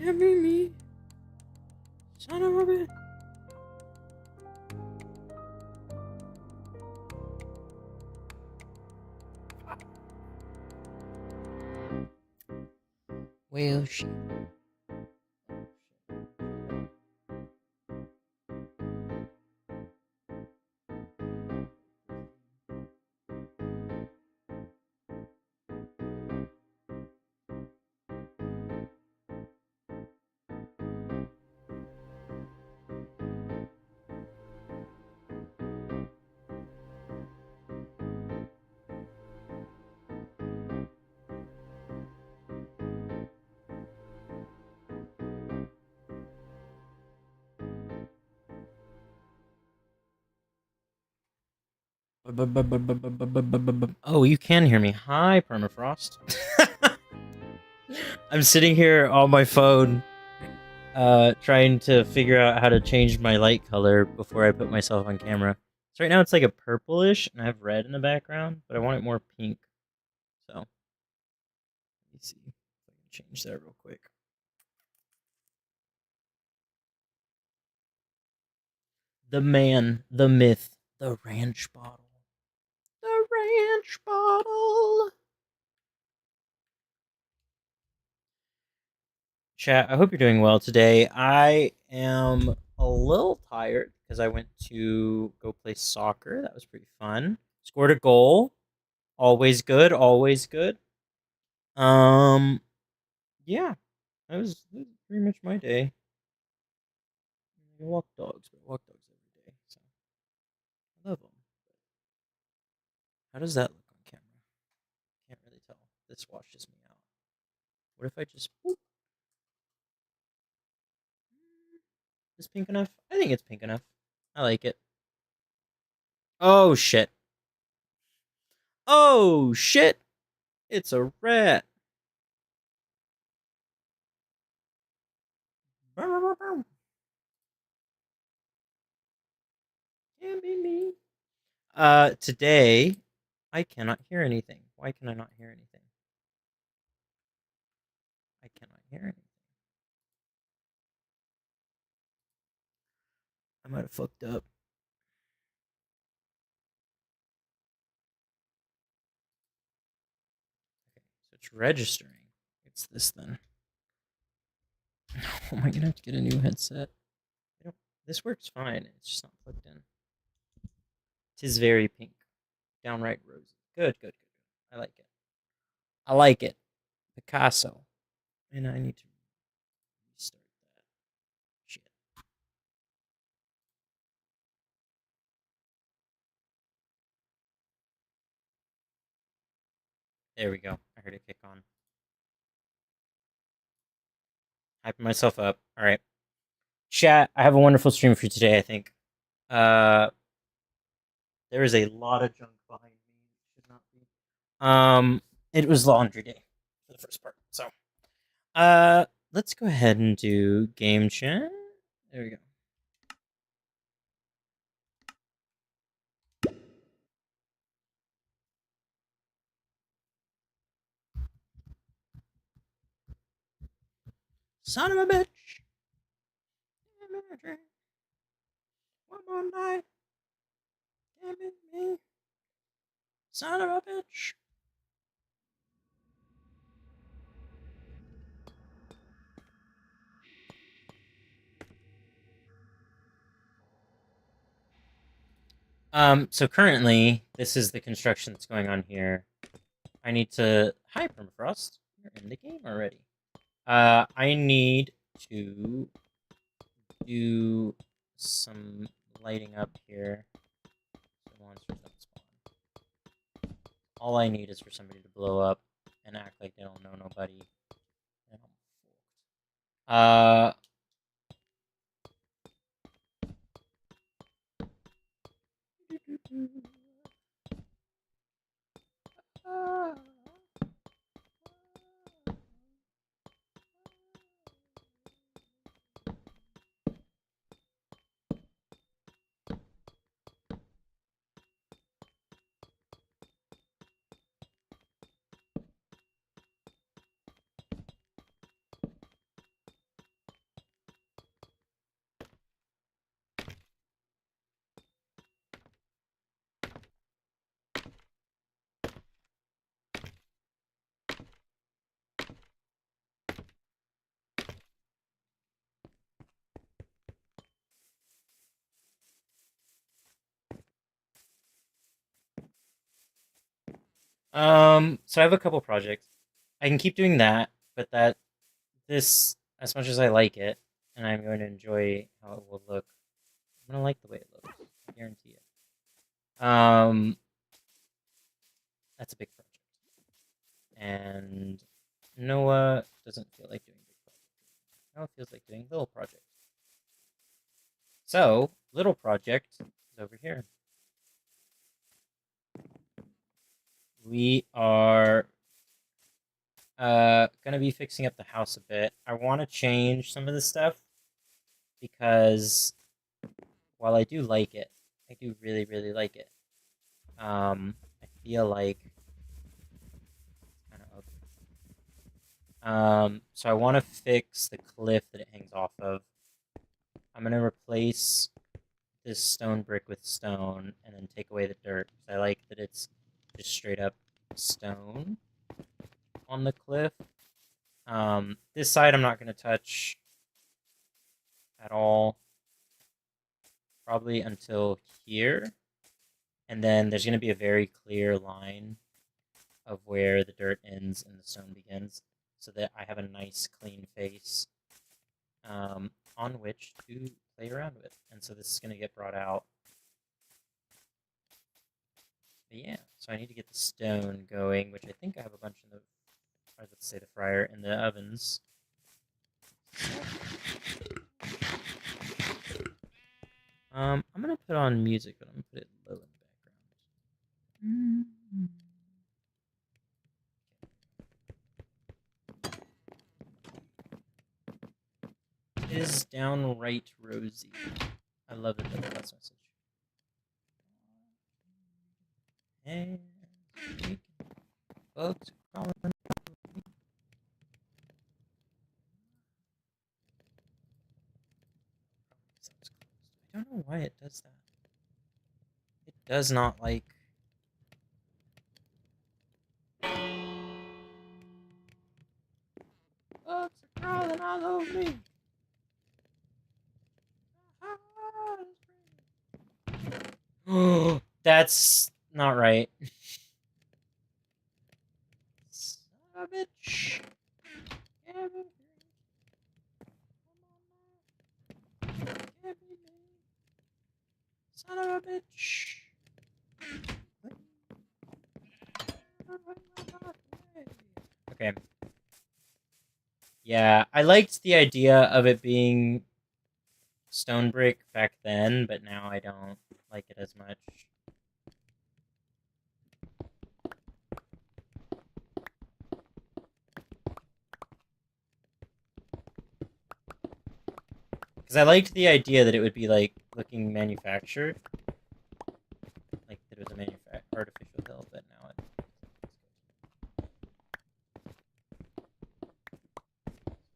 Can't be me, son of a bitch. Well, shit. Oh, you can hear me. Hi, Permafrost. I'm sitting here on my phone, trying to figure out how to change my light color before I put myself on camera. So right now it's like a purplish, and I have red in the background, but I want it more pink. So, let me see if I can change that real quick. The man, the myth, the ranch bottle. The ranch bottle. Chat, I hope you're doing well today. I am a little tired because I went to go play soccer. That was pretty fun. Scored a goal. Always good, always good. Yeah, that was pretty much my day. I walk dogs, but I walk dogs every day, so I love them. How does that look on camera? Can't really tell. This washes me out. What if I just... Whoop? Is pink enough? I think it's pink enough. I like it. Oh, shit. Oh, shit. It's a rat. Can't be me. Today, I cannot hear anything. Why can I not hear anything? I cannot hear anything. I might have fucked up. Okay, so it's registering. It's this then. Oh, am I gonna have to get a new headset? This works fine. It's just not plugged in. Tis very pink. Downright rosy. Good, good, good, good. I like it. I like it. Picasso. And I need to restart that. Shit. There we go. I heard it kick on. Hyping myself up. All right. Chat, I have a wonderful stream for you today, I think. Uh, there is a lot of junk behind me. Should not be. It was laundry day for the first part. So, let's go ahead and do game chat. There we go. Son of a bitch. One more night. Damn it, me. Son of a bitch. So currently, this is the construction that's going on here. I need to. Hi, Permafrost. You're in the game already. I need to do some lighting up here so monsters don't spawn. All I need is for somebody to blow up and act like they don't know nobody. And I'm fucked. Uh. So I have a couple projects. I can keep doing that, but this, as much as I like it, and I'm going to enjoy how it will look, I'm gonna like the way it looks. I guarantee it. That's a big project, and Noah doesn't feel like doing big projects. Noah feels like doing little projects. So little project is over here. We are gonna be fixing up the house a bit. I want to change some of the stuff because while I do like it, I do really, really like it. I feel like kind of ugly. So I want to fix the cliff that it hangs off of. I'm gonna replace this stone brick with stone, and then take away the dirt because I like that it's just straight up stone on the cliff. This side I'm not gonna touch at all, probably until here, and then there's gonna be a very clear line of where the dirt ends and the stone begins, so that I have a nice clean face on which to play around with. And so this is going to get brought out. But yeah, so I need to get the stone going, which I think I have a bunch in the, or let's say the fryer, in the ovens. I'm going to put on music, but I'm going to put it low in the background. It is downright rosy. I love it. That's the last message. And folks are calling. I don't know why it does that. It does not like. Bugs are crawling all over me. That's not right. Son of a bitch. Son of a bitch. Okay. Yeah, I liked the idea of it being stone brick back then, but now I don't like it as much. Because I liked the idea that it would be like looking manufactured, like that it was a artificial hill, but now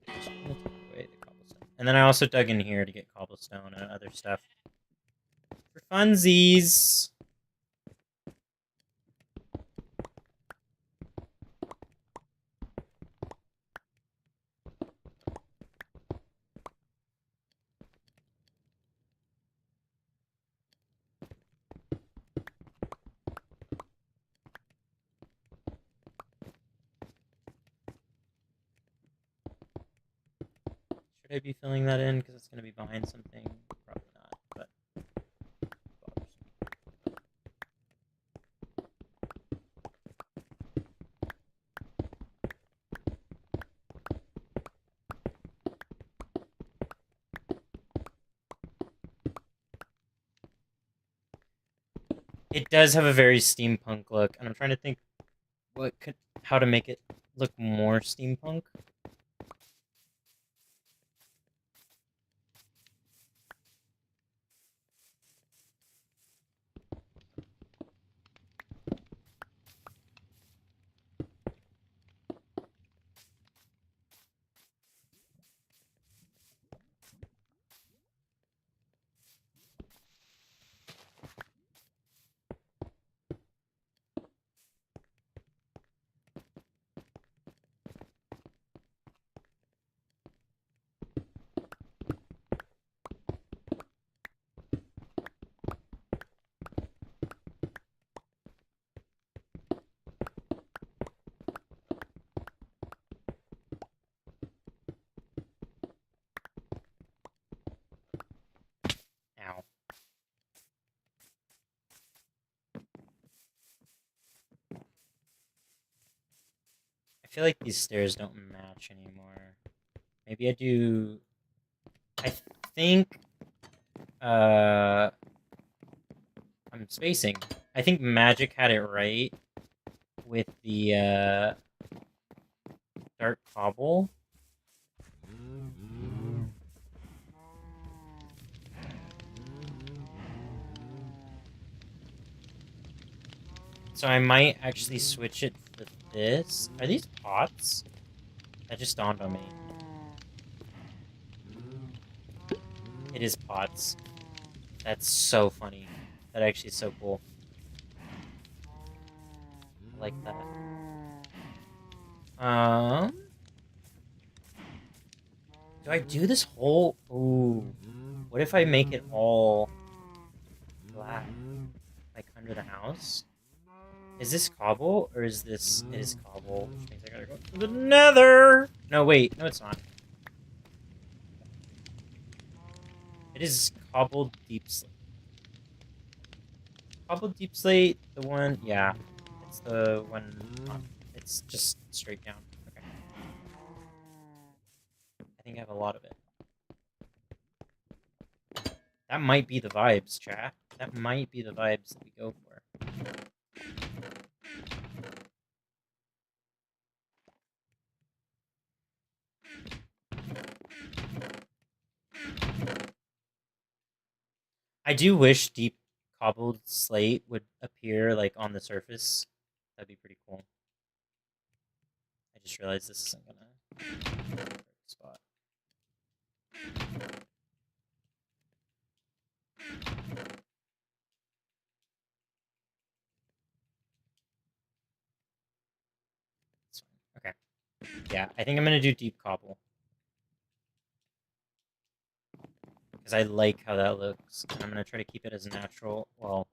it's gonna take away the cobblestone. And then I also dug in here to get cobblestone and other stuff for funsies. I be filling that in because it's going to be behind something? Probably not, but it does have a very steampunk look, and I'm trying to think how to make it look more steampunk. Ow. I feel like these stairs don't match anymore. Maybe I do... I think... I'm spacing. I think Magic had it right with the, dark cobble. So I might actually switch it to this. Are these pots? That just dawned on me. It is pots. That's so funny. That actually is so cool. I like that. Do I do this whole... Ooh. What if I make it all black? Like, under the house? Is this cobble, or is this... It is cobble, which means I gotta go to the nether! No, wait. No, it's not. It is cobbled deep slate. Cobbled deep slate, the one... Yeah. It's the one... It's just straight down. Okay. I think I have a lot of it. That might be the vibes, chat. That might be the vibes that we go for. I do wish deep cobbled slate would appear, like, on the surface. That'd be pretty cool. I just realized this isn't gonna... spot. Okay. Yeah, I think I'm gonna do deep cobble. Because I like how that looks. And I'm gonna try to keep it as natural. Well...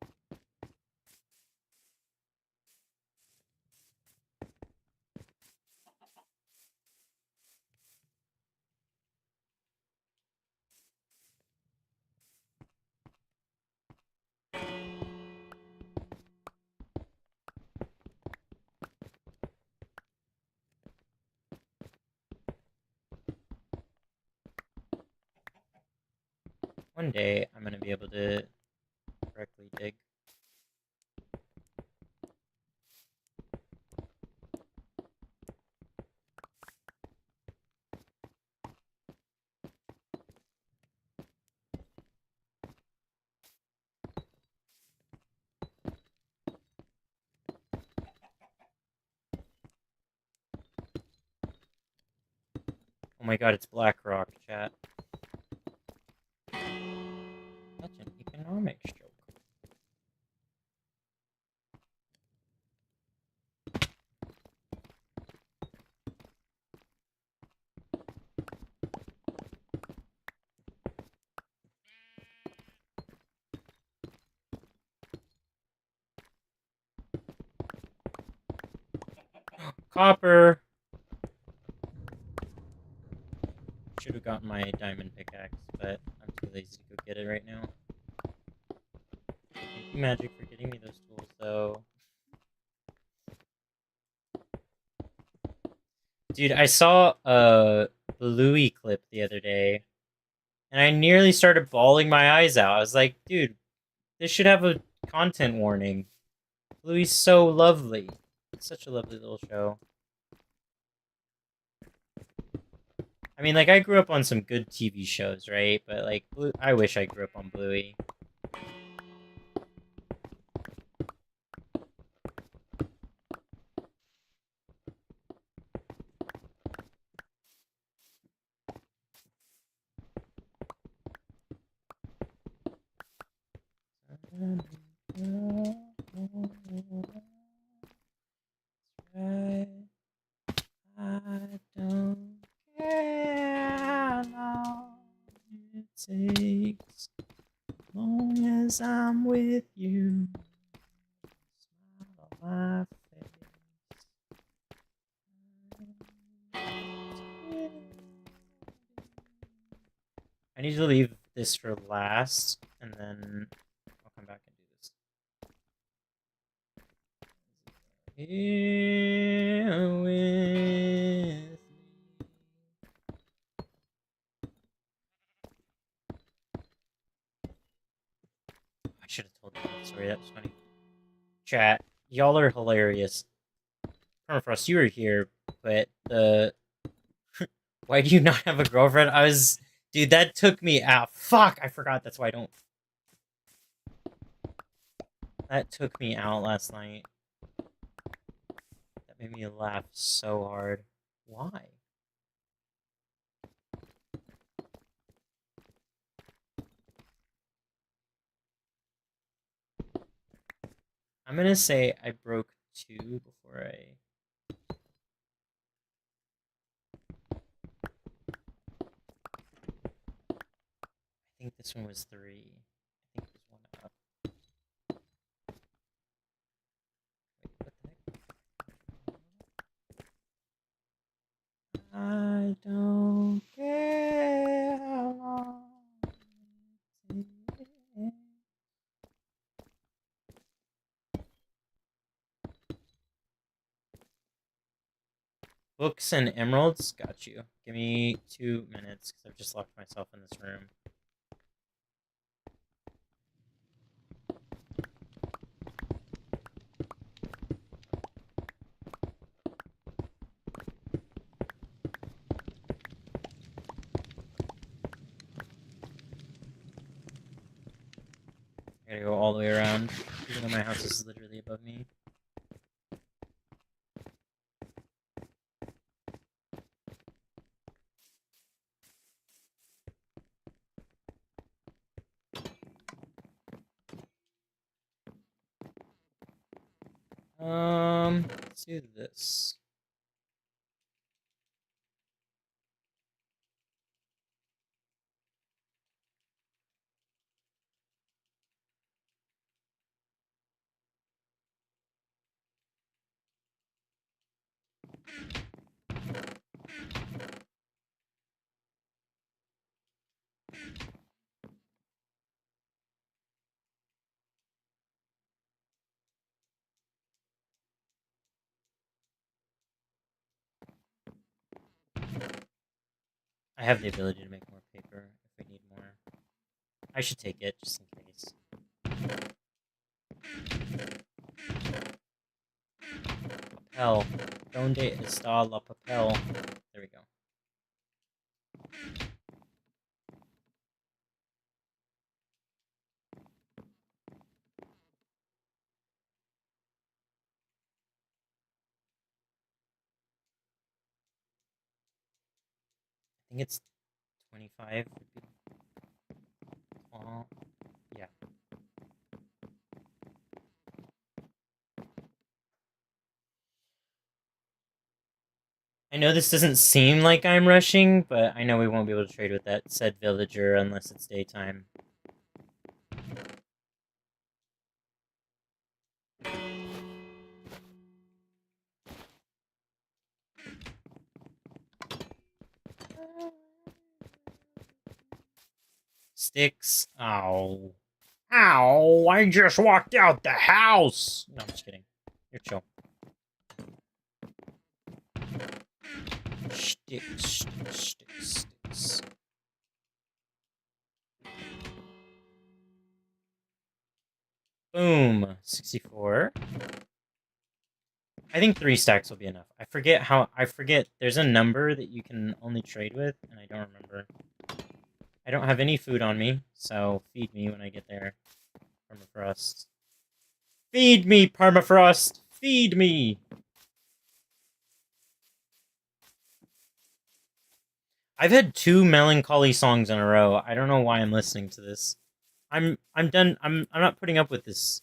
One day, I'm gonna be able to correctly dig. Oh my god, it's black rock, chat. That's an economics joke. Copper! Should have gotten my diamond pickaxe, but I'm too lazy to go get it right now. Thank you, Magic, for getting me those tools, though. Dude, I saw a Bluey clip the other day, and I nearly started bawling my eyes out. I was like, dude, this should have a content warning. Bluey's so lovely. It's such a lovely little show. I mean, like, I grew up on some good TV shows, right? But, like, I wish I grew up on Bluey. I don't care how long it takes, as long as I'm with you. Smile on my face. I need to leave this for last, and then I'll come back and do this. Here with me. I should have told you that story. That was funny. Chat, y'all are hilarious. Permafrost, you were here, but the why do you not have a girlfriend? Dude, that took me out. Fuck, I forgot. That's why I don't. That took me out last night. That made me laugh so hard. Why? I'm gonna say I broke 2 before I. I think this one was 3. I think it was 1 up. Wait, what the heck? I don't care how long it takes. Books and emeralds? Got you. Give me 2 minutes, because I've just locked myself in this room. I gotta go all the way around, even though my house is literally above me. Let's do this. I have the ability to make more paper if we need more. I should take it, just in case. Papel. Donde está la papel? There we go. I think it's 25. Oh, yeah. I know this doesn't seem like I'm rushing, but I know we won't be able to trade with that said villager unless it's daytime. Sticks. Ow. Ow, I just walked out the house. No, I'm just kidding. You're chill. Sticks, sticks, sticks, sticks. Boom. 64. I think 3 stacks will be enough. I forget there's a number that you can only trade with, and I don't remember. I don't have any food on me, so feed me when I get there. Permafrost. Feed me, Permafrost! Feed me! I've had 2 melancholy songs in a row. I don't know why I'm listening to this. I'm done. I'm not putting up with this.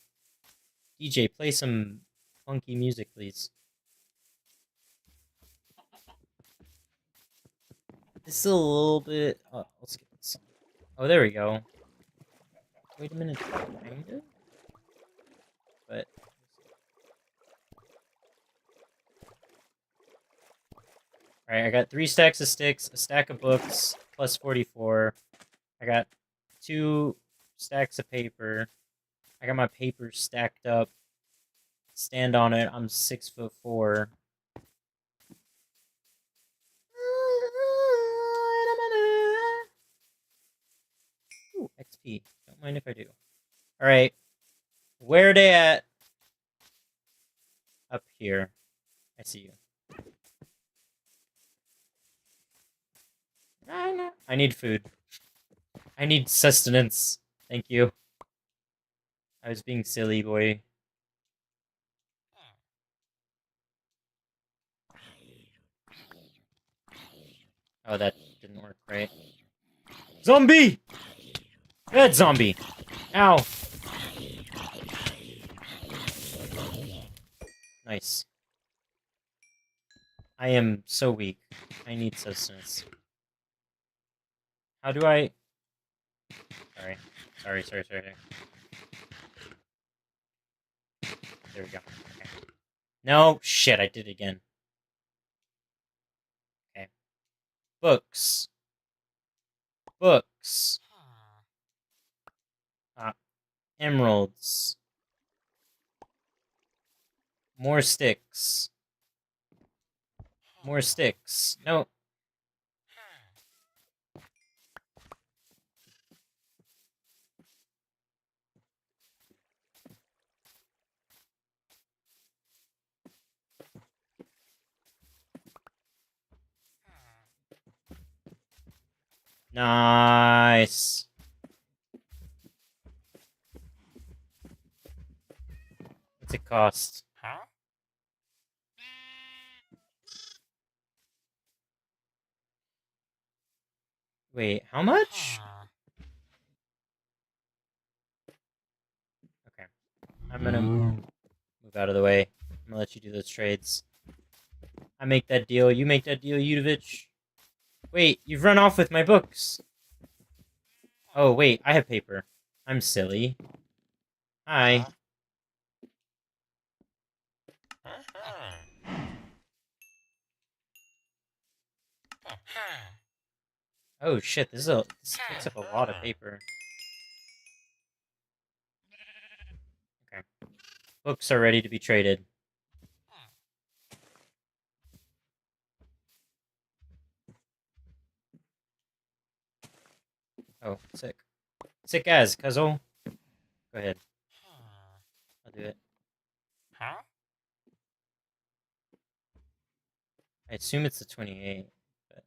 DJ, play some funky music, please. This is a little bit. Oh, let's get this. Oh, there we go. Wait a minute, kind of. But all right, I got 3 stacks of sticks, a stack of books, plus 44. I got 2 stacks of paper. I got my paper stacked up. Stand on it. I'm 6'4". Ooh, XP. Don't mind if I do. All right, where they at? Up here. I see you. I need food. I need sustenance. Thank you. I was being silly, boy. Oh, that didn't work right. Zombie! Dead zombie! Ow! Nice. I am so weak. I need sustenance. How do I... Sorry. There we go. Okay. No, shit, I did it again. Okay. Books. Books. Emeralds. More sticks. More sticks. No. Nice. What's it cost? Wait, how much? Okay. I'm gonna move out of the way. I'm gonna let you do those trades. I make that deal, you make that deal, Udovich. Wait, you've run off with my books. Oh, wait, I have paper. I'm silly. Hi. Oh shit, this takes up a lot of paper. Okay. Books are ready to be traded. Oh, sick. Sick as, Cuzzle. Go ahead. I'll do it. I assume it's the 28, but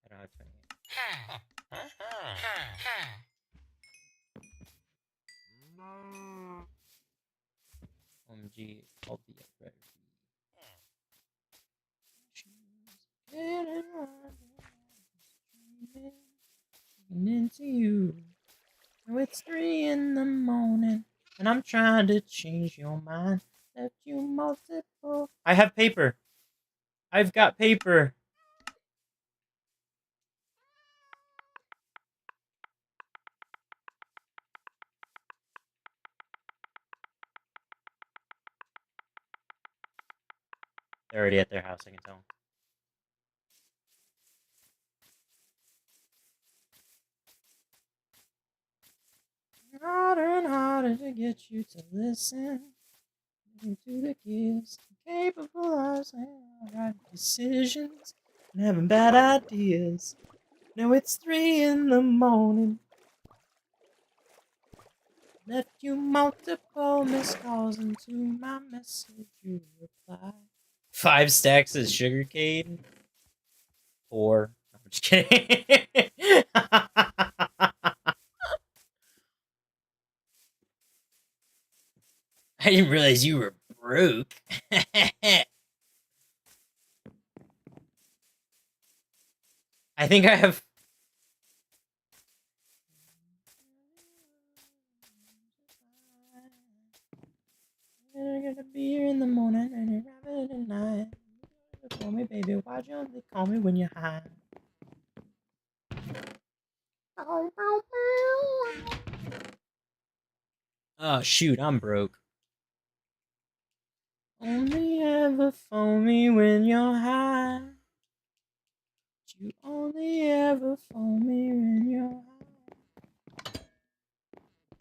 I don't have 28. OMG, I'll be ready. Into you. Oh, it's 3 in the morning, and I'm trying to change your mind. Left you multiple. I have paper. I've got paper. They're already at their house, I can tell. get you to listen to the gifts, capable of saying right decisions and having bad ideas. Now it's 3 in the morning. Left you multiple missed calls, and to my message you reply. 5 stacks of sugarcane. 4. No, I'm just kidding. I didn't realize you were broke. I think I have. I got a beer in the morning and you're having it at night. Call me, baby. Why'd you only call me when you're high? Oh, shoot, I'm broke. Only ever phone me when you're high. You only ever phone me when you're high.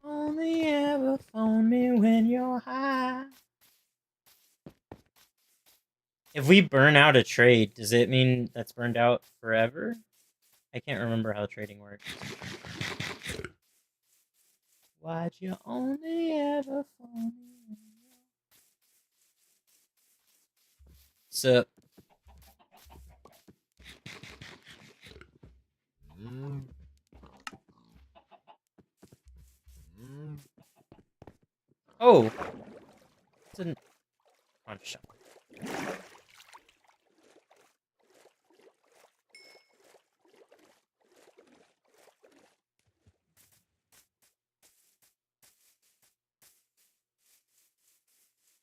Only ever phone me when you're high. If we burn out a trade, does it mean that's burned out forever? I can't remember how trading works. Why'd you only ever phone me when you're... Sup? Oh! It's an... Punch shot.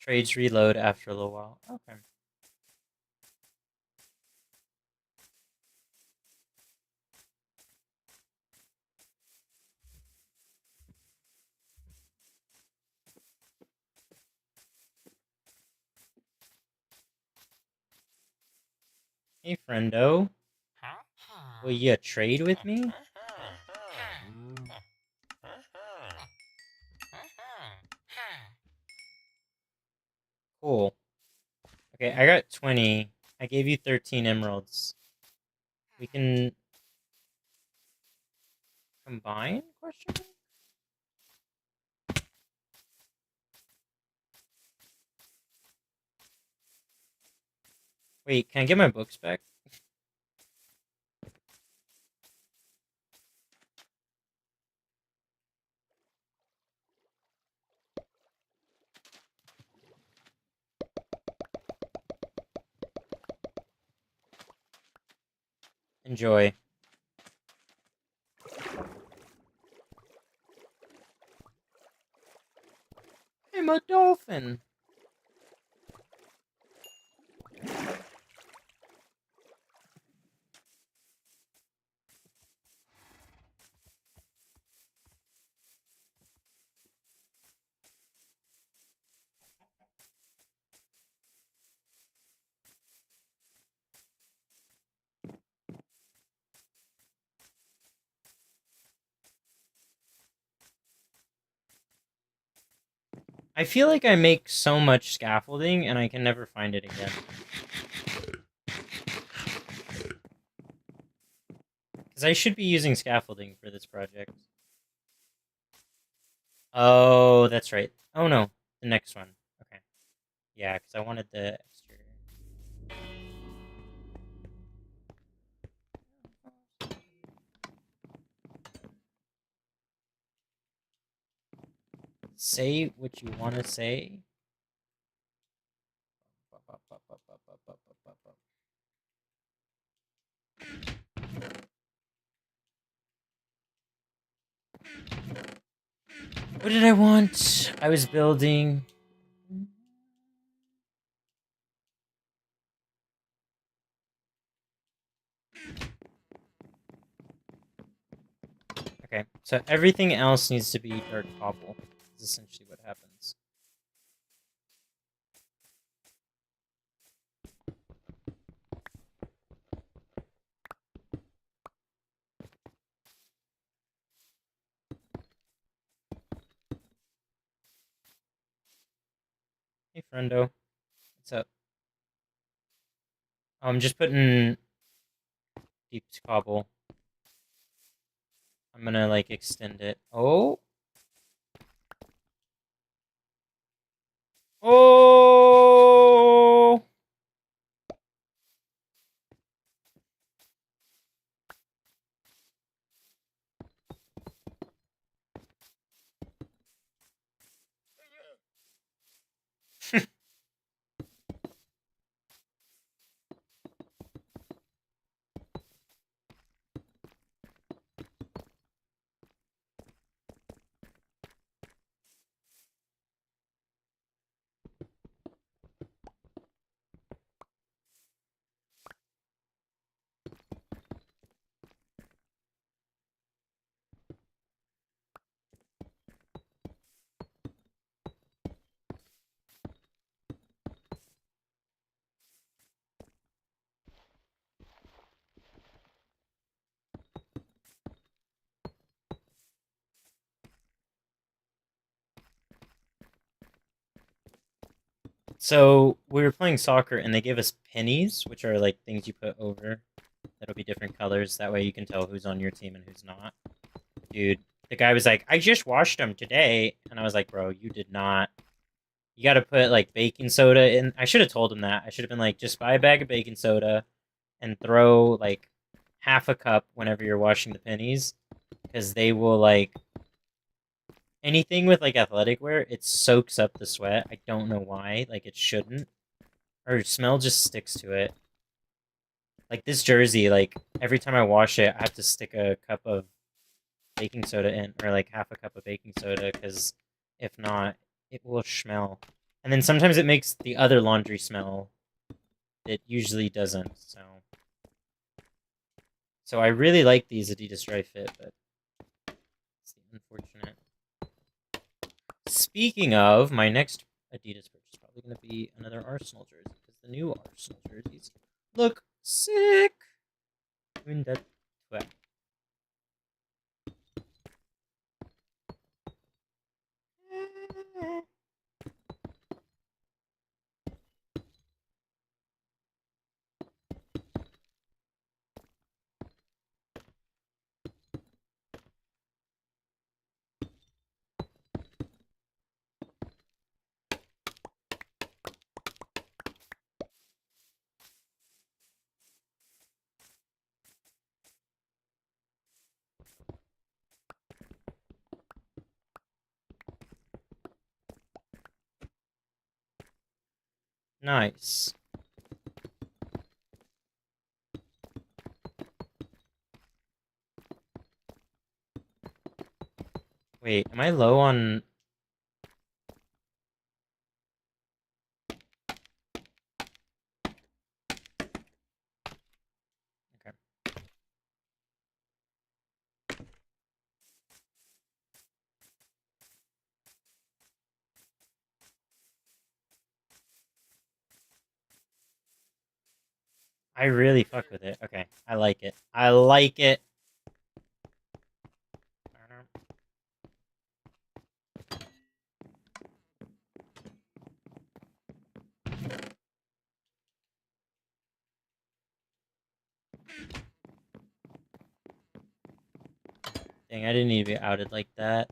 Trades reload after a little while. Okay. Hey, friendo. Will you trade with me? Cool. Okay, I got 20. I gave you 13 emeralds. We can... combine? Question mark? Wait, can I get my books back? Enjoy. I'm a dolphin. I feel like I make so much scaffolding and I can never find it again. Because I should be using scaffolding for this project. Oh, that's right. Oh no, the next one. Okay. Yeah, because I wanted the exterior. Say what you want to say. What did I want? I was building... Okay, so everything else needs to be dark cobble. Is essentially what happens. friendo. What's up? I'm just putting deep cobble. I'm gonna like extend it. Oh. Oh. So we were playing soccer and they gave us pennies, which are like things you put over that'll be different colors. That way you can tell who's on your team and who's not. Dude, the guy was like, I just washed them today. And I was like, bro, you did not. You got to put like baking soda in. I should have told him that. I should have been like, just buy a bag of baking soda and throw like half a cup whenever you're washing the pennies. Because they will like anything with like athletic wear, it soaks up the sweat. I don't know why. Like it shouldn't. Or smell just sticks to it. Like this jersey, like every time I wash it, I have to stick a cup of baking soda in, or like half a cup of baking soda, because if not, it will smell. And then sometimes it makes the other laundry smell. It usually doesn't. So I really like these Adidas Dry Fit, but it's the unfortunate. Speaking of, my next Adidas purchase is probably going to be another Arsenal jersey, because the new Arsenal jerseys look sick. Doing that. Nice. Wait, am I low on... Okay. I really fuck with it. Okay, I like it. I like it. Dang, I didn't need to be outed like that.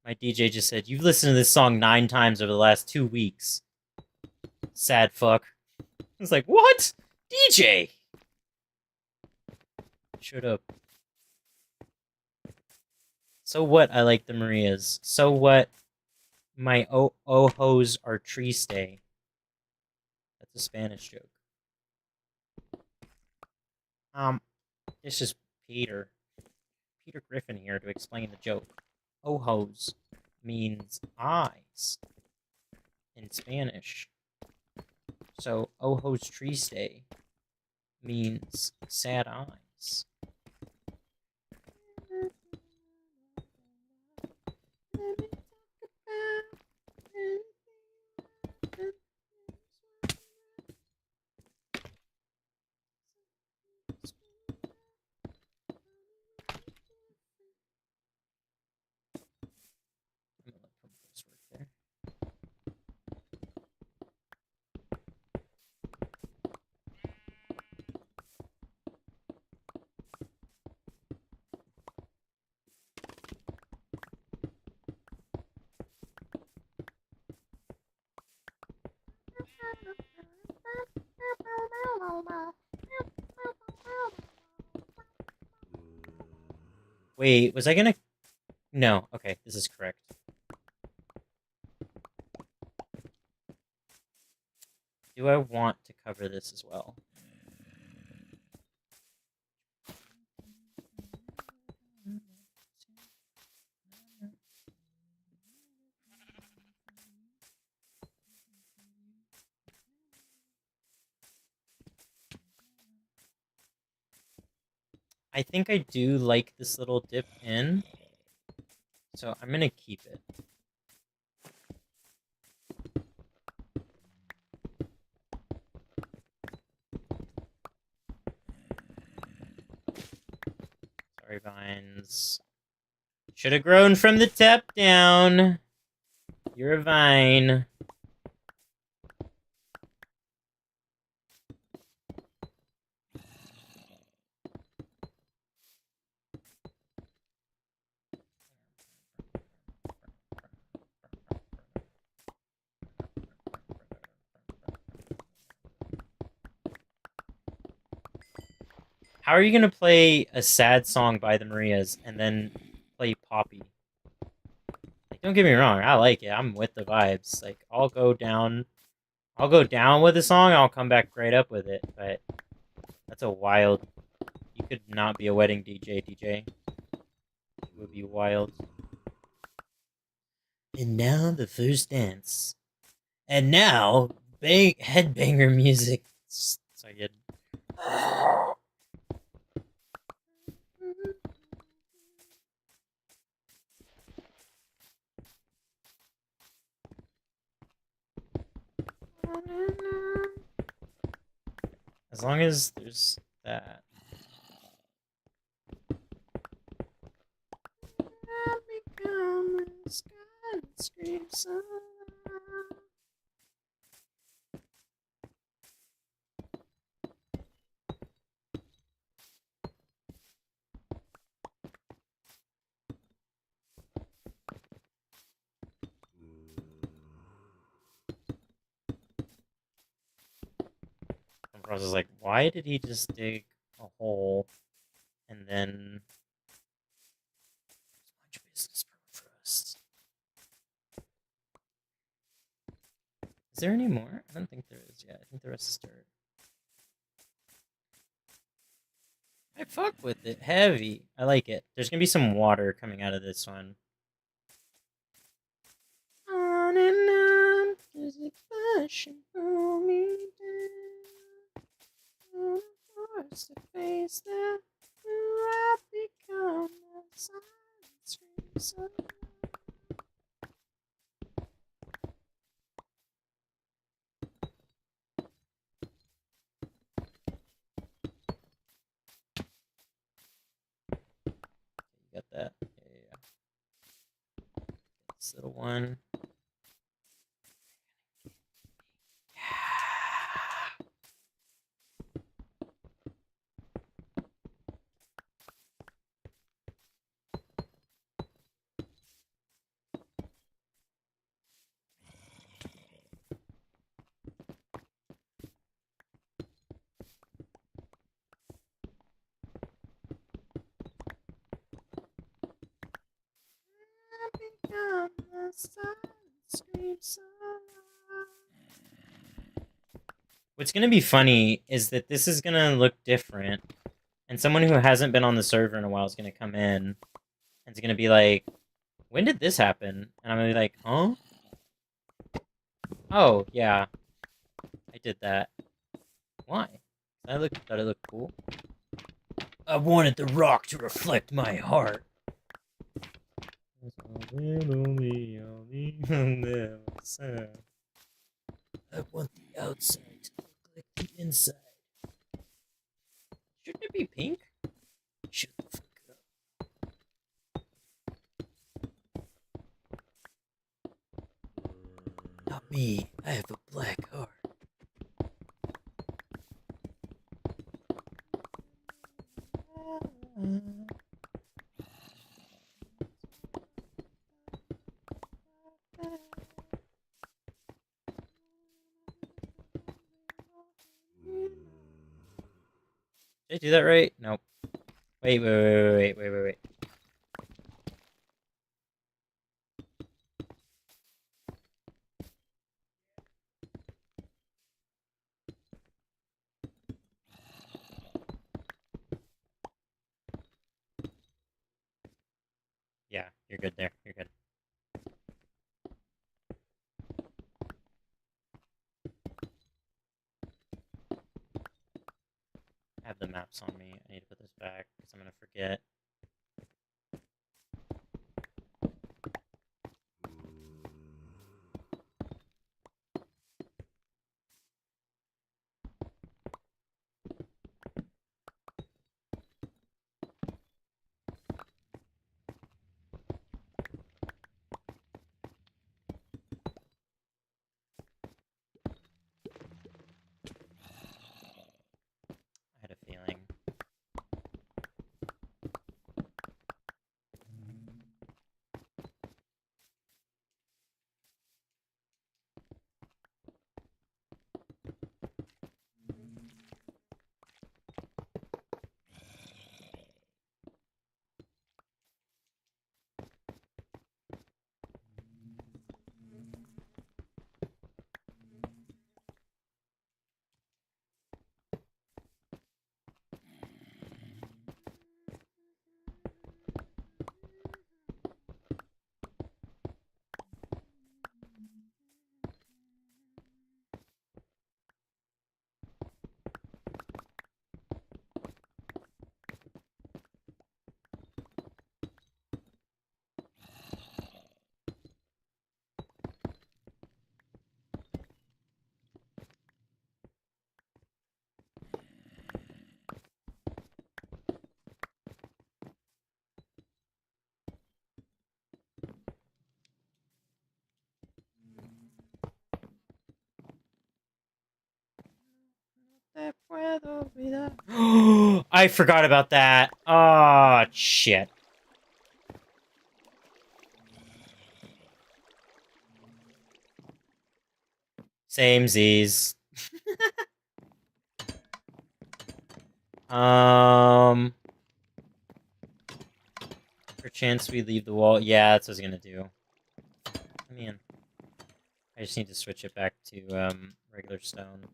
My DJ just said, you've listened to this song 9 times over the last 2 weeks. Sad fuck. I was like, what? DJ! Shut up. So what I like the Marias? So what my ojos are triste? That's a Spanish joke. This is Peter. Peter Griffin here to explain the joke. Ojos means eyes in Spanish. So ojos triste means sad eyes. I'm gonna let Prometheus work there. Wait, was I gonna... No, okay, this is correct. Do I want to cover this as well? I think I do like this little dip in, so I'm gonna keep it. Sorry, vines. Should have grown from the top down. You're a vine. How are you gonna play a sad song by the Marias and then play Poppy? Like, don't get me wrong, I like it. I'm with the vibes. Like, I'll go down with the song. I'll come back right up with it. But that's a wild. You could not be a wedding DJ. DJ. It would be wild. And now the first dance. And now headbanger music. Sorry, good. As long as there's that. I was like, why did he just dig a hole and then much business permafrost? Is there any more? I don't think there is yet. I think the rest is dirt. I fuck with it. Heavy. I like it. There's gonna be some water coming out of this one. On and on, there's a passion for me down. On a force to face that, I become a silent scream. You got that? Yeah. This little one. What's gonna be funny is that this is gonna look different, and someone who hasn't been on the server in a while is gonna come in, and it's gonna be like, when did this happen? And I'm gonna be like, huh? Oh, yeah. I did that. Why? Thought it looked cool. I wanted the rock to reflect my heart. I want the outside to look like the inside. Shouldn't it be pink? Shut the fuck up. Not me. I have a black heart. Did I do that right? Nope. Wait. Yeah, you're good there. You're good. I have the maps on me. I need to put this back because I'm gonna forget. I had a feeling. I forgot about that. Oh, shit. Same Z's. Perchance we leave the wall. Yeah, that's what I was gonna do. Let me in. I just need to switch it back to regular stone.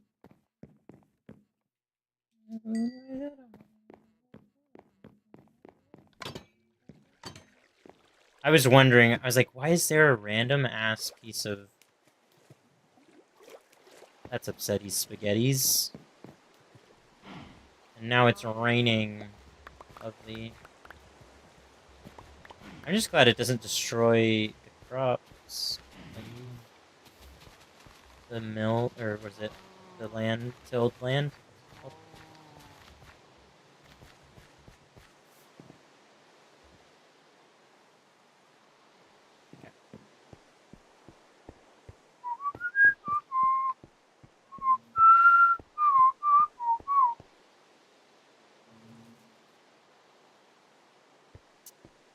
I was wondering, I was like, why is there a random ass piece of... That's upsetty spaghettis. And now it's raining. Lovely. I'm just glad it doesn't destroy the crops. The mill, or was it the land, tilled land? Okay.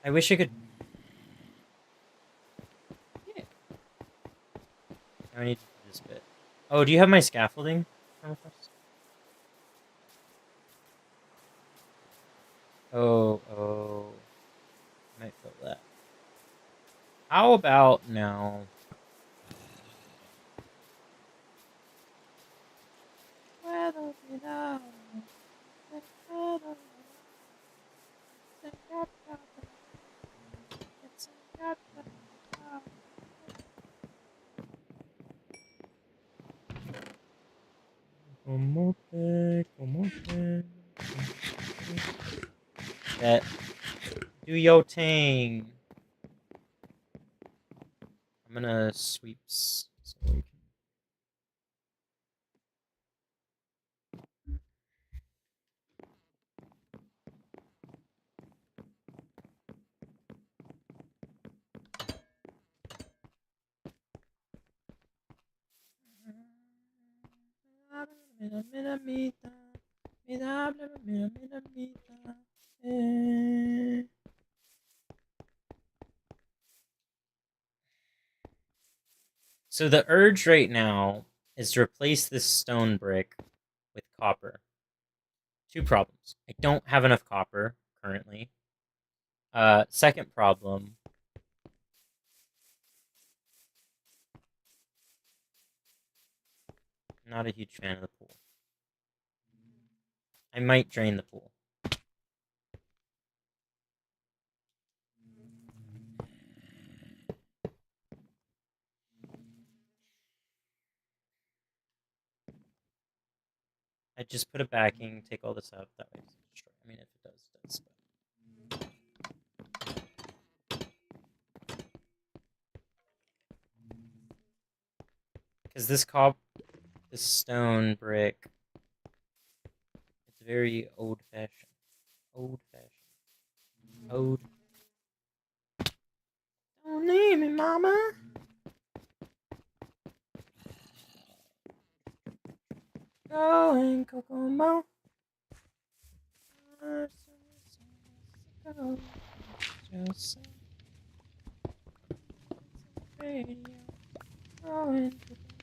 I wish I could... Yeah. Now I need to do this bit. Oh, do you have my scaffolding? Oh. I might fill that. How about now? That do yo tang. I'm gonna sweeps so we can... So the urge right now is to replace this stone brick with copper. Two problems. I don't have enough copper currently. Second problem. I'm not a huge fan of the pool. I might drain the pool. I just put a backing, take all this out. That way it's destroyed. I mean, if it does, it does. Because this stone brick, it's very old-fashioned. Old-fashioned. Old. Don't leave me, mama. Going Kokomo. Radio. Going Kokomo.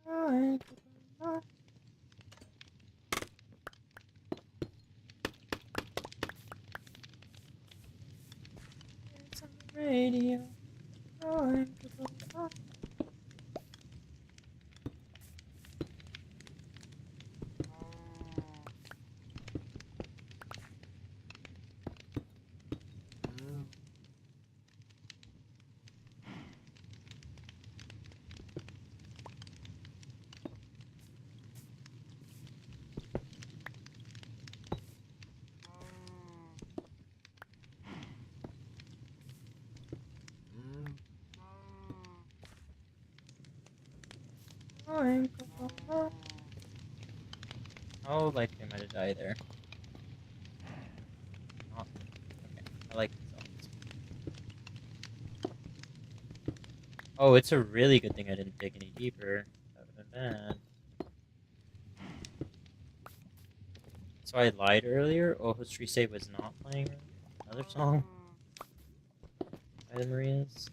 Going Kokomo. It's on the radio. Going Kokomo. Going Kokomo. Oh, like I might have died there. Oh, okay. I like this. Oh, it's a really good thing I didn't dig any deeper. That would have been bad. So I lied earlier. Oh, History Say was not playing another song by the Marias.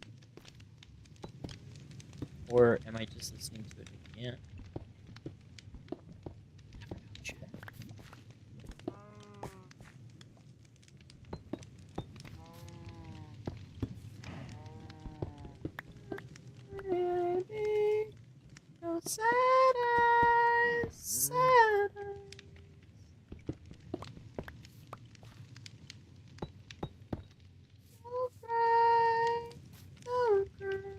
Or am I just listening to it again? Baby, no sad eyes, sad eyes. Don't cry, don't cry.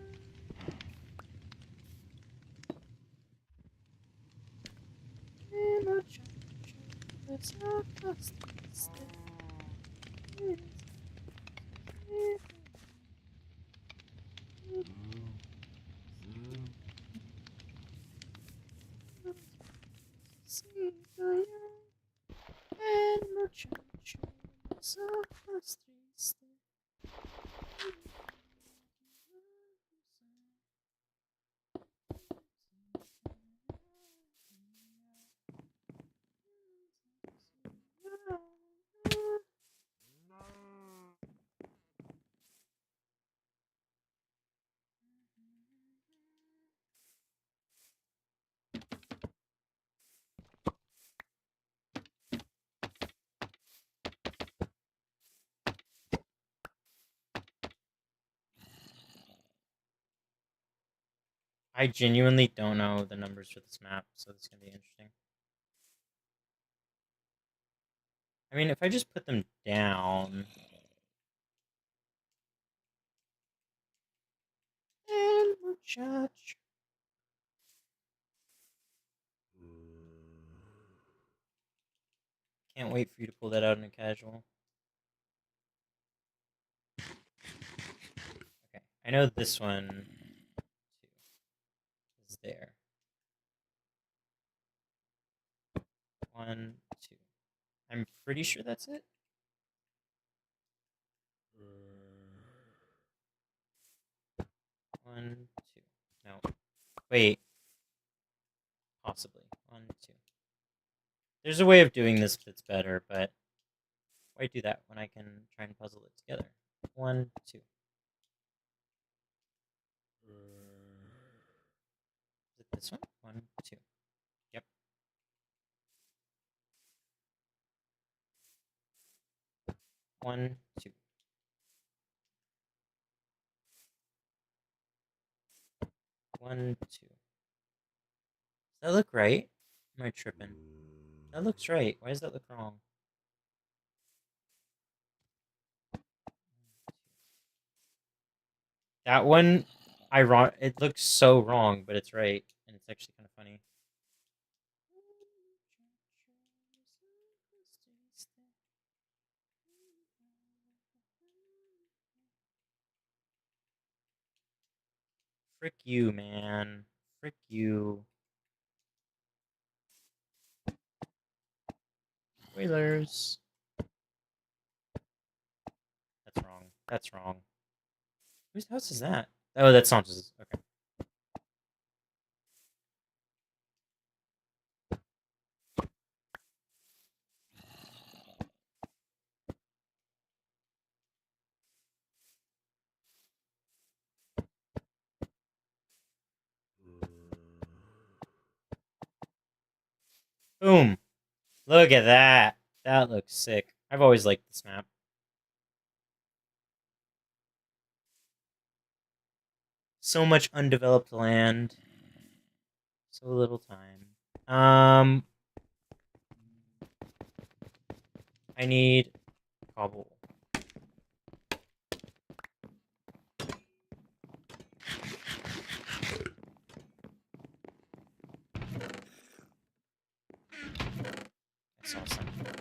I genuinely don't know the numbers for this map, so it's gonna be interesting. I mean, if I just put them down... And muchacho. Can't wait for you to pull that out in a casual. Okay, I know this one is there. 1, 2. I'm pretty sure that's it. 1, 2. No. Wait. Possibly. 1, 2. There's a way of doing this that's better, but why do that when I can try and puzzle it together? 1, 2. Is it this one? 1, 2. Yep. 1, 2. 1, 2. Does that look right? Am I tripping? That looks right. Why does that look wrong? That one, it looks so wrong, but it's right, and it's actually kind of funny. Frick you, man. Frick you. Spoilers. That's wrong. That's wrong. Whose house is that? Oh, that's Sanchez's. Okay. Boom. Look at that. That looks sick. I've always liked this map. So much undeveloped land. So little time. I need cobble. I saw something.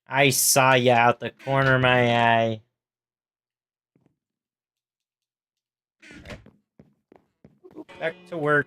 I saw ya out the corner of my eye. Right. Back to work.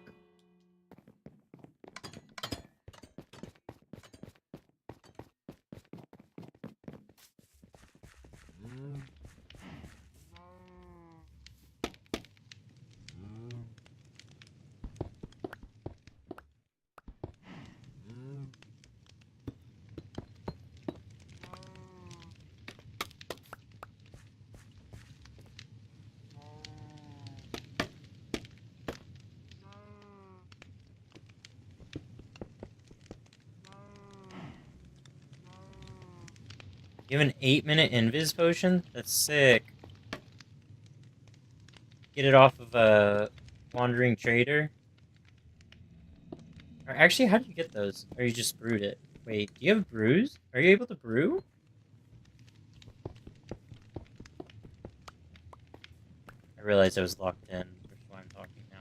You have an 8-minute invis potion? That's sick. Get it off of a wandering trader. Or actually, how do you get those? Or you just brewed it? Wait, do you have brews? Are you able to brew? I realized I was locked in, which is why I'm talking now.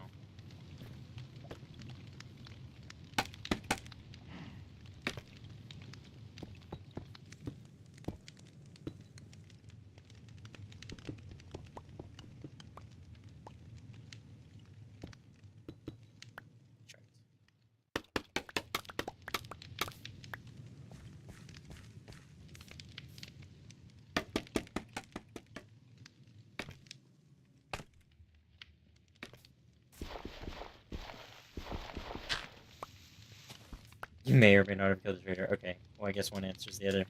You may or may not have killed the trader. Okay, well, I guess one answers the other.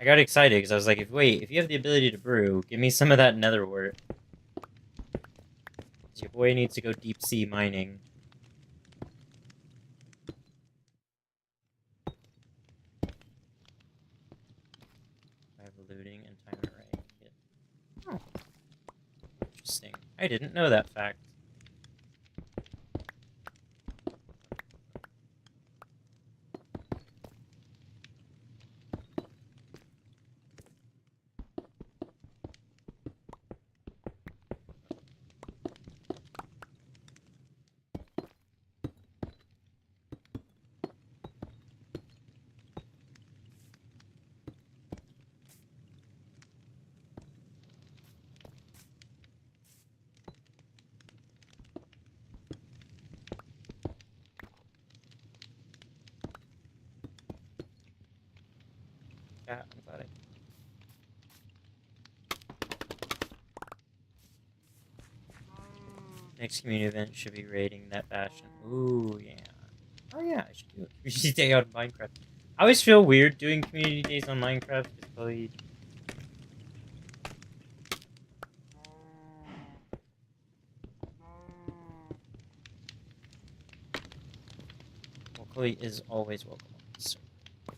I got excited because I was like, if you have the ability to brew, give me some of that nether wort. Your boy needs to go deep sea mining. I have looting and time array. Oh. Interesting. I didn't know that fact. chat. I'm glad I. Next community event should be raiding that bastion. Ooh, yeah. Oh, yeah, I should do a community day on Minecraft. I always feel weird doing community days on Minecraft. It's probably. Well, Chloe is always welcome on this server. I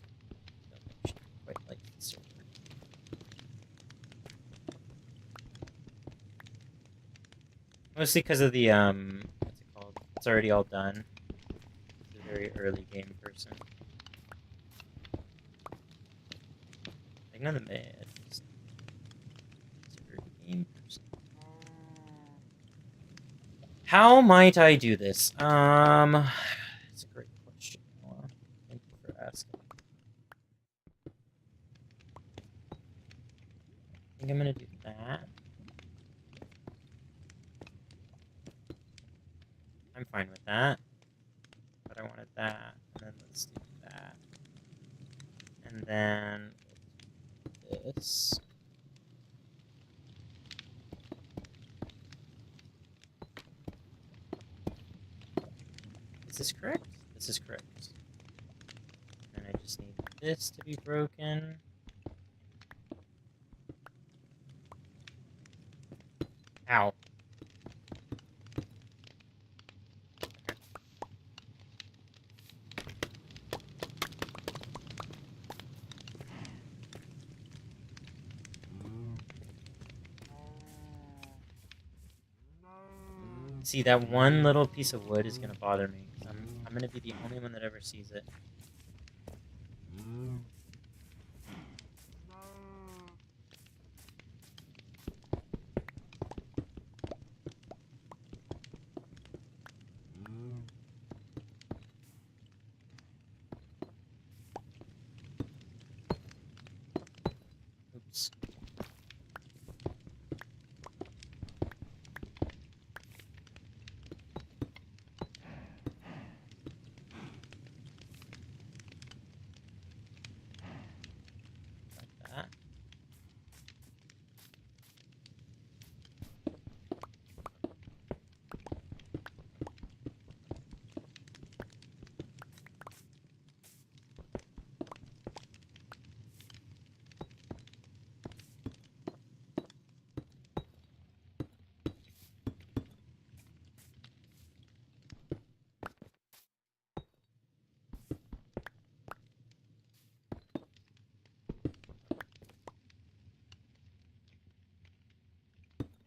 don't think she quite likes the server. Mostly because of the, what's it called? It's already all done. She's a very early game person. Like, not a mid. Just a early game person. How might I do this? It's a great question, Noah. Thank you for asking. I think I'm gonna do that. I'm fine with that. But I wanted that. And then let's do that. And then this. Is this correct? This is correct. And I just need this to be broken. Ow. Okay. See, that one little piece of wood is gonna bother me. I'm gonna be the only one that ever sees it. Oops. Like that.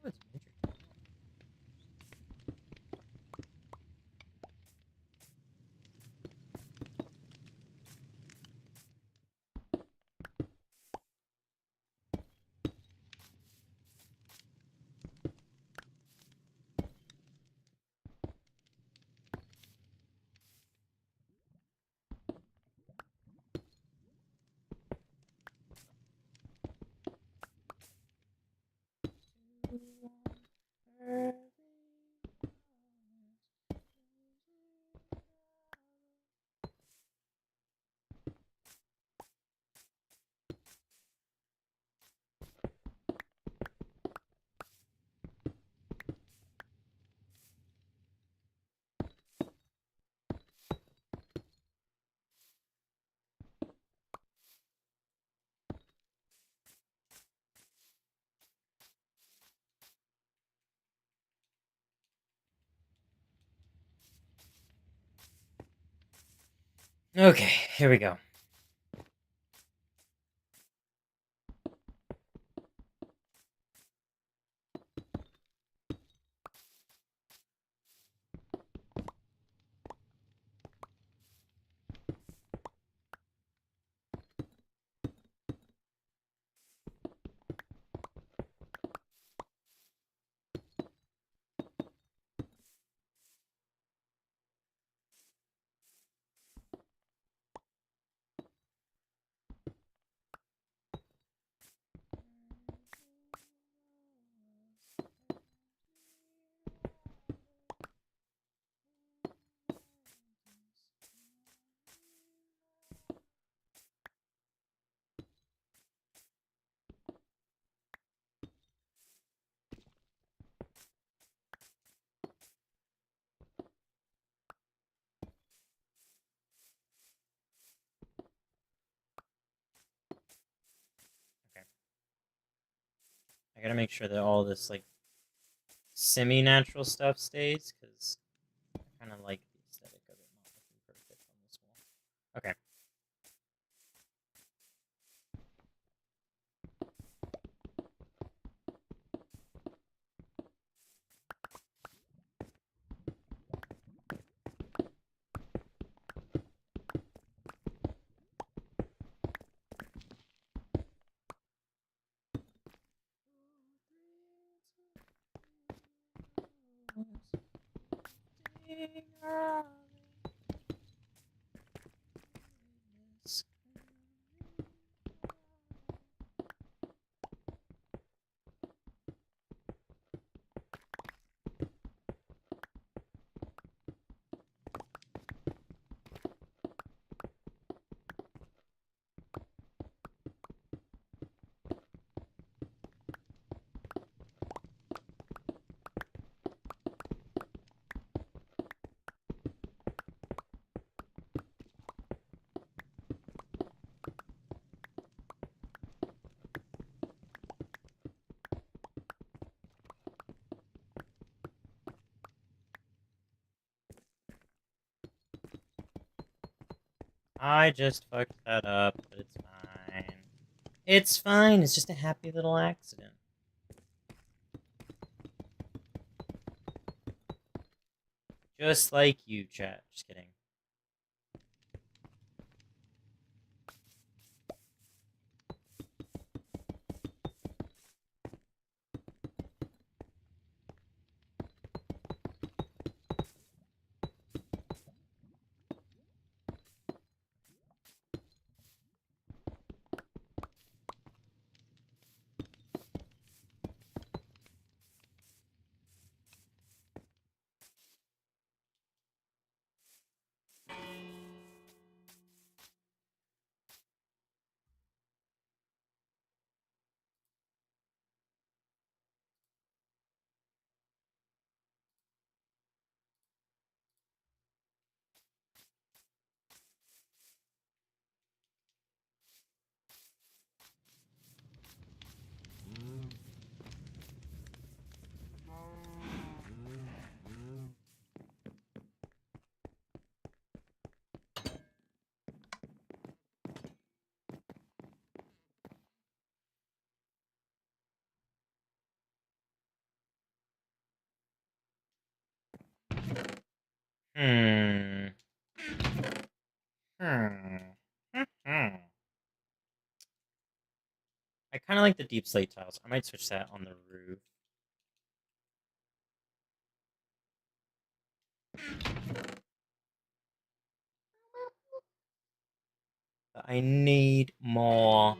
Oh, it's major. Okay, here we go. gotta make sure that all this, like, semi-natural stuff stays, because I kind of like the aesthetic of it not looking perfect on this wall. Okay. I just fucked that up, but it's fine. It's fine. It's just a happy little accident. Just like you, chat. Just kidding. Hmm. I kind of like the deep slate tiles. I might switch that on the roof. But I need more.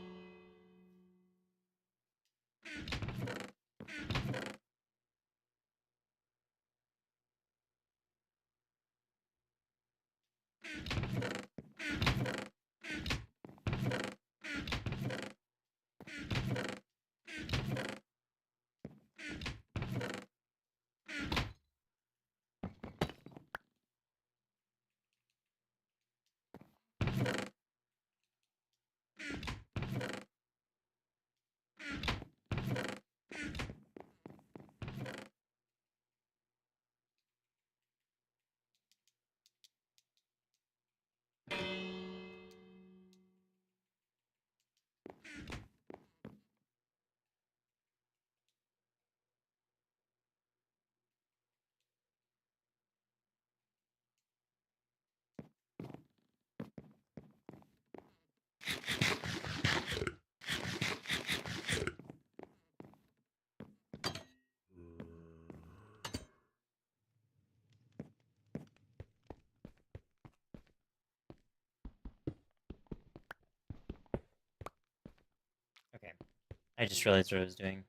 Okay. I just realized what I was doing.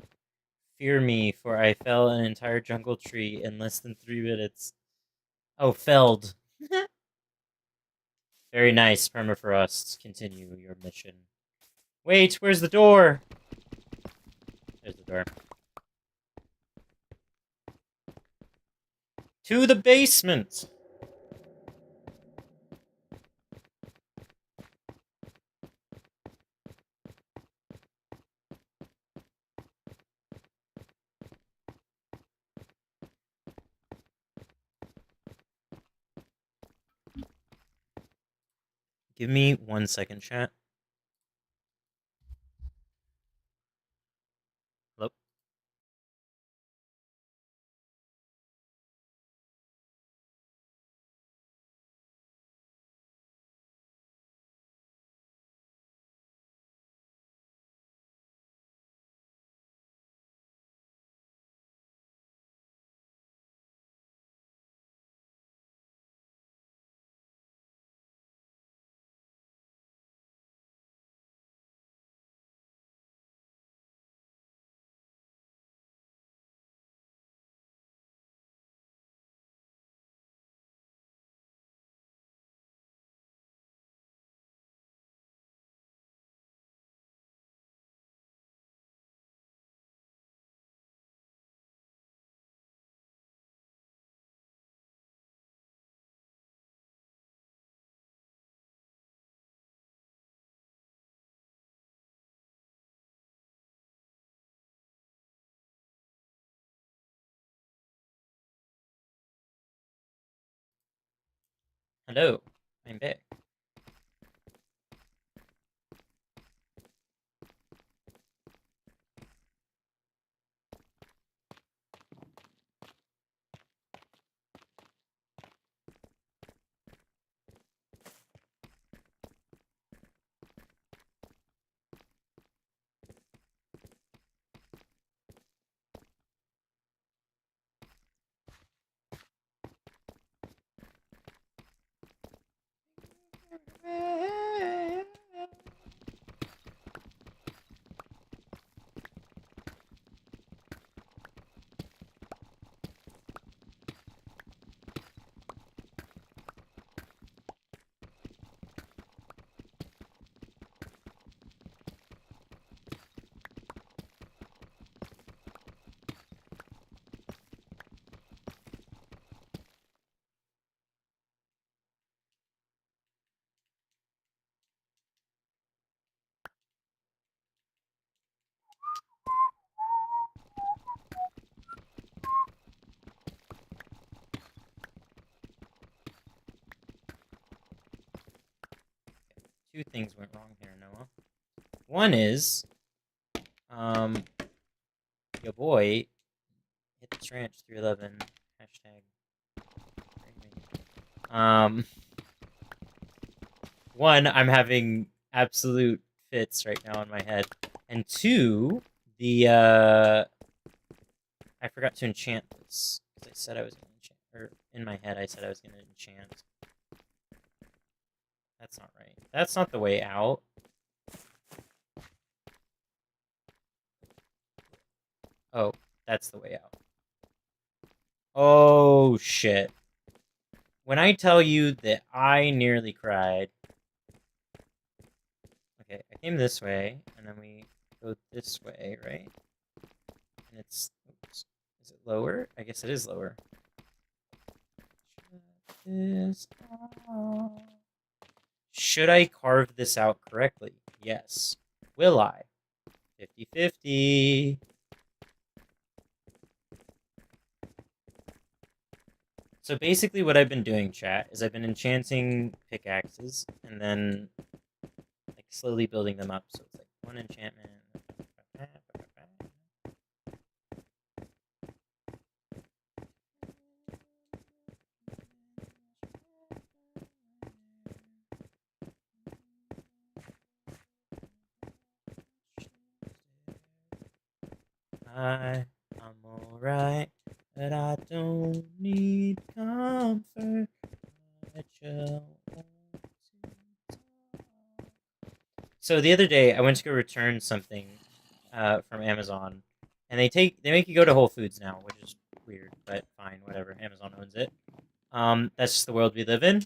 Fear me, for I fell an entire jungle tree in less than 3 minutes. Oh, felled. Very nice, permafrost. Continue your mission. Wait, where's the door? There's the door. To the basement! Give me 1 second, chat. Hello? Hello. I'm back. Two things went wrong here, Noah. One is, your boy hit the ranch 311 hashtag. One, I'm having absolute fits right now in my head, and two, I forgot to enchant this because I said I was gonna enchant, or in my head I said I was gonna enchant. That's not right. That's not the way out. Oh, that's the way out. Oh, shit. When I tell you that I nearly cried. Okay, I came this way, and then we go this way, right? And it's... Oops. Is it lower? I guess it is lower. Should I carve this out correctly? Yes. Will I? 50-50. So basically what I've been doing, chat, is I've been enchanting pickaxes, and then like slowly building them up. So it's like one enchantment. I'm alright, but I don't need comfort. I just want to talk. So the other day, I went to go return something from Amazon, and they make you go to Whole Foods now, which is weird, but fine, whatever. Amazon owns it. That's just the world we live in.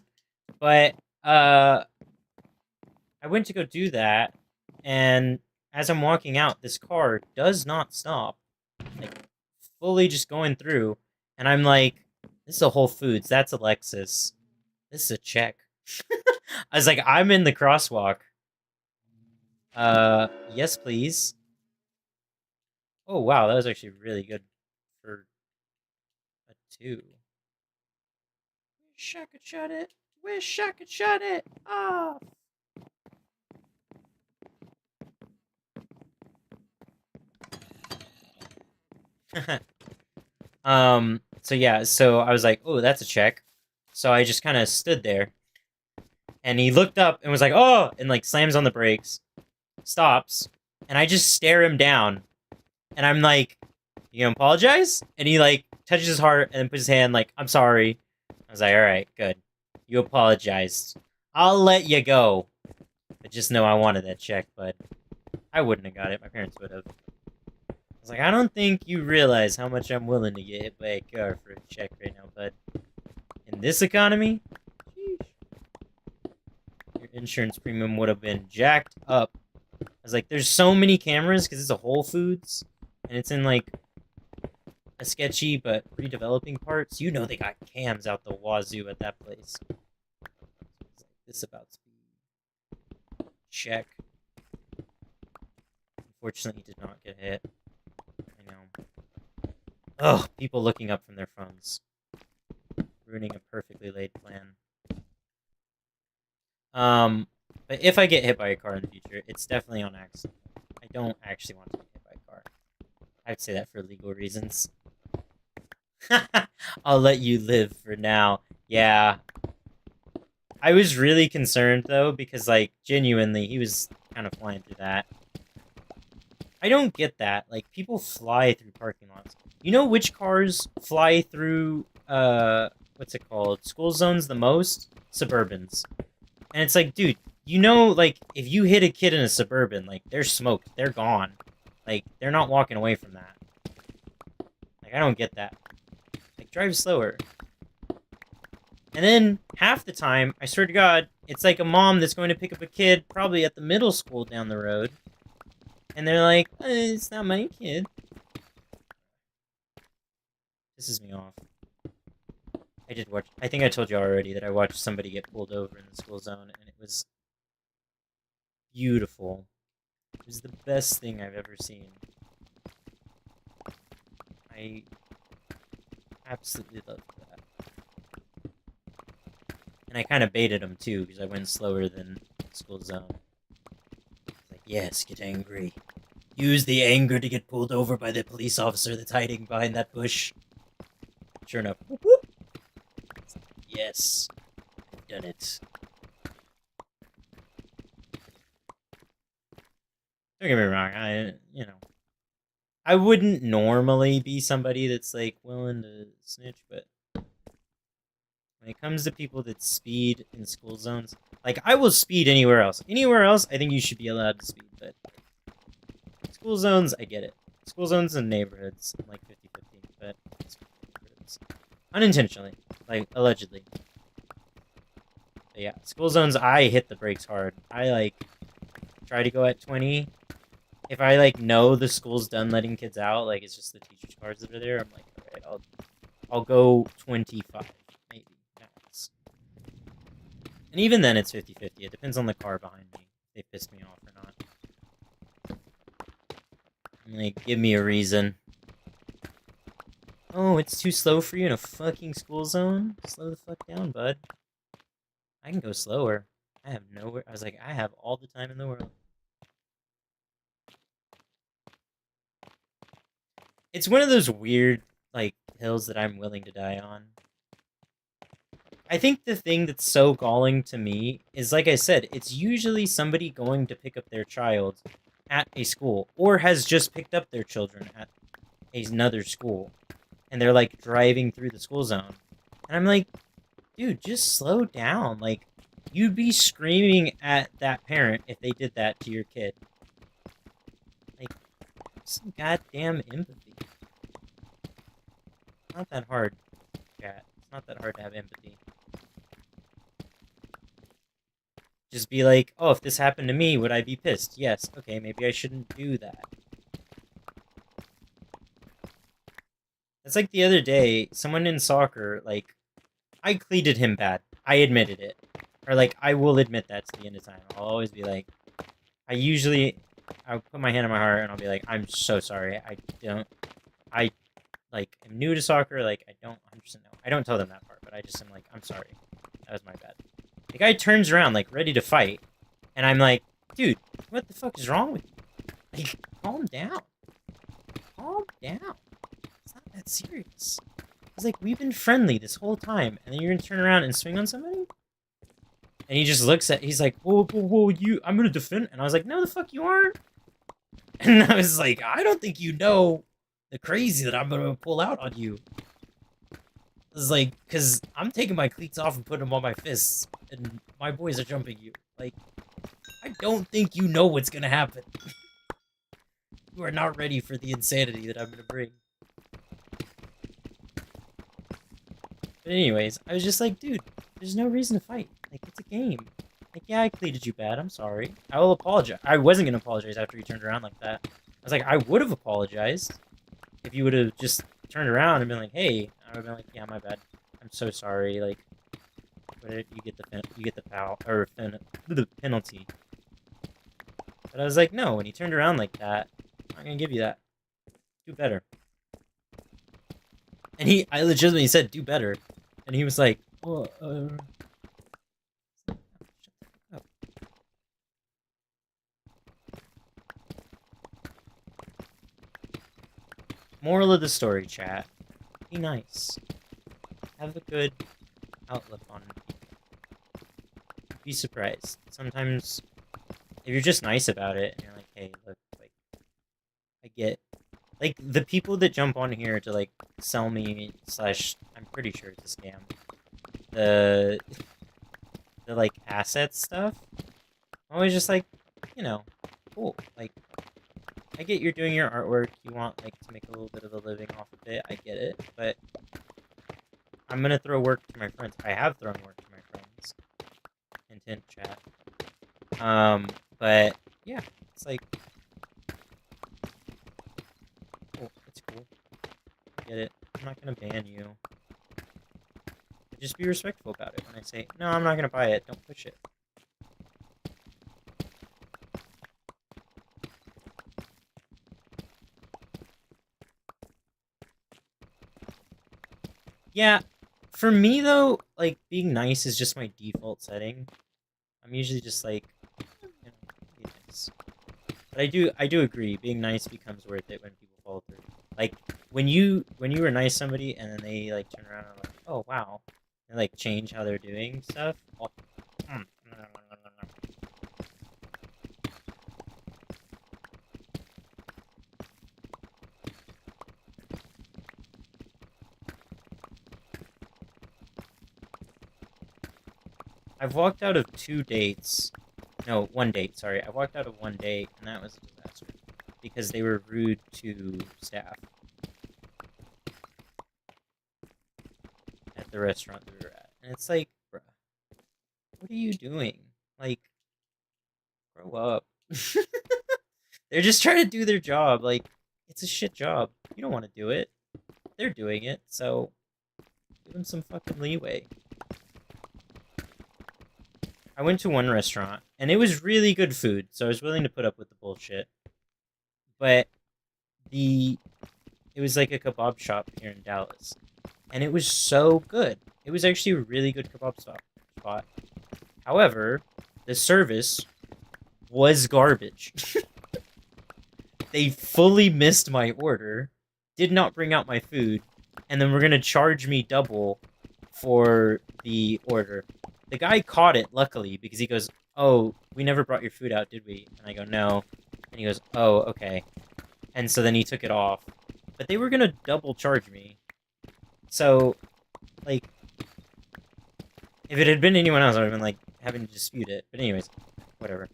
But I went to go do that, and as I'm walking out, this car does not stop, like fully just going through, and I'm like, "This is a Whole Foods. That's a Lexus. This is a check." I was like, "I'm in the crosswalk. Yes, please." Oh wow, that was actually really good for a two. Wish I could shut it. Wish I could shut it off. So yeah, so I was like, oh, that's a check. So I just kind of stood there, and he looked up and was like, oh, and like slams on the brakes, stops, and I just stare him down, and I'm like, you gonna apologize? And he like touches his heart and then puts his hand like, I'm sorry. I was like, all right, good. You apologized. I'll let you go. But just know I wanted that check, but I wouldn't have got it. My parents would have. I was like, I don't think you realize how much I'm willing to get hit by a car for a check right now, bud. In this economy, sheesh, your insurance premium would have been jacked up. I was like, there's so many cameras because it's a Whole Foods, and it's in like a sketchy but redeveloping parts. You know they got cams out the wazoo at that place. This about speed. Check. Unfortunately, he did not get hit. I know. Ugh, people looking up from their phones. Ruining a perfectly laid plan. But if I get hit by a car in the future, it's definitely on accident. I don't actually want to get hit by a car. I'd say that for legal reasons. I'll let you live for now. Yeah. I was really concerned, though, because, like, genuinely, he was kind of flying through that. I don't get that. Like, people fly through parking lots. You know which cars fly through, what's it called? School zones the most? Suburbans. And it's like, dude, you know, like, if you hit a kid in a Suburban, like, they're smoked. They're gone. Like, they're not walking away from that. Like, I don't get that. Like, drive slower. And then, half the time, I swear to God, it's like a mom that's going to pick up a kid, probably at the middle school down the road. And they're like, it's not my kid. Pisses me off. I did watch... I think I told you already that I watched somebody get pulled over in the school zone, and it was beautiful. It was the best thing I've ever seen. I absolutely loved that. And I kind of baited him, too, because I went slower than school zone. Like, yes, get angry. Use the anger to get pulled over by the police officer that's hiding behind that bush. Sure enough. Whoop, whoop. Yes. I've done it. Don't get me wrong, I wouldn't normally be somebody that's, like, willing to snitch, but when it comes to people that speed in school zones, like, I will speed anywhere else. Anywhere else, I think you should be allowed to speed, but school zones, I get it. School zones and neighborhoods, I'm like 50-50, but unintentionally, like, allegedly. But yeah, school zones, I hit the brakes hard. I, like, try to go at 20. If I, like, know the school's done letting kids out, like, it's just the teacher's cars that are there, I'm like, alright, I'll go 25, maybe, max. And even then, it's 50-50. It depends on the car behind me, if they piss me off or not. Like, give me a reason. Oh, it's too slow for you in a fucking school zone? Slow the fuck down, bud. I can go slower. I have nowhere. I was like, I have all the time in the world. It's one of those weird, like, hills that I'm willing to die on. I think the thing that's so galling to me is, like I said, it's usually somebody going to pick up their child at a school, or has just picked up their children at another school, and they're, like, driving through the school zone. And I'm like, dude, just slow down. Like, you'd be screaming at that parent if they did that to your kid. Like, some goddamn empathy. It's not that hard, chat. It's not that hard to have empathy. Just be like, oh, if this happened to me, would I be pissed? Yes. Okay, maybe I shouldn't do that. It's like the other day, someone in soccer, like, I cleated him bad. I admitted it. Or, like, I will admit that to the end of time. I'll always be like, I'll put my hand on my heart and I'll be like, I'm so sorry. I, like, am new to soccer. Like, I don't 100% know. I don't tell them that part, but I just am like, I'm sorry. That was my bad. The guy turns around, like, ready to fight. And I'm like, dude, what the fuck is wrong with you? Like, calm down. Calm down. that serious. He's like, we've been friendly this whole time, and then you're gonna turn around and swing on somebody? And he just looks at, he's like, whoa, whoa, whoa, I'm gonna defend. And I was like, no, the fuck you aren't. And I was like, I don't think you know the crazy that I'm gonna pull out on you. It's like, because I'm taking my cleats off and putting them on my fists, and my boys are jumping you. Like, I don't think you know what's gonna happen. You are not ready for the insanity that I'm gonna bring. But anyways, I was just like, dude, there's no reason to fight. Like, it's a game. Like, yeah, I cleated you bad. I'm sorry. I will apologize. I wasn't gonna apologize after you turned around like that. I was like, I would have apologized if you would have just turned around and been like, hey. I would have been like, yeah, my bad. I'm so sorry. Like, but you get the foul or the penalty. But I was like, no. When he turned around like that, I'm not gonna give you that. Do better. And I legitimately said, do better. And he was like, well, shut the fuck up. Moral of the story, chat. Be nice. Have a good outlook on people. Be surprised. Sometimes, if you're just nice about it, and you're like, hey, look, like, I get... Like, the people that jump on here to, like, sell me, slash, I'm pretty sure it's a scam. The like, asset stuff. I'm always just like, you know, cool. Like, I get you're doing your artwork. You want, like, to make a little bit of a living off of it. I get it. But I'm gonna throw work to my friends. I have thrown work to my friends. Intent chat. But, yeah. It's like... Cool. It's cool. I get it. I'm not gonna ban you. Just be respectful about it when I say, no, I'm not gonna buy it. Don't push it. Yeah, for me though, like, being nice is just my default setting. I'm usually just like, you know, be nice. But I do agree, being nice becomes worth it when people follow through. Like, when you were nice to somebody and then they, like, turn around and are like, oh, wow. And, like, change how they're doing stuff. Oh, I've walked out of 2 dates. No, 1 date, sorry. I walked out of 1 date, and that was a disaster. Because they were rude to staff. At the restaurant that we were at. And it's like, bruh, what are you doing? Like, grow up. They're just trying to do their job. Like, it's a shit job. You don't want to do it. They're doing it, so give them some fucking leeway. I went to one restaurant, and it was really good food, so I was willing to put up with the bullshit. But it was like a kebab shop here in Dallas, and it was so good. It was actually a really good kebab spot. However, the service was garbage. They fully missed my order, did not bring out my food, and then were gonna charge me double for the order. The guy caught it, luckily, because he goes, oh, we never brought your food out, did we? And I go, no. And he goes, oh, okay. And so then he took it off. But they were gonna double charge me. So, like, if it had been anyone else, I would have been, like, having to dispute it. But anyways, whatever.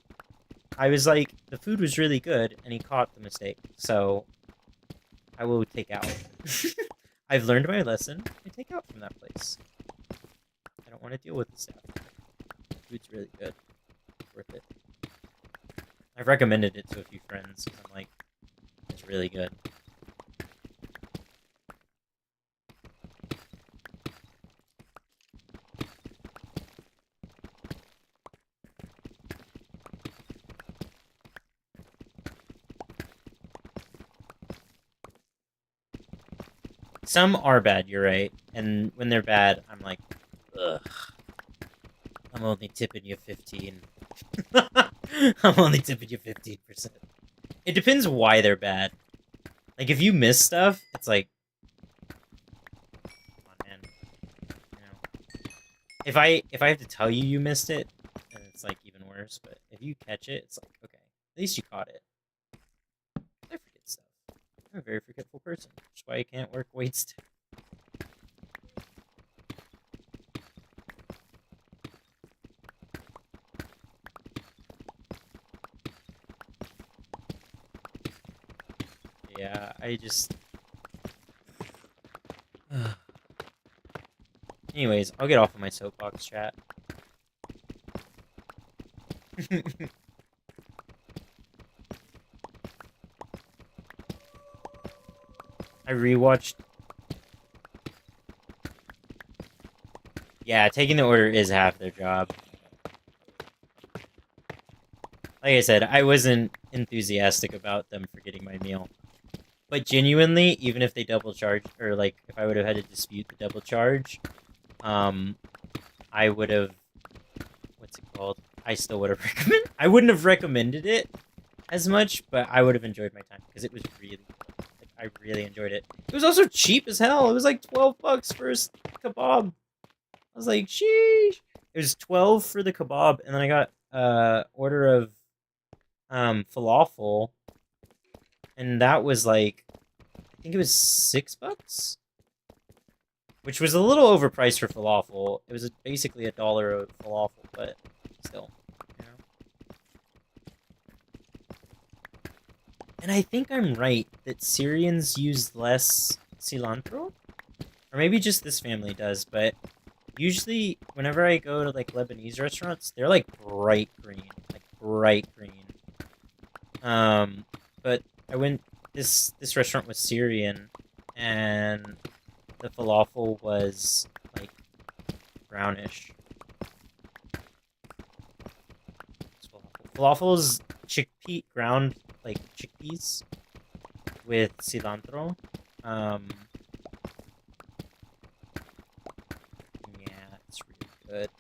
I was like, the food was really good, and he caught the mistake. So, I will take out. I've learned my lesson. I take out from that place. I don't want to deal with the staff. The food's really good. Worth it. I've recommended it to a few friends, because I'm like, it's really good. Some are bad, you're right. And when they're bad, I'm like, ugh. I'm only tipping you 15. I'm only tipping you 15%. It depends why they're bad. Like, if you miss stuff, it's like, if I have to tell you you missed it, then it's like even worse. But if you catch it, it's like okay, at least you caught it. I forget stuff. I'm a very forgetful person, which is why I can't work weights. Yeah, I just. Anyways, I'll get off of my soapbox chat. I rewatched. Yeah, taking the order is half their job. Like I said, I wasn't enthusiastic about them forgetting my meal. But genuinely, even if they double charged, or like if I would have had to dispute the double charge, um, I would have. What's it called? I still would have recommended. I wouldn't have recommended it as much, but I would have enjoyed my time because it was really good. Like I really enjoyed it. It was also cheap as hell. It was like $12 for a kebab. I was like, sheesh. It was 12 for the kebab, and then I got order of falafel, and that was like I think it was $6, which was a little overpriced for falafel. It was basically $1 of falafel, but still, you know. And I think I'm right that Syrians use less cilantro, or maybe just this family does. But usually, whenever I go to like Lebanese restaurants, they're like bright green, like bright green. Um, but I went this restaurant was Syrian, and the falafel was like brownish. Falafel is chickpea ground like chickpeas with cilantro. Um, yeah, it's really good.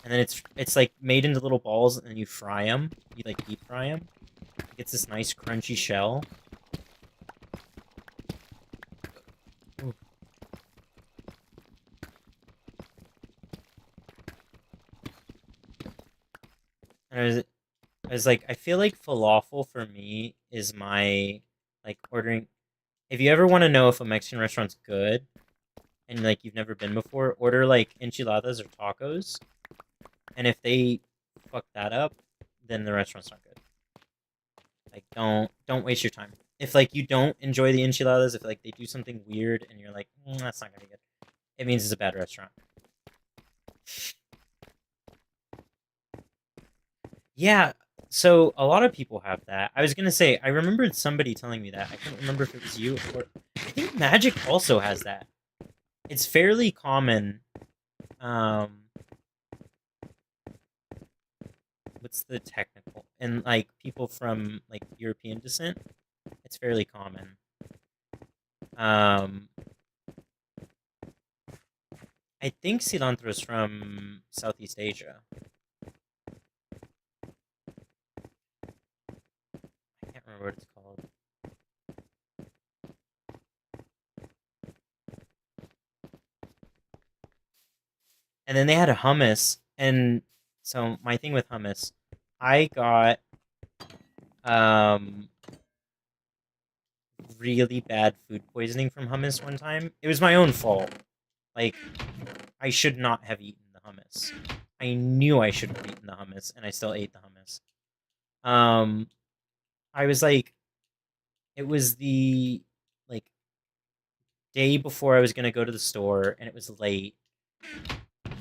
And then it's like made into little balls, and then you fry them. You like deep fry them. It gets this nice crunchy shell. Ooh. And I was like, I feel like falafel for me is my like ordering. If you ever want to know if a Mexican restaurant's good and like you've never been before, order like enchiladas or tacos. And if they fuck that up, then the restaurant's not good. Like don't waste your time. If like you don't enjoy the enchiladas, if like they do something weird and you're like, that's not gonna be good, it means it's a bad restaurant. Yeah, so a lot of people have that. I was gonna say I remembered somebody telling me that. I can't remember if it was you or I think Magic also has that. It's fairly common. Um, what's the technical? And like people from like European descent, it's fairly common. Um, I think cilantro is from Southeast Asia. I can't remember what it's called. And then they had a hummus, and so my thing with hummus, I got um really bad food poisoning from hummus one time. It was my own fault. Like I should not have eaten the hummus. I knew I shouldn't have eaten the hummus, and I still ate the hummus. Um, I was like, it was the like day before I was gonna go to the store, and it was late.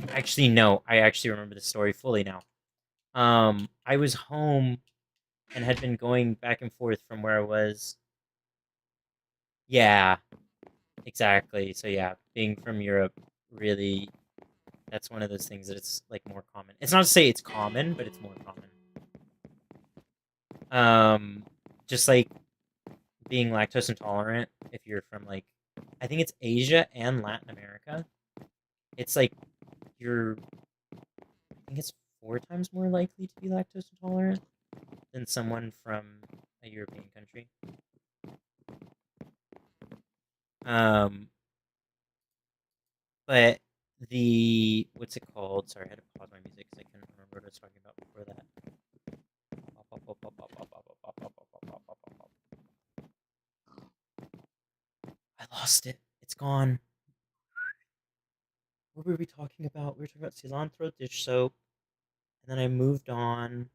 Actually, no, I actually remember the story fully now. I was home and had been going back and forth from where I was. Yeah, exactly. So yeah, being from Europe, really, that's one of those things that it's like more common. It's not to say it's common, but it's more common. Um, just like being lactose intolerant, if you're from like, I think it's Asia and Latin America. It's like you're, I think it's 4 times more likely to be lactose intolerant than someone from a European country. Um, but the what's it called? Sorry, I had to pause my music because I couldn't remember what I was talking about before that. I lost it. It's gone. What were we talking about? We were talking about cilantro dish soap, and then I moved on.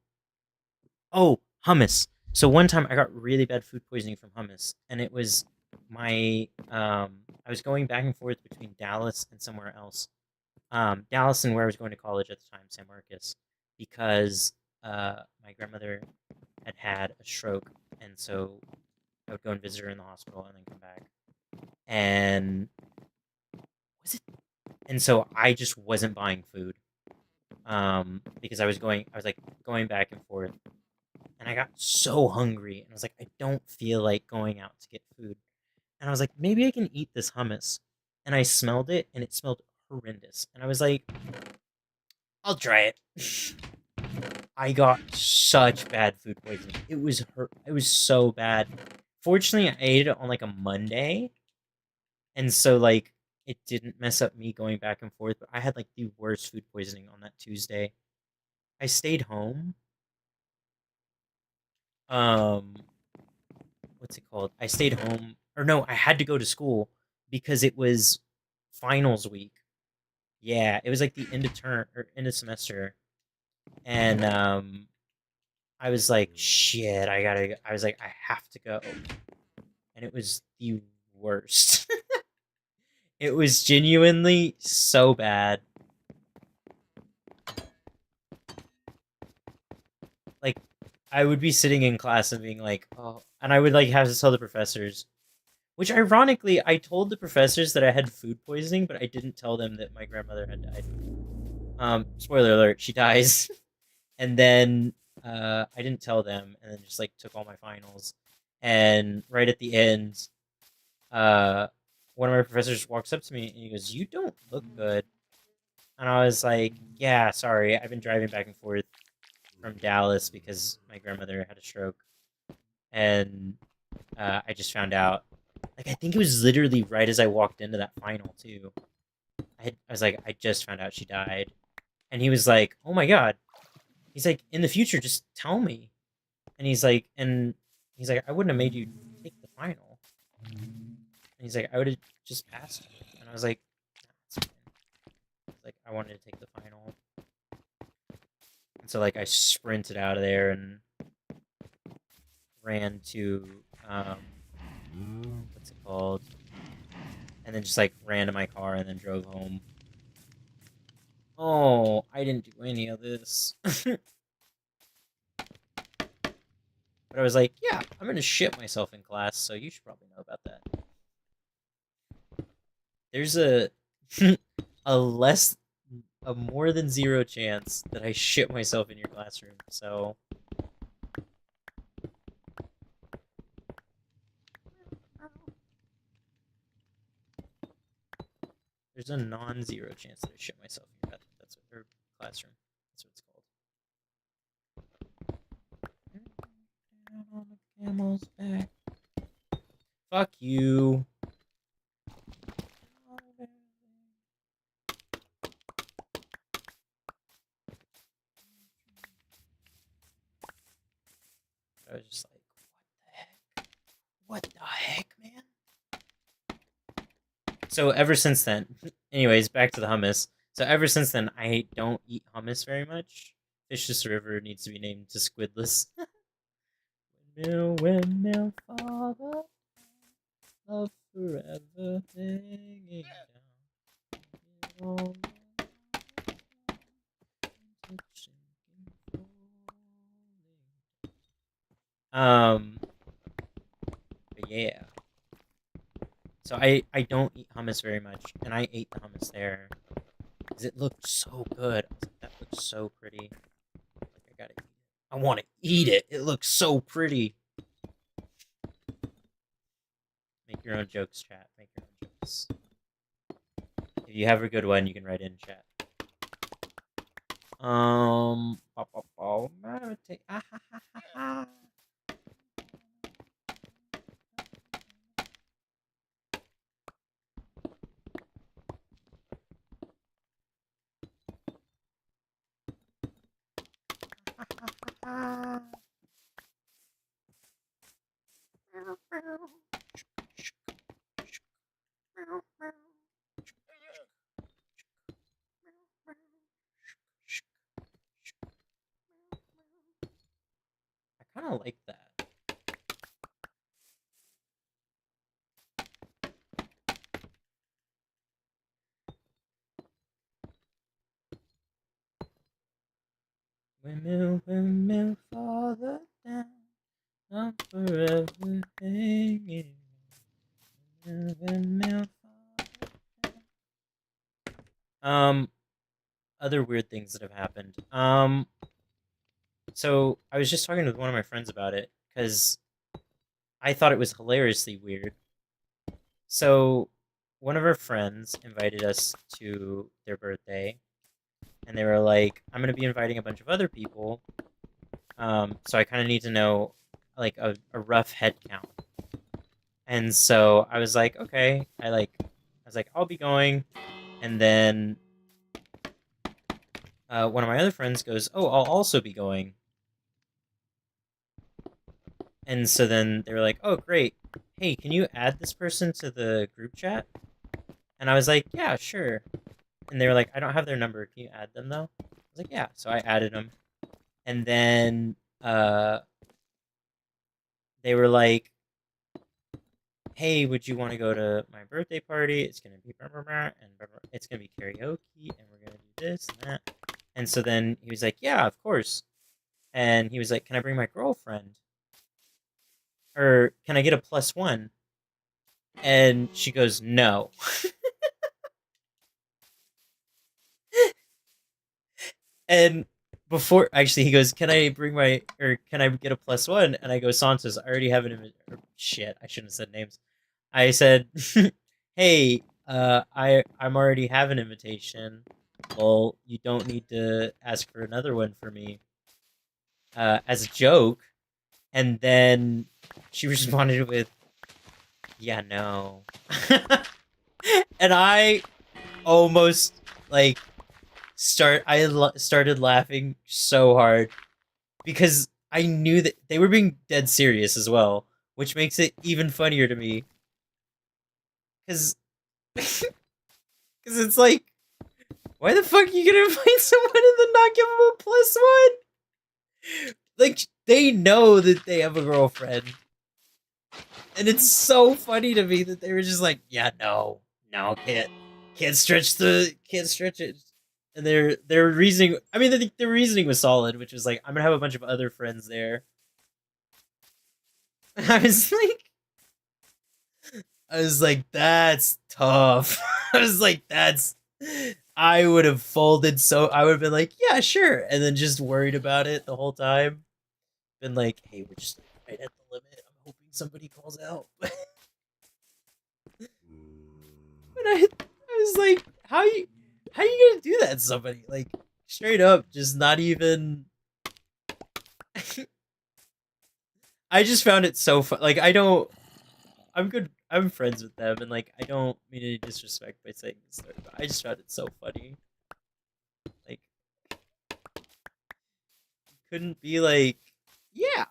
Oh, hummus. So one time I got really bad food poisoning from hummus, and it was my I was going back and forth between Dallas and somewhere else. Dallas and where I was going to college at the time, San Marcos, because my grandmother had had a stroke, and so I would go and visit her in the hospital and then come back. And was it? And so I just wasn't buying food, because I was like going back and forth, and I got so hungry, and I was like, I don't feel like going out to get food, and I was like, maybe I can eat this hummus, and I smelled it, and it smelled horrendous, and I was like, I'll try it. I got such bad food poisoning. It was so bad. Fortunately, I ate it on like a Monday, and so like it didn't mess up me going back and forth. But I had like the worst food poisoning on that Tuesday. I stayed home. Um, what's it called? I stayed home, or no, I had to go to school because it was finals week. Yeah, it was like the end of term or end of semester, and I was like, shit, I gotta. I was like, I have to go, and it was the worst. It was genuinely so bad. Like, I would be sitting in class and being like, oh, and I would like have to tell the professors. Which ironically, I told the professors that I had food poisoning, but I didn't tell them that my grandmother had died. Spoiler alert, she dies. And then I didn't tell them, and then just like took all my finals. And right at the end, uh, one of my professors walks up to me and he goes, "You don't look good." And I was like, "Yeah, sorry, I've been driving back and forth from Dallas because my grandmother had a stroke, and I just found out. Like, I think it was literally right as I walked into that final too. I was like, I just found out she died, and he was like, "Oh my god." He's like, "In the future, just tell me." And he's like, "I wouldn't have made you take the final." And he's like, "I would have just passed you." And I was like, "Nah, it's fine." I was like, I wanted to take the final, and so like I sprinted out of there and ran to what's it called, and then just like ran to my car and then drove home. Oh, I didn't do any of this. But I was like, yeah, I'm gonna shit myself in class, so you should probably know about that. There's a a less a more than zero chance that I shit myself in your classroom. So there's a non-zero chance that I shit myself in your That's what or classroom. That's what it's called. Down on the camel's back. Fuck you. I was just like, what the heck? What the heck, man? So ever since then, anyways, back to the hummus. So ever since then, I don't eat hummus very much. Fishless River needs to be named to Squidless. Windmill, father, love forever hanging down. Um, but yeah. So I don't eat hummus very much, and I ate the hummus there because it looked so good. I was like, that looks so pretty. Like I gotta eat it. I want to eat it. It looks so pretty. Make your own jokes, chat. Make your own jokes. If you have a good one, you can write in chat. Meditate. Ah, ha, ha, ha, ha. I kind of like that. Windmill, farther down. I'm forever hanging. Windmill, farther down. Other weird things that have happened. So I was just talking with one of my friends about it because I thought it was hilariously weird. So one of our friends invited us to their birthday, and they were like, "I'm gonna be inviting a bunch of other people, so I kind of need to know like a rough head count." And so I was like, "Okay," I was like, "I'll be going," and then one of my other friends goes, "Oh, I'll also be going." And so then they were like, "Oh, great. Hey, can you add this person to the group chat?" And I was like, "Yeah, sure." And they were like, "I don't have their number. Can you add them though?" I was like, "Yeah." So I added them. And then they were like, "Hey, would you want to go to my birthday party? It's gonna be blah, blah, blah, and blah, blah. It's gonna be karaoke, and we're gonna do this and that." And so then he was like, "Yeah, of course." And he was like, "Can I bring my girlfriend? Or can I get a plus one?" And she goes, "No." And before, actually, he goes, "Can I bring my, or can I get a plus one?" And I go, "Santos, I already have an shit, I shouldn't have said names. I said, "Hey, I'm already have an invitation. Well, you don't need to ask for another one for me," as a joke. And then she responded with, "Yeah, no." And I almost like started laughing so hard because I knew that they were being dead serious as well, which makes it even funnier to me. Because it's like, why the fuck are you gonna invite someone and then not give them a plus one? Like, they know that they have a girlfriend. And it's so funny to me that they were just like, "Yeah, no, no, can't stretch it." And their reasoning, I mean, their reasoning was solid, which was like, "I'm gonna have a bunch of other friends there." And I was like, "That's tough." I was like, "That's." I would have folded, so I would have been like, "Yeah, sure," and then just worried about it the whole time. Been like, "Hey, we're just right at the limit. I'm hoping somebody calls out." But I was like, how you gonna do that to somebody? Like, straight up, just not even. I just found it so fun. Like, I don't. I'm good. I'm friends with them, and like, I don't mean any disrespect by saying this, but I just found it so funny. Like, couldn't be like, yeah,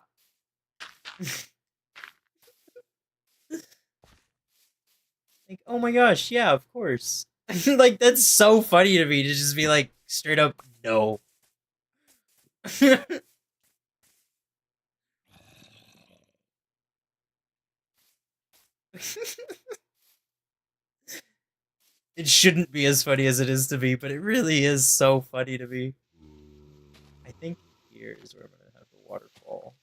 like, oh my gosh, yeah, of course. Like, that's so funny to me to just be like, straight up, no. It shouldn't be as funny as it is to me, but it really is so funny to me. I think here is where I'm gonna have the waterfall.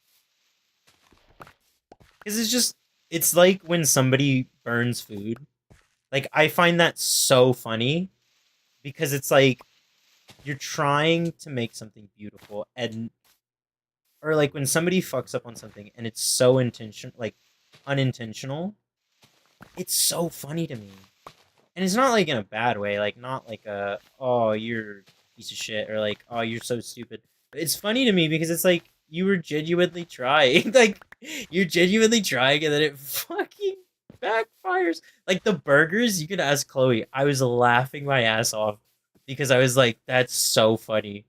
Because it's like when somebody burns food. Like, I find that so funny because it's like you're trying to make something beautiful, and or like when somebody fucks up on something and it's so intentional, like unintentional. It's so funny to me. And it's not like in a bad way, like not like a, "Oh, you're a piece of shit," or like, "Oh, you're so stupid." It's funny to me because it's like you were genuinely trying. Like, you're genuinely trying and then it fucking backfires. Like the burgers, you can ask Chloe. I was laughing my ass off because I was like, "That's so funny."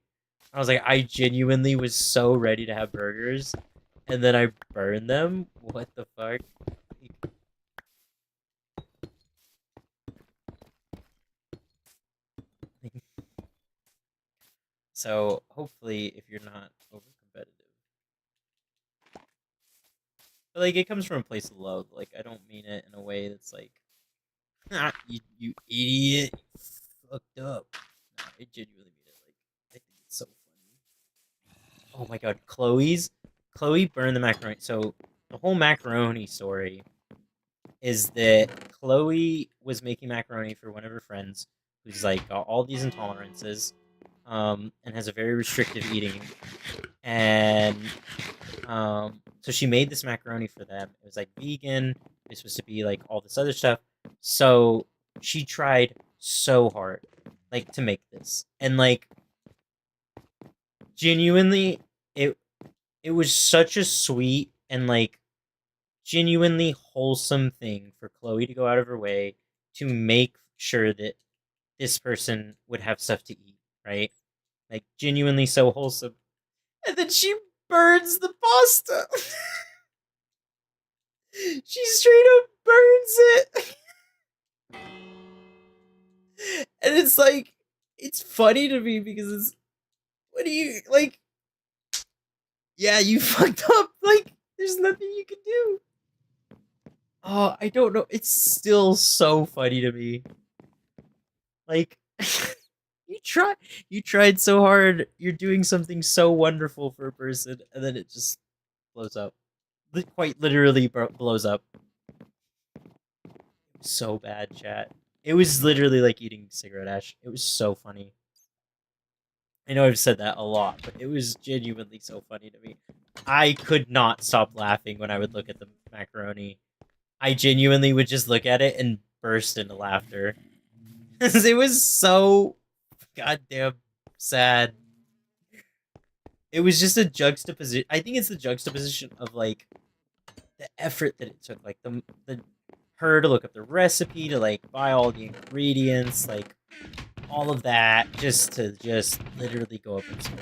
I was like, I genuinely was so ready to have burgers, and then I burned them. What the fuck? So hopefully, if you're not over competitive, but like it comes from a place of love. Like I don't mean it in a way that's like, ah, you idiot, you fucked up. No, I genuinely mean it. Like I think it's so funny. Oh my god, Chloe burned the macaroni. So the whole macaroni story is that Chloe was making macaroni for one of her friends who's like got all these intolerances, and has a very restrictive eating, and so she made this macaroni for them. It was like vegan. It was supposed to be like all this other stuff. So she tried so hard, like to make this, and like genuinely, it it was such a sweet and like genuinely wholesome thing for Chloe to go out of her way to make sure that this person would have stuff to eat, right? Like genuinely so wholesome. And then she burns the pasta. She straight up burns it. And it's like it's funny to me because it's what do you like yeah, you fucked up. Like there's nothing you can do. Oh, I don't know. It's still so funny to me. Like you try you tried so hard. You're doing something so wonderful for a person and then it just blows up. Quite literally blows up. So bad, chat. It was literally like eating cigarette ash. It was so funny. I know I've said that a lot, but it was genuinely so funny to me. I could not stop laughing when I would look at the macaroni. I genuinely would just look at it and burst into laughter. It was so goddamn sad. It was just a juxtaposition. I think it's the juxtaposition of like the effort that it took, like the her to look up the recipe, to like buy all the ingredients, like all of that, just to just literally go up and smoke.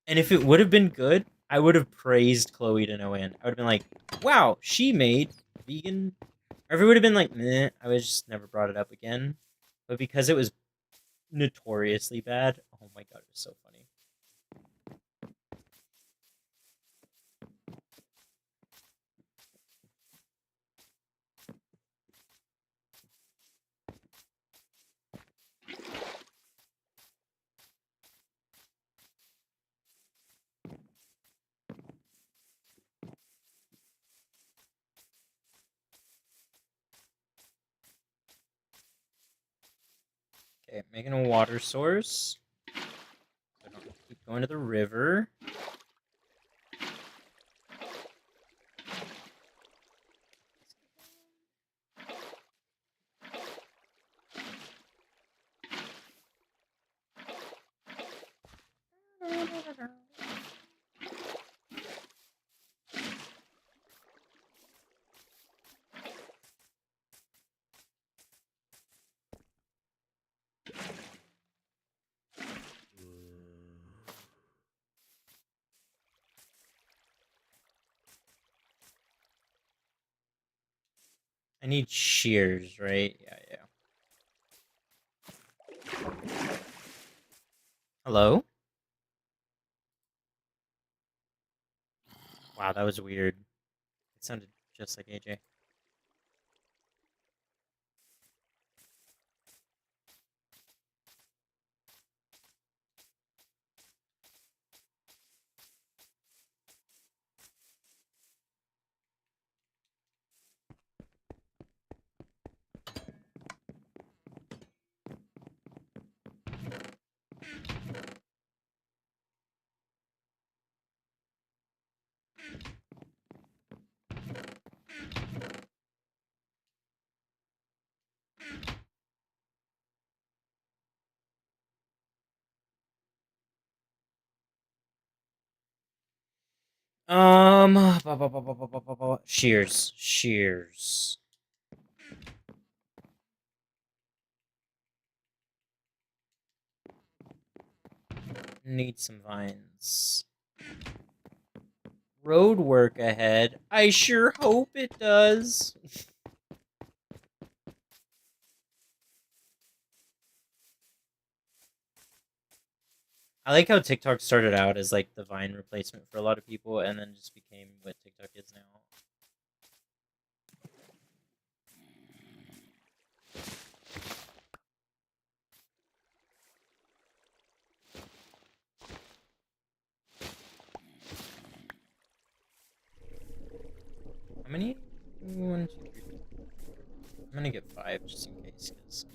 And if it would have been good, I would have praised Chloe to no end. I would have been like, wow, she made vegan. Or if it would have been like, meh, I would just never brought it up again. But because it was notoriously bad, oh my god, it was so funny. Okay, making a water source. I don't keep going to the river. I need shears, right? Yeah, yeah. Hello? Wow, that was weird. It sounded just like AJ. Shears. Shears. Need some vines. Road work ahead. I sure hope it does. I like how TikTok started out as like the Vine replacement for a lot of people and then just became what TikTok is now. How many? 1, 2, 3, 4. I'm gonna get 5 just in case, because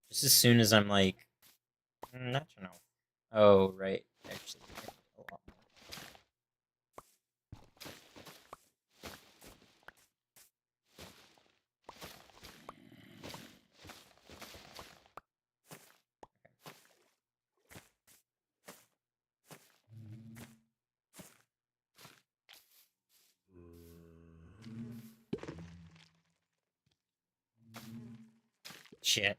just as soon as I'm like, not to know. Oh right, actually, I need a lot more. Shit.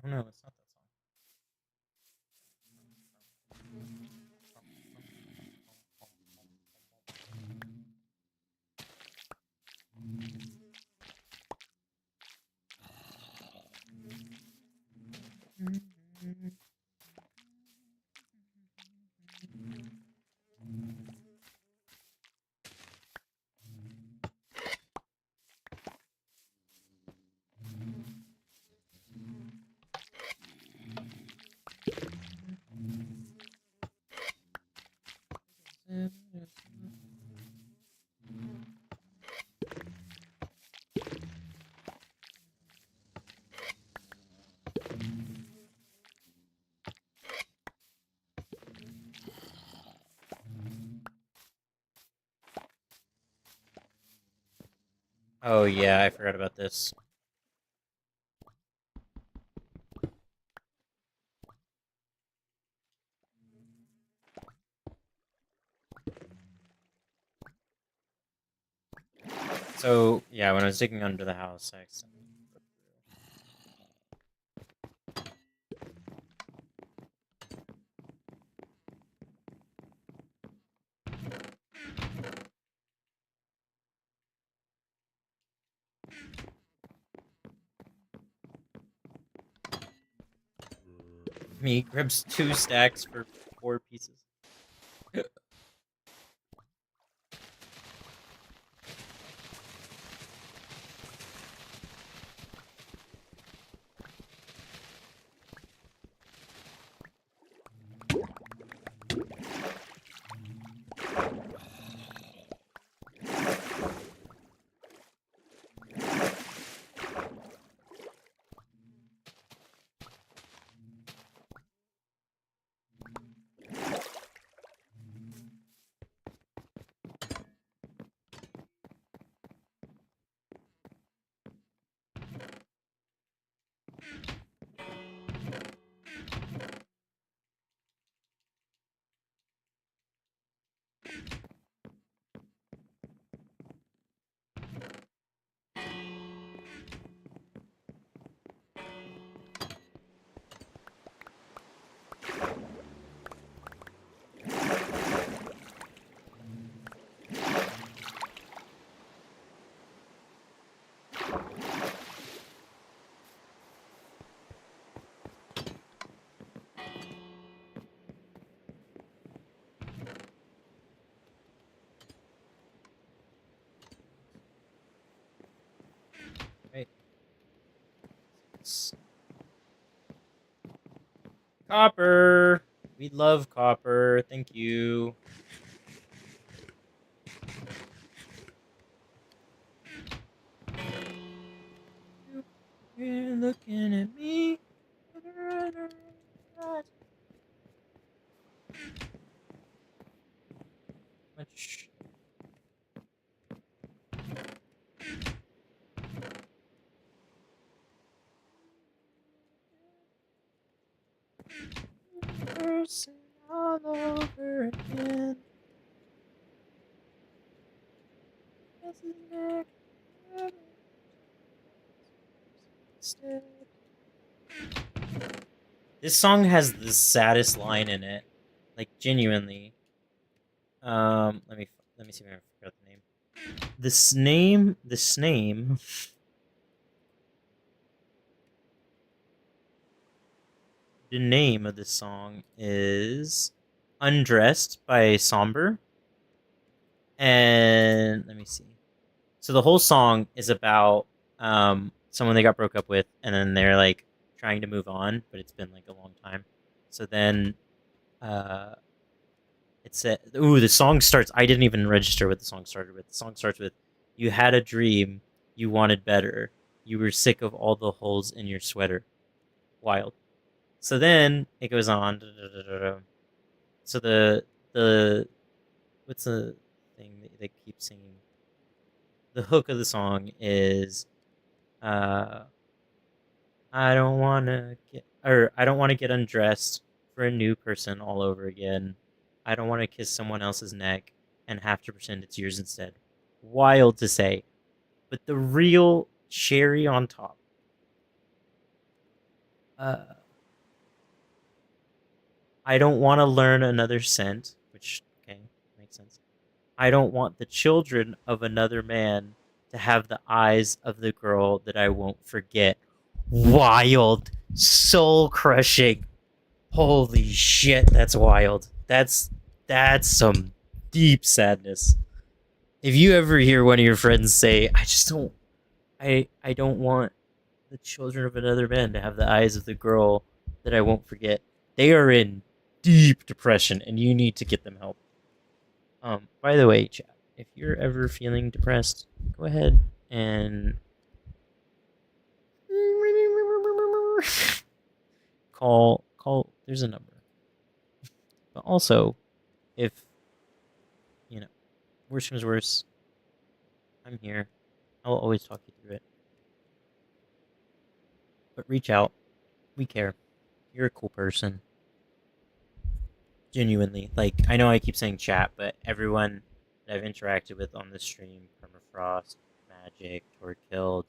Oh no, it's not that song. Oh yeah, I forgot about this. So yeah, when I was digging under the house, I accidentally broke through. Me grabs 2 stacks for 4 pieces. Copper. We love copper. Thank you. You're looking at me. Much. Person all over again. This song has the saddest line in it, like genuinely. Let me see if I forgot the name. The name of this song is "Undressed" by Somber, and let me see. So the whole song is about someone they got broke up with, and then they're like trying to move on, but it's been like a long time. So then uh, it said, "Ooh, the song starts." I didn't even register what the song started with. The song starts with, "You had a dream, you wanted better, you were sick of all the holes in your sweater." Wild. So then it goes on. So the what's the thing that they keep singing? The hook of the song is uh I don't want to get undressed for a new person all over again. I don't want to kiss someone else's neck and have to pretend it's yours instead. Wild to say, but the real cherry on top. Uh I don't want to learn another scent, which okay, makes sense. I don't want the children of another man to have the eyes of the girl that I won't forget. Wild, soul crushing. Holy shit, that's wild. That's some deep sadness. If you ever hear one of your friends say, I don't want the children of another man to have the eyes of the girl that I won't forget. They are in deep depression and you need to get them help. By the way, chat, if you're ever feeling depressed, go ahead and call there's a number. But also, if you know, worse comes worse, I'm here. I'll always talk you through it. But reach out. We care. You're a cool person. Genuinely. Like, I know I keep saying chat, but everyone that I've interacted with on this stream, Permafrost, Magic, Tor Killed,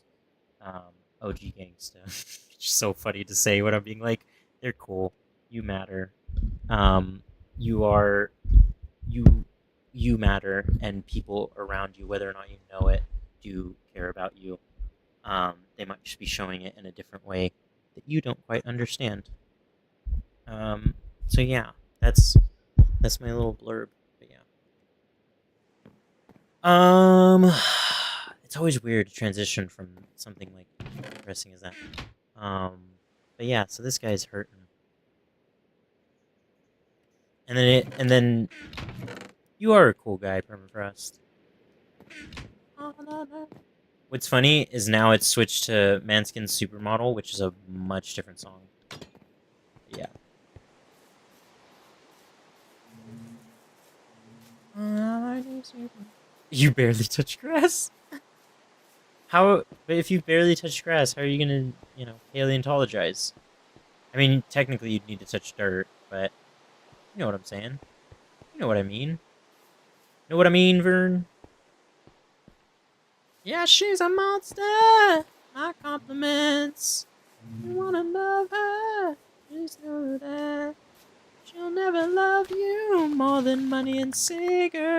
OG Gangsta. It's just so funny to say what I'm being like. They're cool. You matter. You are you you matter, and people around you, whether or not you know it, do care about you. They might just be showing it in a different way that you don't quite understand. So yeah, that's my little blurb. But yeah. It's always weird to transition from something like depressing as that. Um, but yeah, so this guy's hurting, and then you are a cool guy, Permafrost. What's funny is now it's switched to Manskin's Supermodel, which is a much different song. Yeah. You barely touch grass. How? But if you barely touch grass, how are you gonna, paleontologize? I mean, technically you'd need to touch dirt, but you know what I'm saying. You know what I mean. Know what I mean, Vern? Yeah, she's a monster. My compliments. You wanna love her? Please know that she'll never love you more than money and cigarettes.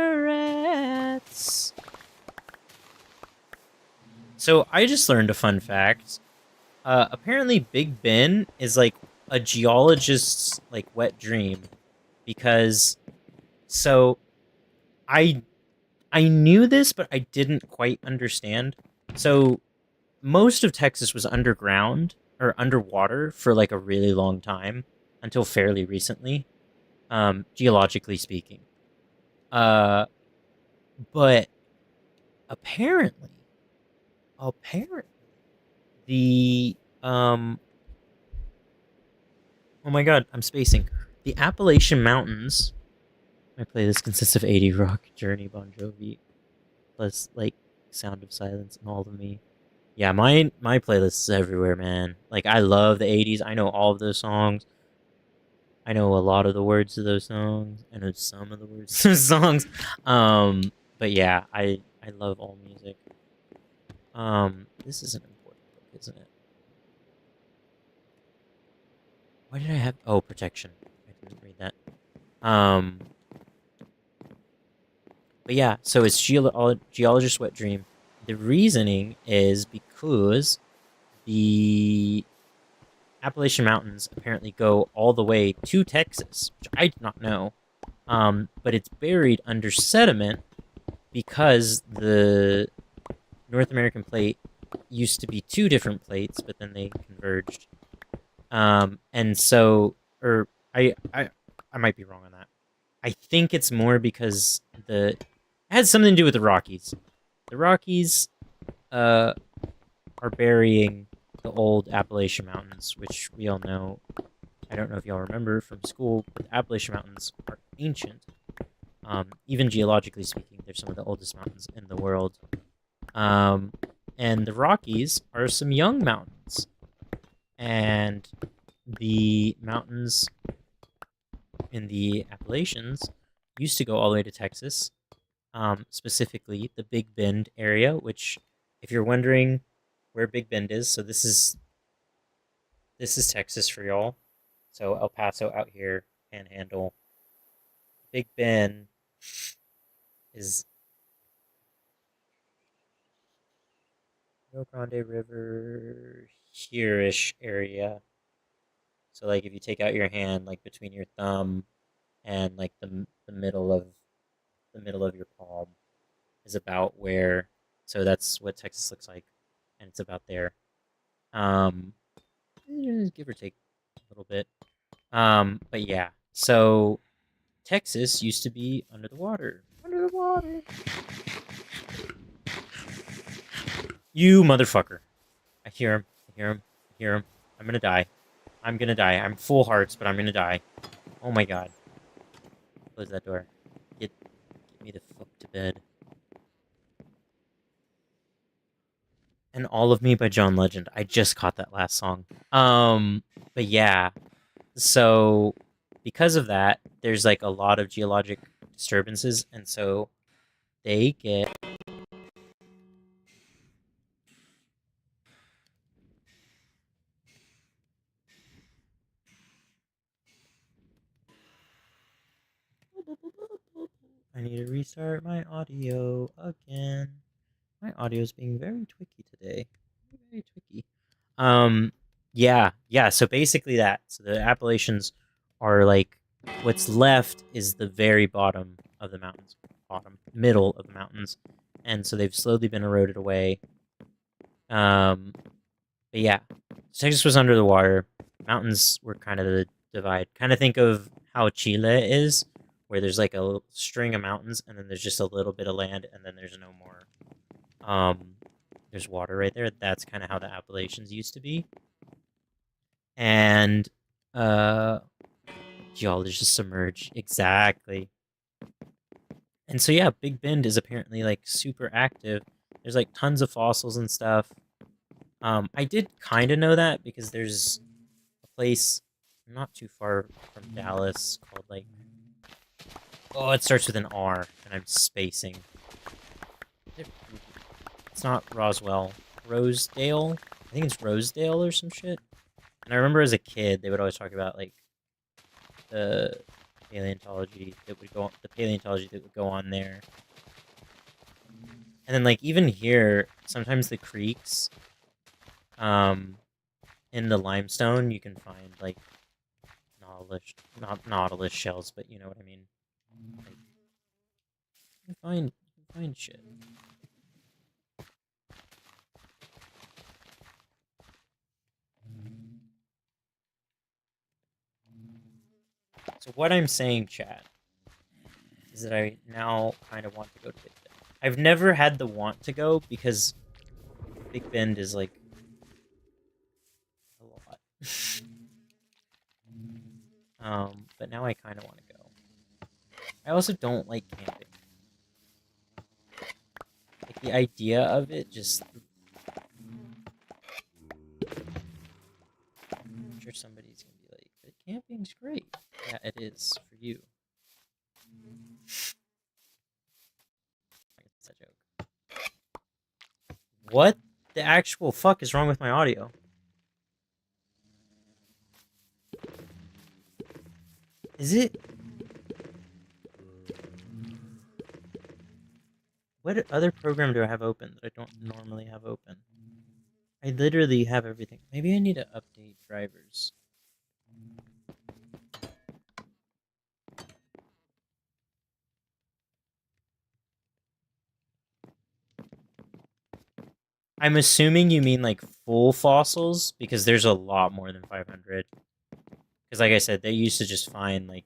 So I just learned a fun fact. Apparently Big Ben is like a geologist's like wet dream, because so I I knew this, but I didn't quite understand. So most of Texas was underground or underwater for like a really long time. until fairly recently, geologically speaking. Uh, but apparently, apparently, the oh my god, I'm spacing. The Appalachian Mountains. My playlist consists of 80 rock, Journey, Bon Jovi, plus like Sound of Silence and All of Me. Yeah, my playlist is everywhere, man. Like I love the 80s. I know all of those songs. I know a lot of the words to those songs. I know some of the words to those songs. But yeah, I love all music. This is an important book, isn't it? Why did I have? Oh, protection. I didn't read that. Um, but yeah, so it's geologist wet dream. The reasoning is because the Appalachian Mountains apparently go all the way to Texas, which I did not know. But it's buried under sediment because the North American plate used to be two different plates, but then they converged. And so, or I might be wrong on that. I think it's more because it has something to do with the Rockies. The Rockies uh, are burying the old Appalachian Mountains, which we all know. I don't know if y'all remember from school, but the Appalachian Mountains are ancient. Even geologically speaking, they're some of the oldest mountains in the world. Um, and the Rockies are some young mountains. And the mountains in the Appalachians used to go all the way to Texas, specifically the Big Bend area, which, if you're wondering where Big Bend is, so this is Texas for y'all. So El Paso out here, Panhandle. Big Bend is Rio Grande River here-ish area. So like if you take out your hand, like between your thumb and like the middle of your palm is about where. So that's what Texas looks like, and it's about there. Um, give or take a little bit. But yeah. So Texas used to be under the water. Under the water. You motherfucker. I hear him. I hear him. I hear him. I'm gonna die. I'm gonna die. I'm full hearts, but I'm gonna die. Oh my god. Close that door. Get me the fuck to bed. And All of Me by John Legend. I just caught that last song. But yeah. So because of that, there's like a lot of geologic disturbances, and so they get I need to restart my audio again. My audio is being very twicky today. Very twicky. Um, yeah. So basically that. So the Appalachians are like what's left is the very bottom of the mountains, middle of the mountains, and so they've slowly been eroded away. Um, but yeah, Texas was under the water. Mountains were kind of the divide. Kind of think of how Chile is, where there's like a string of mountains, and then there's just a little bit of land, and then there's no more. Um, there's water right there. That's kind of how the Appalachians used to be. And uh, geologists submerge exactly. And so yeah, Big Bend is apparently like super active. There's like tons of fossils and stuff. I did kind of know that because there's a place not too far from Dallas called like it starts with an R and I'm spacing. It's not Roswell, Rosedale. I think it's Rosedale or some shit. And I remember as a kid they would always talk about like the paleontology that would go on there. And then like even here, sometimes the creeks, um, in the limestone you can find like not nautilus shells, but you know what I mean. Like, you can find shit. So what I'm saying, chat, is that I now kind of want to go to Big Bend. I've never had the want to go because Big Bend is like a lot. But now I kind of want to go. I also don't like camping. Like the idea of it just. I'm sure somebody's gonna be like, "But camping's great." Yeah, it is for you. It's a joke. What the actual fuck is wrong with my audio? Is it? What other program do I have open that I don't normally have open? I literally have everything. Maybe I need to update drivers. I'm assuming you mean like full fossils because there's a lot more than 500. Because like I said, they used to just find like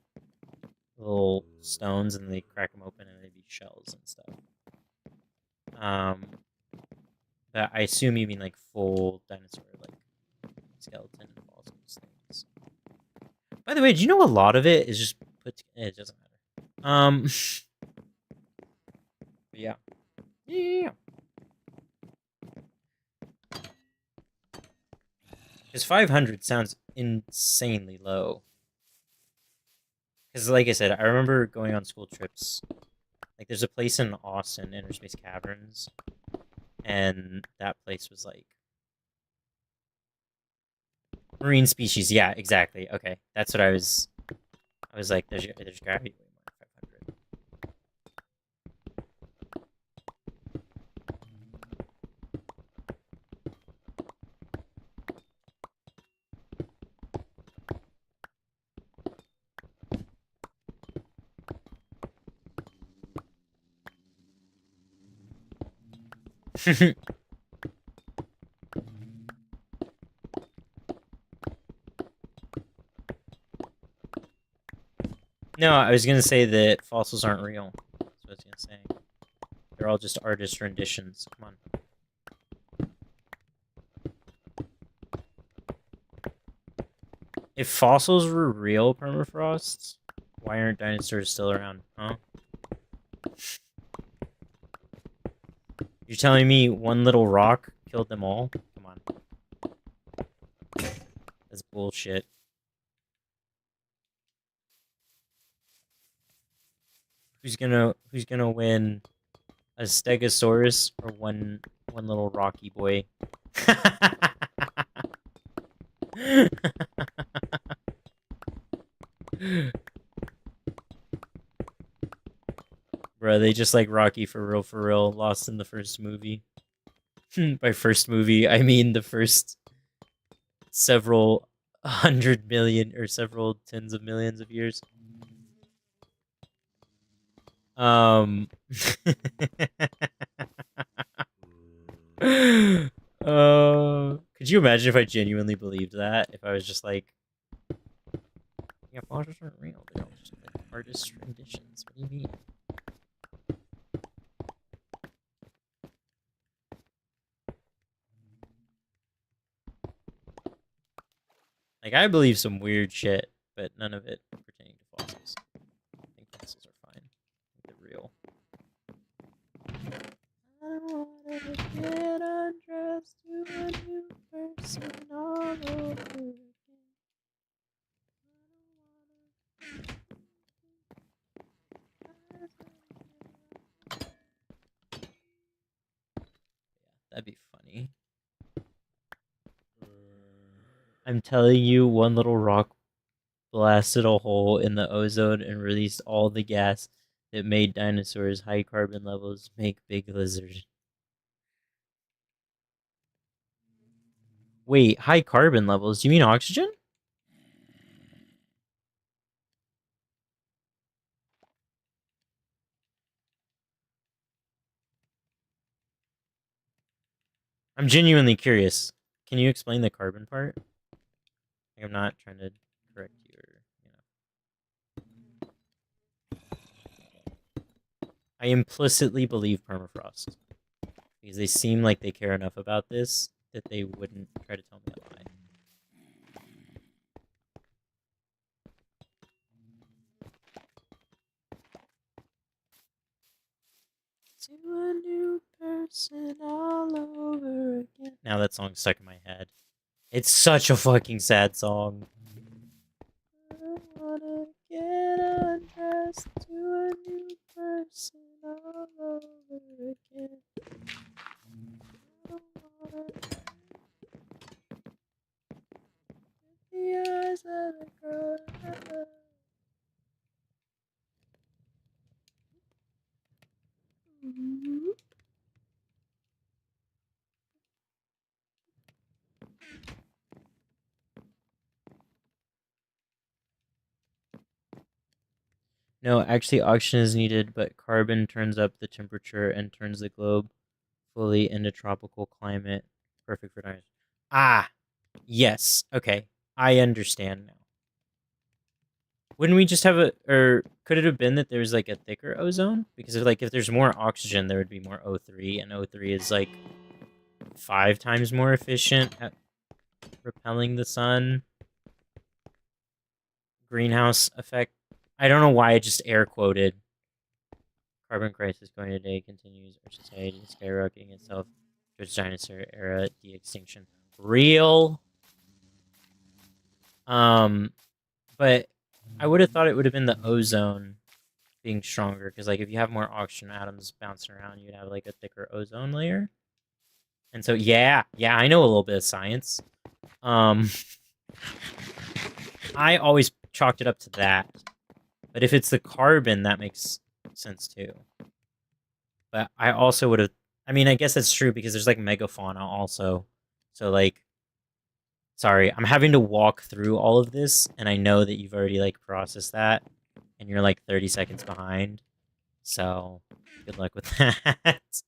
little stones and they crack them open and they'd be shells and stuff. But I assume you mean like full dinosaur, like skeleton fossils things. By the way, do you know a lot of it is just put? It doesn't matter. Yeah. Yeah. Because 500 sounds insanely low. Because, like I said, I remember going on school trips. Like, there's a place in Austin, Interspace Caverns, and that place was like marine species. Yeah, exactly. Okay, that's what I was. I was like, there's gotta be way more than 500. No, I was gonna say that fossils aren't real. That's what I was gonna say. They're all just artist renditions. Come on. If fossils were real permafrosts, why aren't dinosaurs still around? Huh? You're telling me one little rock killed them all? Come on. That's bullshit. Who's gonna win? A Stegosaurus or one little rocky boy? Bro, they just like Rocky for real, lost in the first movie. By first movie, I mean the first several 100 million or several tens of millions of years. Um could you imagine if I genuinely believed that? If I was just like, yeah, fossils aren't real, they're all just like artist renditions. What do you mean? Like, I believe some weird shit, but none of it pertaining to fossils. I think fossils are fine. I think they're real. I wanna get undressed to a new person all over again. That'd be funny. I'm telling you, one little rock blasted a hole in the ozone and released all the gas that made dinosaurs. High carbon levels make big lizards. Wait, high carbon levels? Do you mean oxygen? I'm genuinely curious. Can you explain the carbon part? Like, I'm not trying to correct you or, you know. I implicitly believe permafrost because they seem like they care enough about this that they wouldn't try to tell me a lie. To a new person all over again. Now that song's stuck in my head. It's such a fucking sad song. I wanna get undressed to a new person all over again. I don't wanna get the eyes of the girl I love. No, actually, oxygen is needed, but carbon turns up the temperature and turns the globe fully into tropical climate, perfect for dinosaurs. Ah, yes. Okay, I understand now. Wouldn't we just have or could it have been that there's like a thicker ozone? Because if there's more oxygen, there would be more O3, and O3 is like 5 times more efficient at repelling the sun. Greenhouse effect. I don't know why I just air quoted. Carbon crisis going today continues. Our society is skyrocketing itself towards dinosaur era de-extinction. Real. But I would have thought it would have been the ozone being stronger because like if you have more oxygen atoms bouncing around, you'd have like a thicker ozone layer. And so yeah, I know a little bit of science. I always chalked it up to that. But if it's the carbon, that makes sense too. But I also would have. I mean, I guess that's true because there's like megafauna also. So like, sorry, I'm having to walk through all of this, and I know that you've already like processed that, and you're like 30 seconds behind. So good luck with that.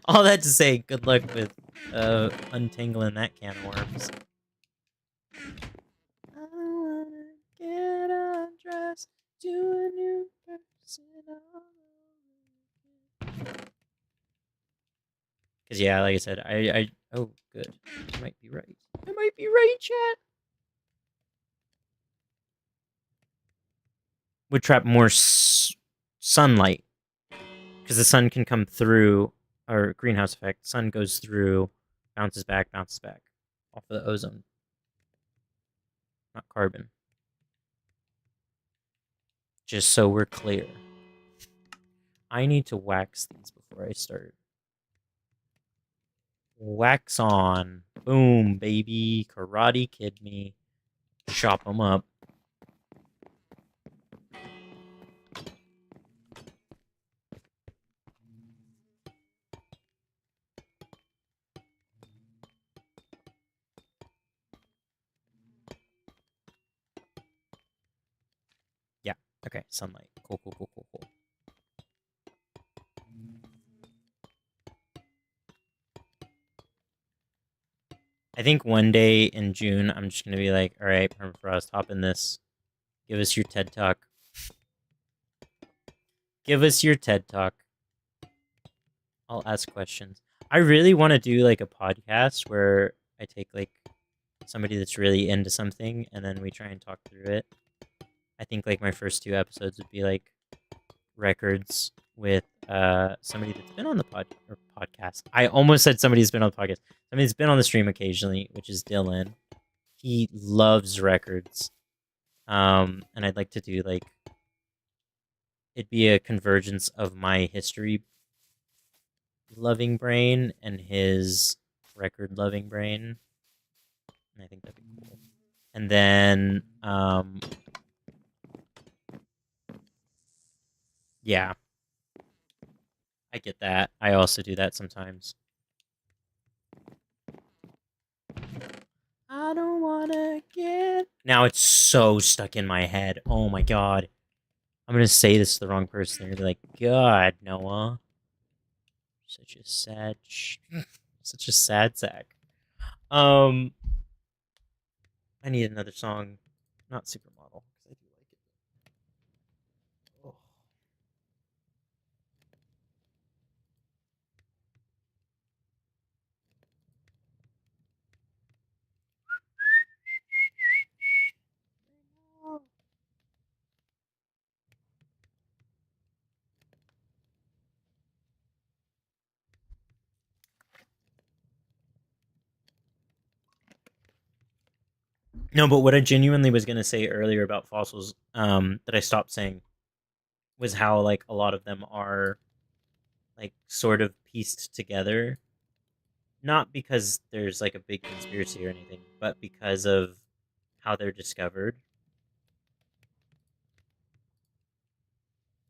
All that to say, good luck with untangling that can of worms. I wanna get undressed to a new person. Because yeah, like I said, I oh good, I might be right. I might be right, chat. Would trap more sunlight because the sun can come through, or greenhouse effect. Sun goes through, bounces back off of the ozone, not carbon. Just so we're clear. I need to wax these before I start. Wax on. Boom, baby. Karate Kid me. Chop them up. Yeah. Okay. Sunlight. Cool. I think one day in June, I'm just going to be like, all right, Permafrost, hop in this. Give us your TED Talk. Give us your TED Talk. I'll ask questions. I really want to do like a podcast where I take like somebody that's really into something and then we try and talk through it. I think like my first 2 episodes would be like records with somebody that's been on the podcast. I almost said somebody who's been on the podcast. Somebody that's been on the stream occasionally, which is Dylan. He loves records. And I'd like to do like it'd be a convergence of my history loving brain and his record loving brain. And I think that'd be cool. And then yeah. I get that. I also do that sometimes. I don't wanna get. Now it's so stuck in my head. Oh my god. I'm gonna say this to the wrong person. They're gonna be like, God, Noah. Such a sad such a sad sack. I need another song. Not Supermodel, because I do like it. Oh. No, but what I genuinely was gonna say earlier about fossils, that I stopped saying, was how like a lot of them are like sort of pieced together, not because there's like a big conspiracy or anything, but because of how they're discovered.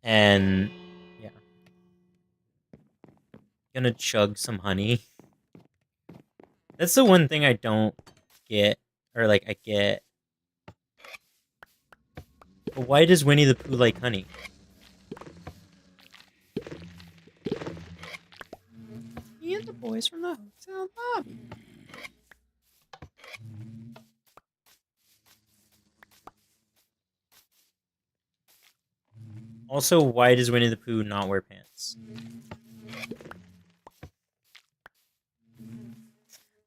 And yeah, gonna chug some honey. That's the one thing I don't get, or like I get. But why does Winnie the Pooh like honey? Me and the boys from the hotel lobby. Also, why does Winnie the Pooh not wear pants?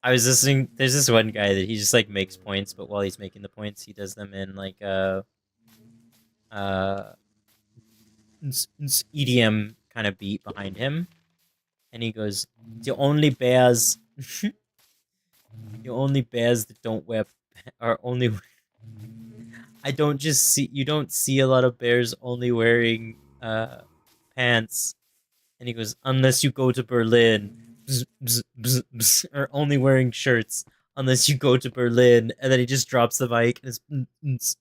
I was listening. There's this one guy that he just like makes points, but while he's making the points, he does them in like uh EDM kind of beat behind him, and he goes, "The only bears, the only bears that don't wear are only." I don't just see you don't see a lot of bears only wearing pants, and he goes, "Unless you go to Berlin." Bzz, bzz, bzz, bzz, or only wearing shirts unless you go to Berlin, and then he just drops the mic and it's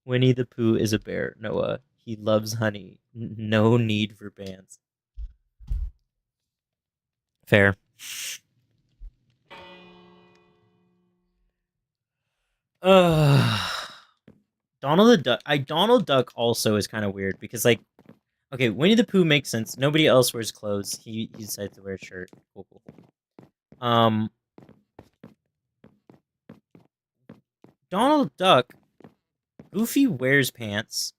Winnie the Pooh is a bear, Noah. He loves honey. No need for pants. Fair. Donald the Duck. Donald Duck also is kind of weird because like, okay, Winnie the Pooh makes sense. Nobody else wears clothes. He decides to wear a shirt. Cool, cool, cool. Donald Duck. Goofy wears pants.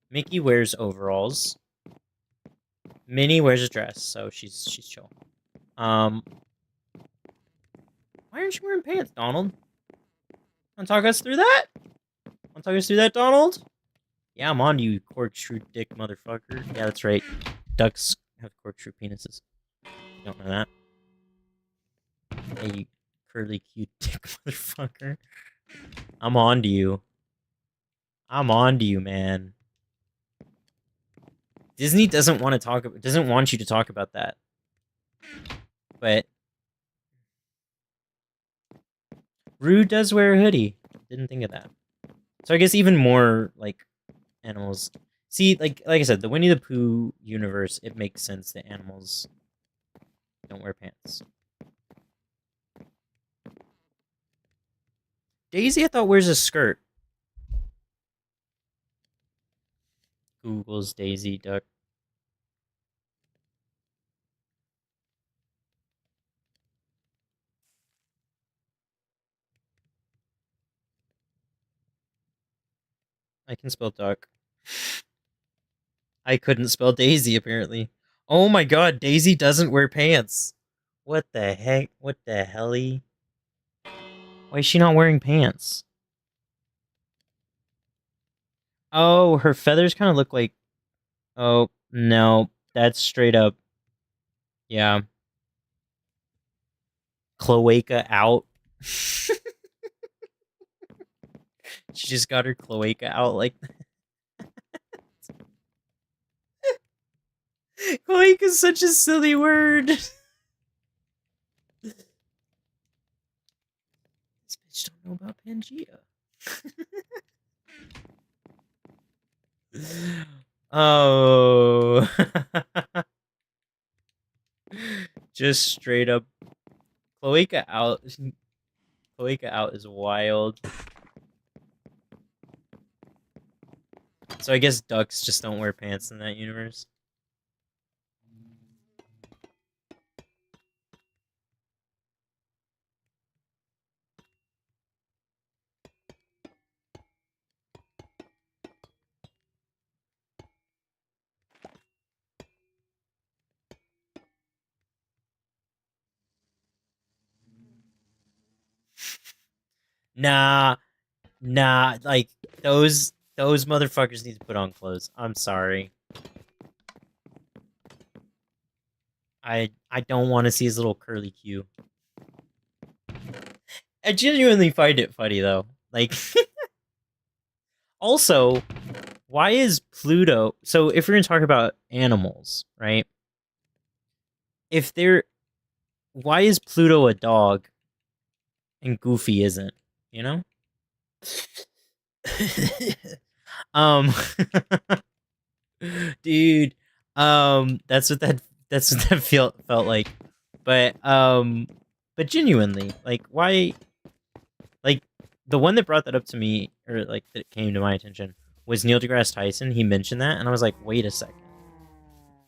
Mickey wears overalls. Minnie wears a dress, so she's chill. Why aren't you wearing pants, Donald? Want to talk us through that? Want to talk us through that, Donald? Yeah, I'm on to you, corkscrew dick motherfucker. Yeah, that's right. Ducks have corkscrew penises. You don't know that? Hey, you curly cute dick motherfucker. I'm on to you. I'm on to you, man. Disney doesn't want to talk. Doesn't want you to talk about that. But Rue does wear a hoodie. Didn't think of that. So I guess even more like animals. See, like I said, the Winnie the Pooh universe, it makes sense that animals don't wear pants. Daisy, I thought, wears a skirt. Google's Daisy Duck. I can spell duck. I couldn't spell Daisy, apparently. Oh my god, Daisy doesn't wear pants. What the heck? What the helly? Why is she not wearing pants? Oh, her feathers kind of look like... Oh, no. That's straight up... Yeah. Cloaca out. She just got her cloaca out like... Cloaca's such a silly word. This bitch don't know about Pangea. Oh. Just straight up Cloaca out. Cloaca out is wild. So I guess ducks just don't wear pants in that universe. Nah, nah, like those motherfuckers need to put on clothes. I'm sorry. I don't want to see his little curly Q. I genuinely find it funny though. Like, also, why is Pluto? So if we're gonna talk about animals, right? If they're, why is Pluto a dog and Goofy isn't? You know? um, dude, that's what that felt like. But but genuinely, like, why? Like, the one that brought that up to me, or like that came to my attention, was Neil deGrasse Tyson. He mentioned that, and I was like, wait a second,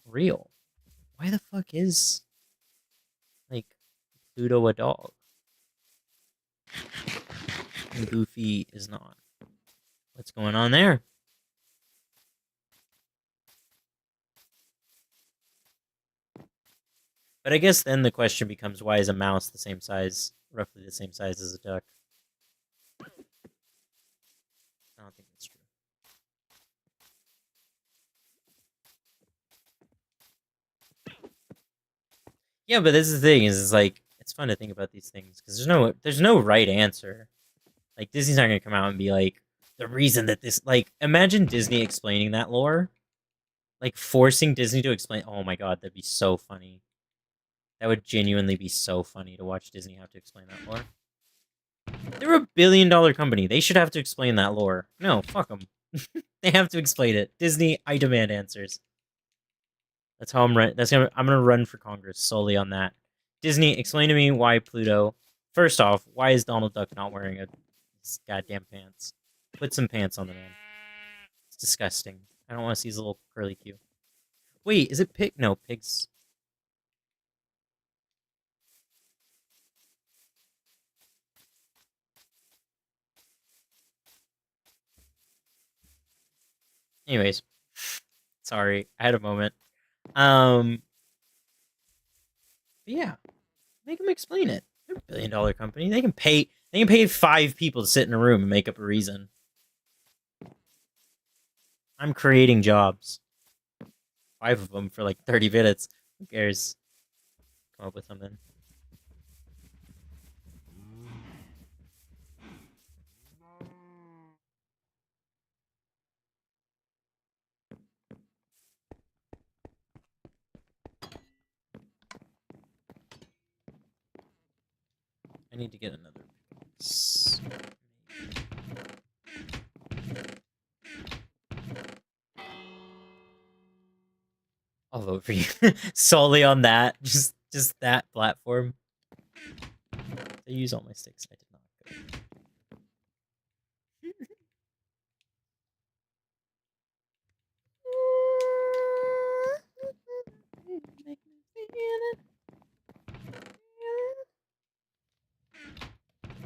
real? Why the fuck is like Pluto a dog and Goofy is not? What's going on there? But I guess then the question becomes, why is a mouse the same size, roughly the same size as a duck? I don't think that's true. Yeah, but this is the thing, is it's like, it's fun to think about these things because there's no right answer. Like, Disney's not gonna come out and be like, the reason that this, like, imagine Disney explaining that lore, like forcing Disney to explain. Oh my god, that'd be so funny. That would genuinely be so funny to watch Disney have to explain that lore. They're $1 billion company. They should have to explain that lore. No, fuck them. They have to explain it. Disney, I demand answers. That's how I'm run. I'm gonna run for Congress solely on that. Disney, explain to me why Pluto. First off, why is Donald Duck not wearing his goddamn pants? Put some pants on the man. It's disgusting. I don't want to see his little curly Q. Wait, is it pig? No, pigs. Anyways, sorry, I had a moment. But yeah, make them explain it. They're $1 billion company. They can pay. They can pay 5 people to sit in a room and make up a reason. I'm creating jobs. 5 of them for like 30 minutes. Who cares? Come up with something. I need to get another. I'll vote for you solely on that. Just that platform. I use all my sticks. I did not.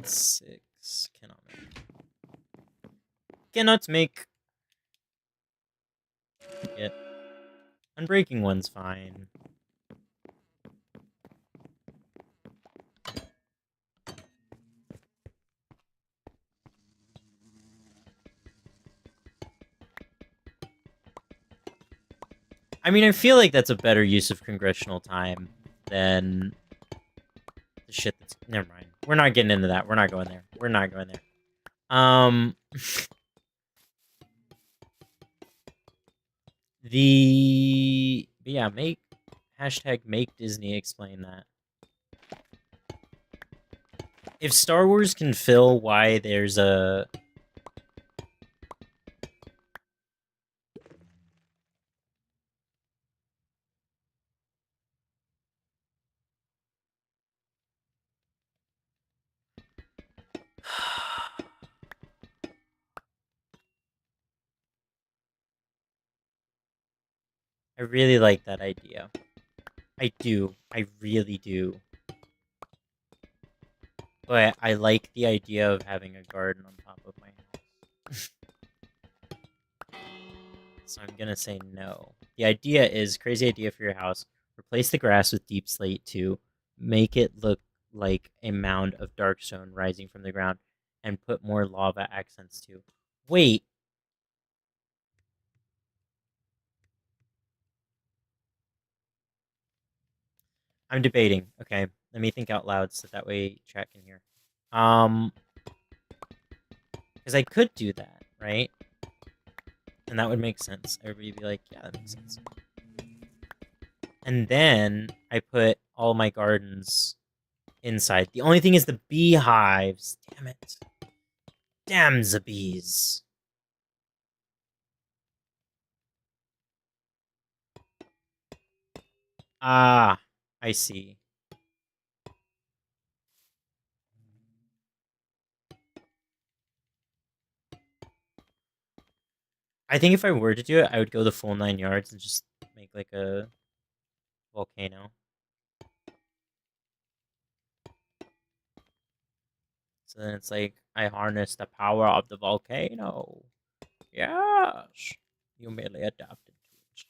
Six cannot make it. Unbreaking one's fine. I mean, I feel like that's a better use of congressional time than the shit that's. Never mind. We're not getting into that. We're not going there. We're not going there. Yeah, make Disney explain that. If Star Wars can fill why there's a I really like that idea. I do. I really do. But I like the idea of having a garden on top of my house. So I'm gonna say no. The idea is crazy idea for your house. Replace the grass with deep slate to make it look like a mound of dark stone rising from the ground, and put more lava accents too. Wait, I'm debating. Okay, let me think out loud so that way chat can hear. Um, because I could do that, right? And that would make sense. Everybody would be like, yeah, that makes sense. And then I put all my gardens inside. The only thing is the beehives. Damn it. Damn the bees. Ah, I see. I think if I were to do it, I would go the full 9 yards and just make like a volcano. So then it's like I harness the power of the volcano. Yes. You merely adapted to it.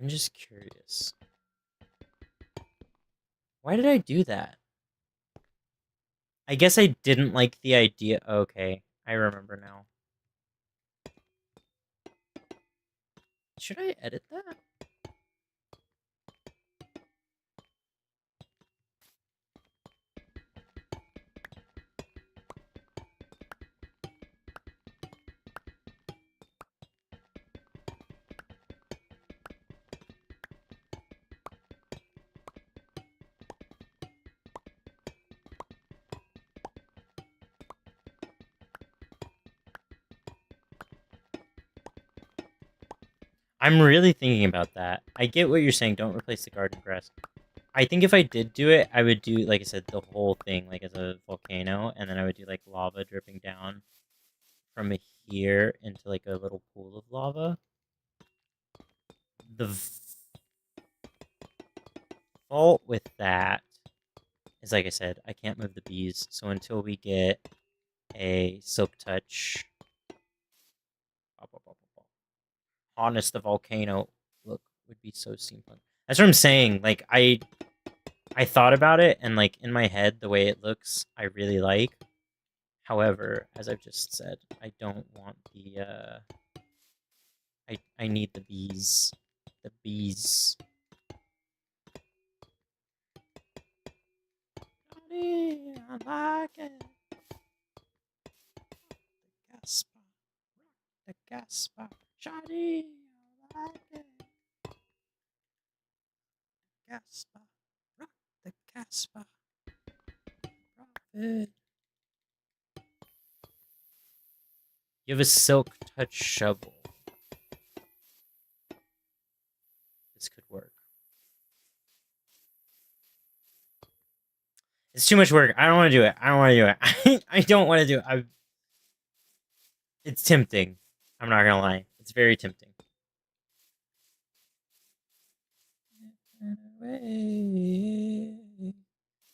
I'm just curious. Why did I do that? I guess I didn't like the idea. Okay, I remember now. Should I edit that? I'm really thinking about that. I get what you're saying. Don't replace the garden grass. I think if I did do it, I would do, like I said, the whole thing, like as a volcano, and then I would do like lava dripping down from here into like a little pool of lava. The fault with that is, like I said, I can't move the bees. So until we get a silk touch, harness the volcano look would be so steampunk. That's what I'm saying. Like I thought about it, and like in my head, the way it looks, I really like. However, as I've just said, I don't want the I need the bees. The bees. I like it. Gaspa. The Gaspa. Shoddy. I like it. Gaspa. Rock the Gaspa. Profit. You have a silk touch shovel. This could work. It's too much work. I don't want to do it. I don't want to do it. I don't want to do it. It's tempting. I'm not gonna lie. It's very tempting.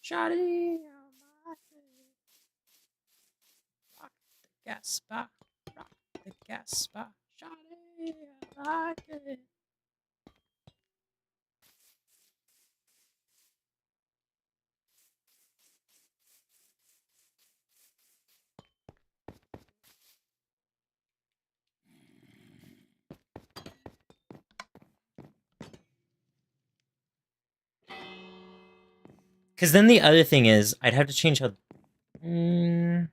Shoddy. Rock the Gaspa. Rock the Gaspa. Shoddy. I like it. Because then the other thing is, I'd have to change how. Mm,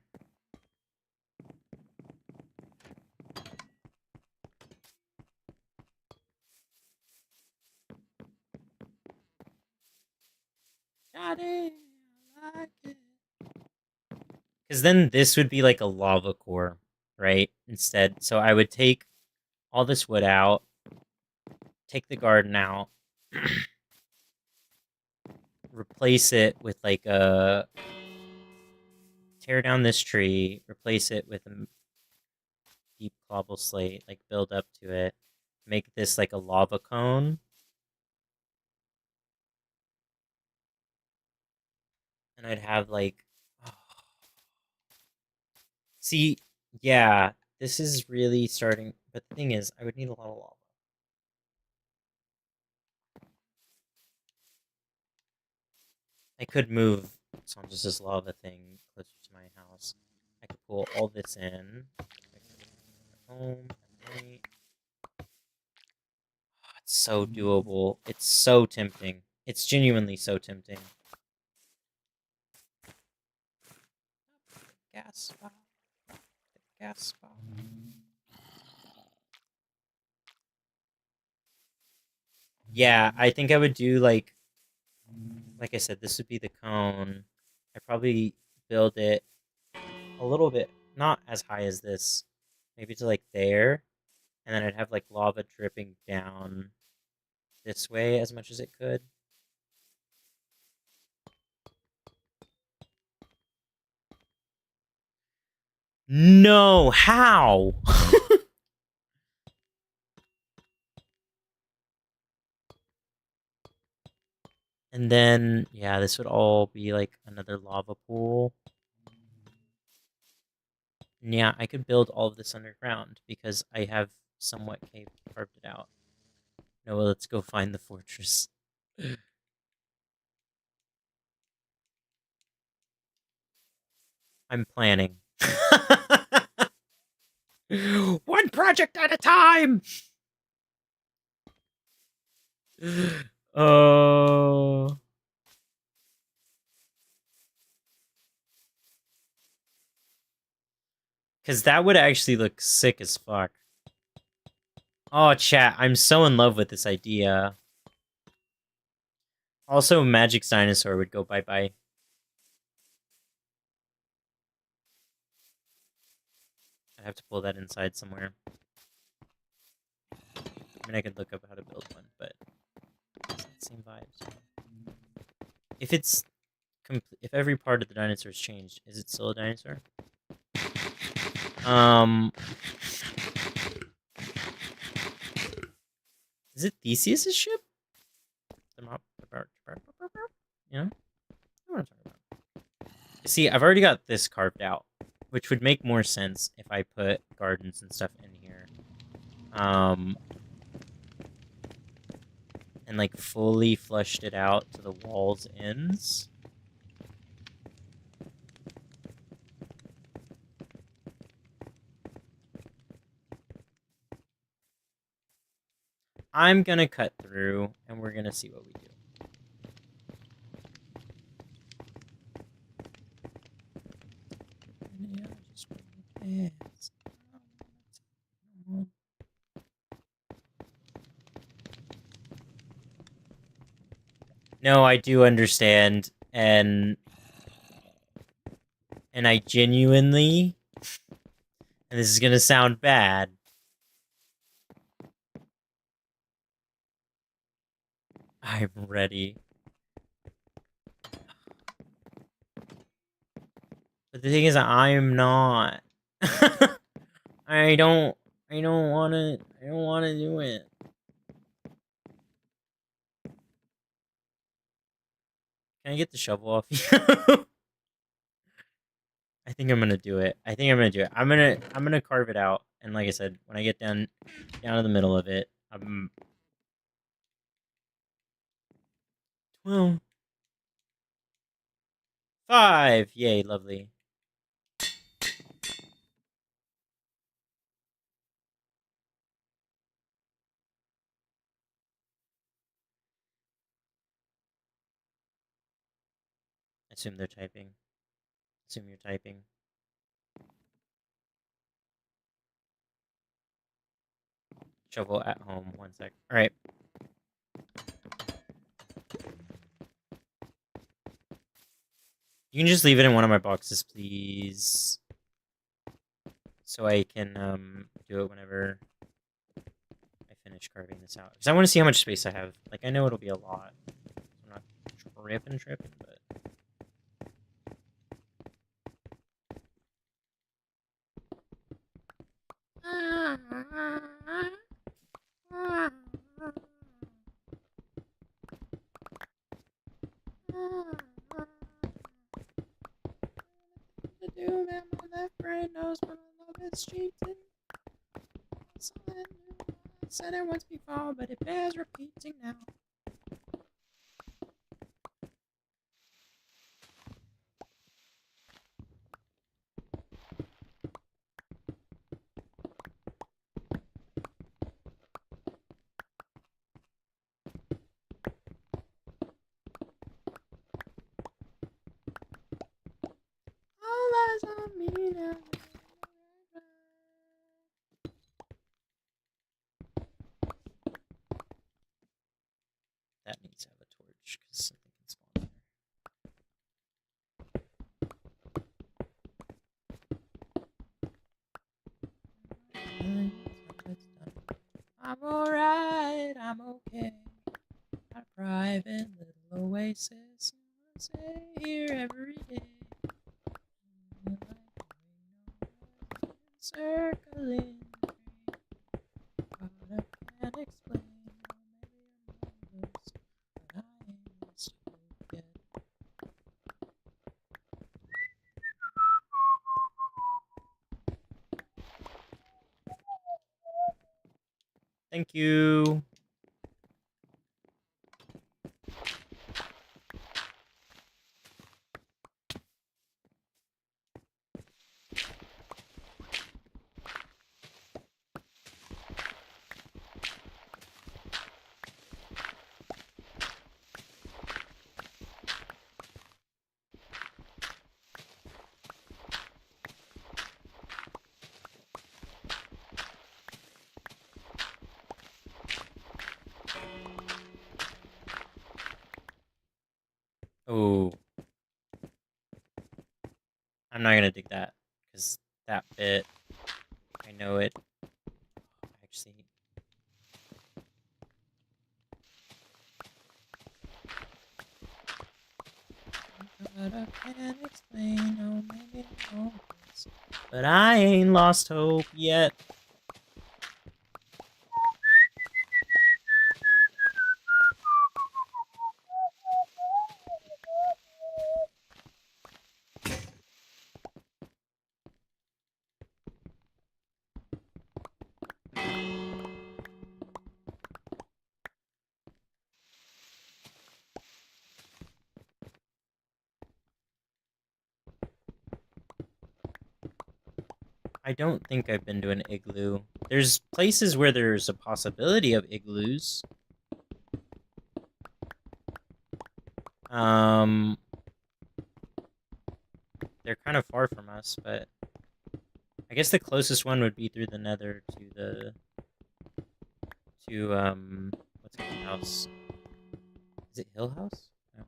because then this would be like a lava core, right? Instead, so I would take all this wood out, take the garden out, replace it with like a tear down this tree, replace it with a deep cobble slate, like build up to it, make this like a lava cone, and I'd have like, see, yeah, this is really starting. But the thing is, I would need a lot of lava. I could move Sanjus's lava thing closer to my house. I could pull all this in. I could home at night. Oh, it's so doable. It's so tempting. It's genuinely so tempting. Gas spot. Gas spot. Yeah, I think I would do like I said, this would be the cone. I'd probably build it a little bit, not as high as this, maybe to like there, and then I'd have like lava dripping down this way as much as it could. No, how? And then, yeah, this would all be like another lava pool. And yeah, I could build all of this underground because I have somewhat carved it out. No, well, let's go find the fortress. I'm planning. One project at a time! Oh. Because that would actually look sick as fuck. Oh, chat, I'm so in love with this idea. Also, Magic's dinosaur would go bye-bye. I'd have to pull that inside somewhere. I mean, I could look up how to build one, but it's not the same vibes. If it's if every part of the dinosaur is changed, is it still a dinosaur? Is it Theseus's ship? You know? I want to talk about. See, I've already got this carved out, which would make more sense if I put gardens and stuff in here. And like fully flushed it out to the wall's ends. I'm gonna cut through, and we're gonna see what we do. No, I do understand, and I genuinely, and this is gonna sound bad, I'm ready. But the thing is, I'm not. I don't wanna do it. Can I get the shovel off you? I think I'm gonna do it. I'm gonna carve it out. And like I said, when I get down to the middle of it, I'm 12. 5! Yay, lovely. I assume they're typing. Assume you're typing. Shovel at home. 1 sec. Alright. You can just leave it in one of my boxes, please. So I can do it whenever I finish carving this out. Because I want to see how much space I have. Like, I know it'll be a lot. I'm not tripping, but... to do that. My left brain knows when I love it's cheating. That's all said it once before, but it bears repeating now. All eyes on me now. That needs to have a torch because something can spawn there. I'm alright, I'm okay. A private little oasis, I stay here every day. Circling, but I can't explain. Maybe I'm lost, but I ain't lost hope yet. Thank you. Oh, I'm not gonna dig that because that bit, I know it. Actually, but I can't explain. Oh, maybe I'm hopeless, but I ain't lost hope yet. I don't think I've been to an igloo. There's places where there's a possibility of igloos. They're kind of far from us, but I guess the closest one would be through the Nether to what's it called, house? Is it Hill House? No.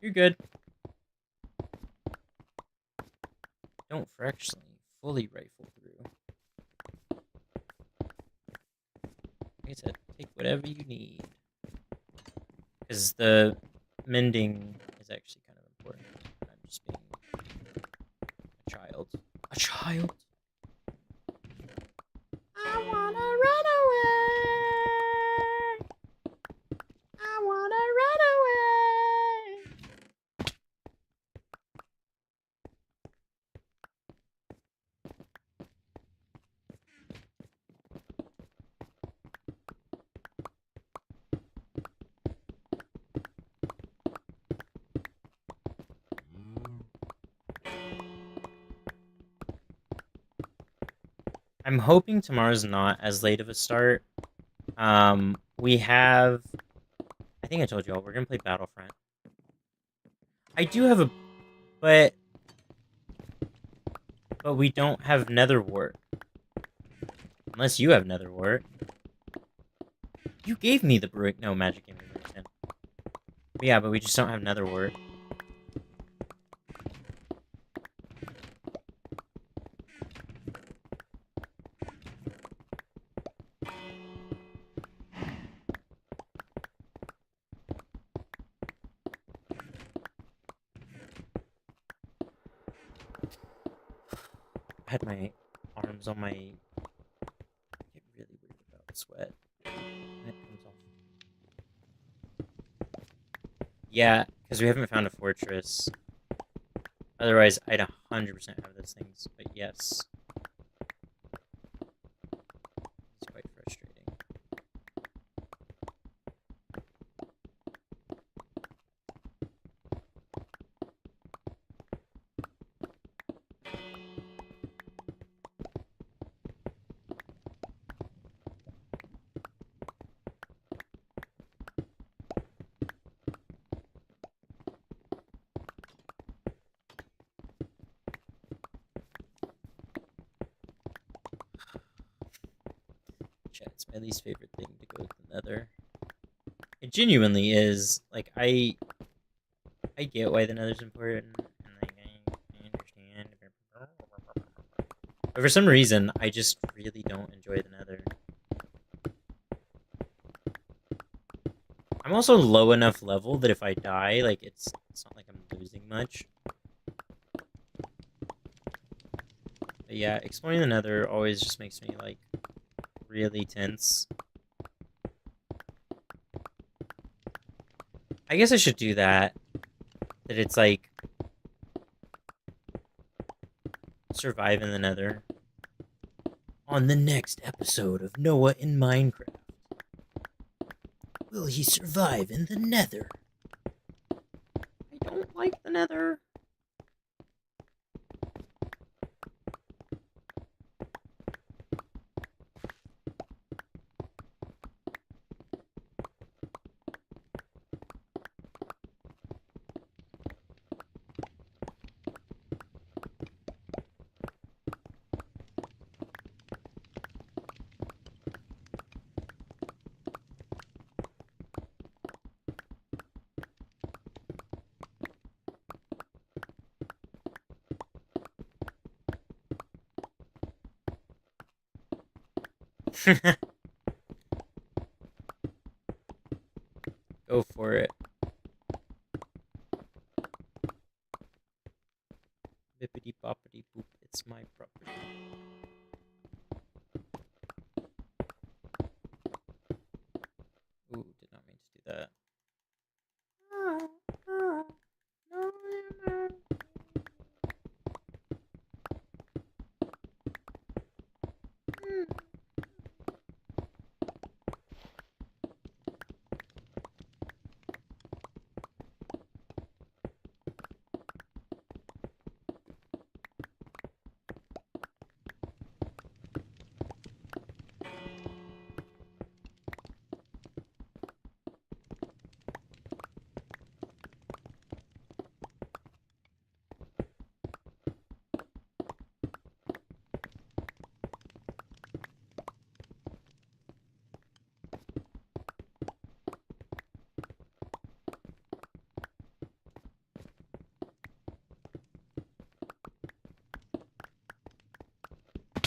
You're good. Don't fractionally fully rifle through. Like I said, take whatever you need. Because the mending is actually kind of important. I'm just being a child. A child? I wanna run away. I wanna run away. I'm hoping tomorrow's not as late of a start. We have... I think I told you all, we're gonna play Battlefront. I do have a... But we don't have Nether Wart. Unless you have Nether Wart. You gave me the brewing... No, Magic gave me the brewing stand. But yeah, but we just don't have Nether Wart. I had my arms on my... I get really weird about sweat. And it comes off. Yeah, because we haven't found a fortress. Otherwise, I'd 100% have those things. But yes. It's my least favorite thing to go with the nether. It genuinely is. Like, I get why the nether's important, and like, I understand. But for some reason, I just really don't enjoy the nether. I'm also low enough level that if I die, like, it's not like I'm losing much. But yeah, exploring the nether always just makes me, like, really tense. I guess I should do that. That it's like survive in the nether. On the next episode of Noah in Minecraft. Will he survive in the nether? I don't like the nether. Go for it. Bippity boppity boop, it's my property. Ooh, did not mean to do that.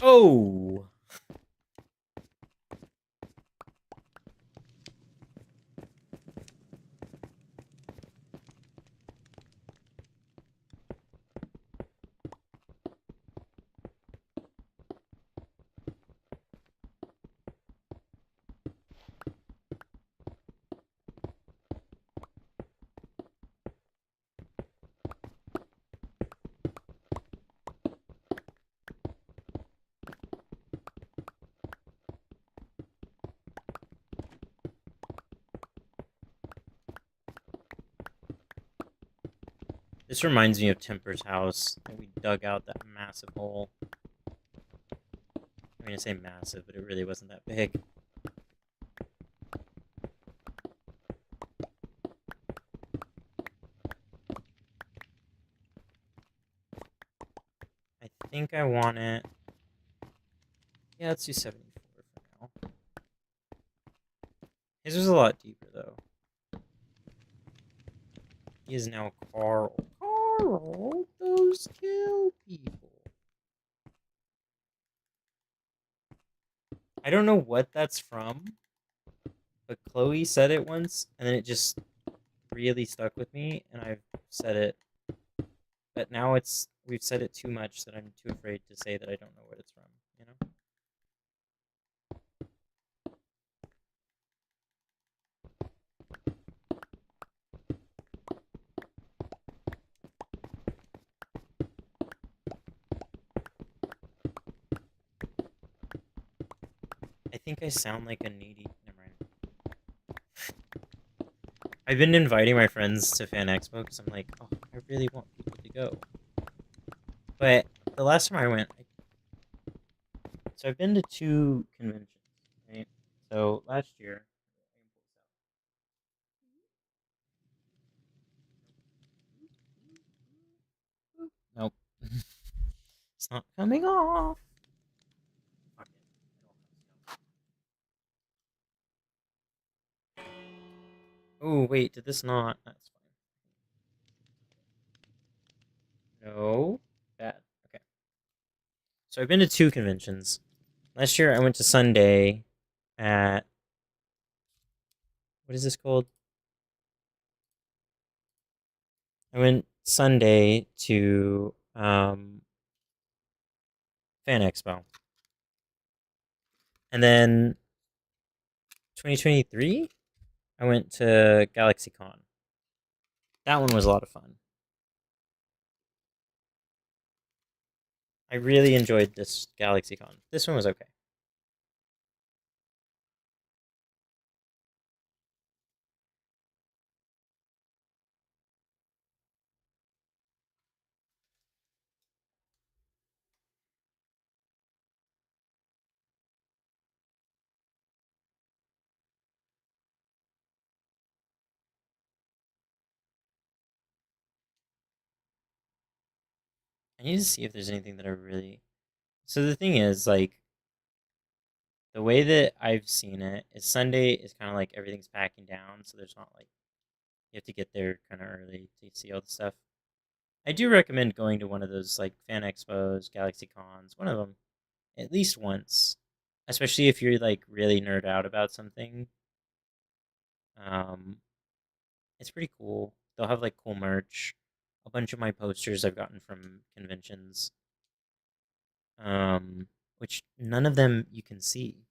Oh! This reminds me of Temper's house. We dug out that massive hole. I mean, I say massive, but it really wasn't that big. I think I want it. Yeah, let's do 74 for now. His was a lot deeper, though. He is now Carl. Carl, those kill people. I don't know what that's from, but Chloe said it once, and then it just really stuck with me, and I've said it. But now we've said it too much that I'm too afraid to say that I don't know what it's from, you know? I think I sound like a needy. Never mind. I've been inviting my friends to Fan Expo because I'm like, oh, I really want people to go. But the last time I went, so I've been to 2 conventions, right? So last year, nope, it's not coming off. Oh, wait, did this not? That's fine. No. Bad. Okay. So I've been to two conventions. Last year I went to Sunday at, what is this called? I went Sunday to Fan Expo. And then 2023, I went to GalaxyCon. That one was a lot of fun. I really enjoyed this GalaxyCon. This one was okay. I need to see if there's anything that I really. So the thing is, like, the way that I've seen it is Sunday is kind of like everything's packing down, so there's not like you have to get there kind of early to see all the stuff. I do recommend going to one of those like fan expos, Galaxy Cons, one of them at least once, especially if you're like really nerd out about something. Um, it's pretty cool. They'll have like cool merch. A bunch of my posters I've gotten from conventions, which none of them you can see,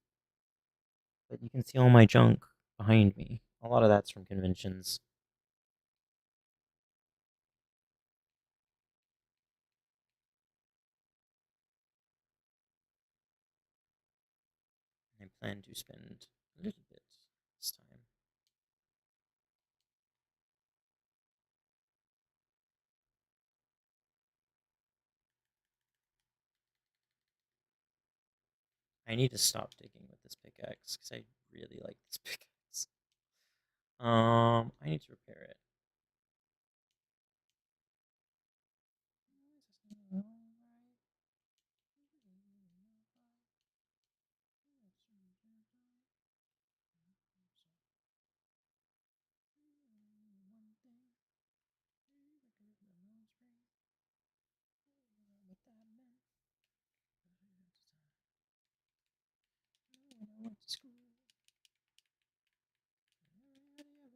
but you can see all my junk behind me. A lot of that's from conventions. I plan to spend a little bit this time. I need to stop digging with this pickaxe because I really like this pickaxe. I need to repair it.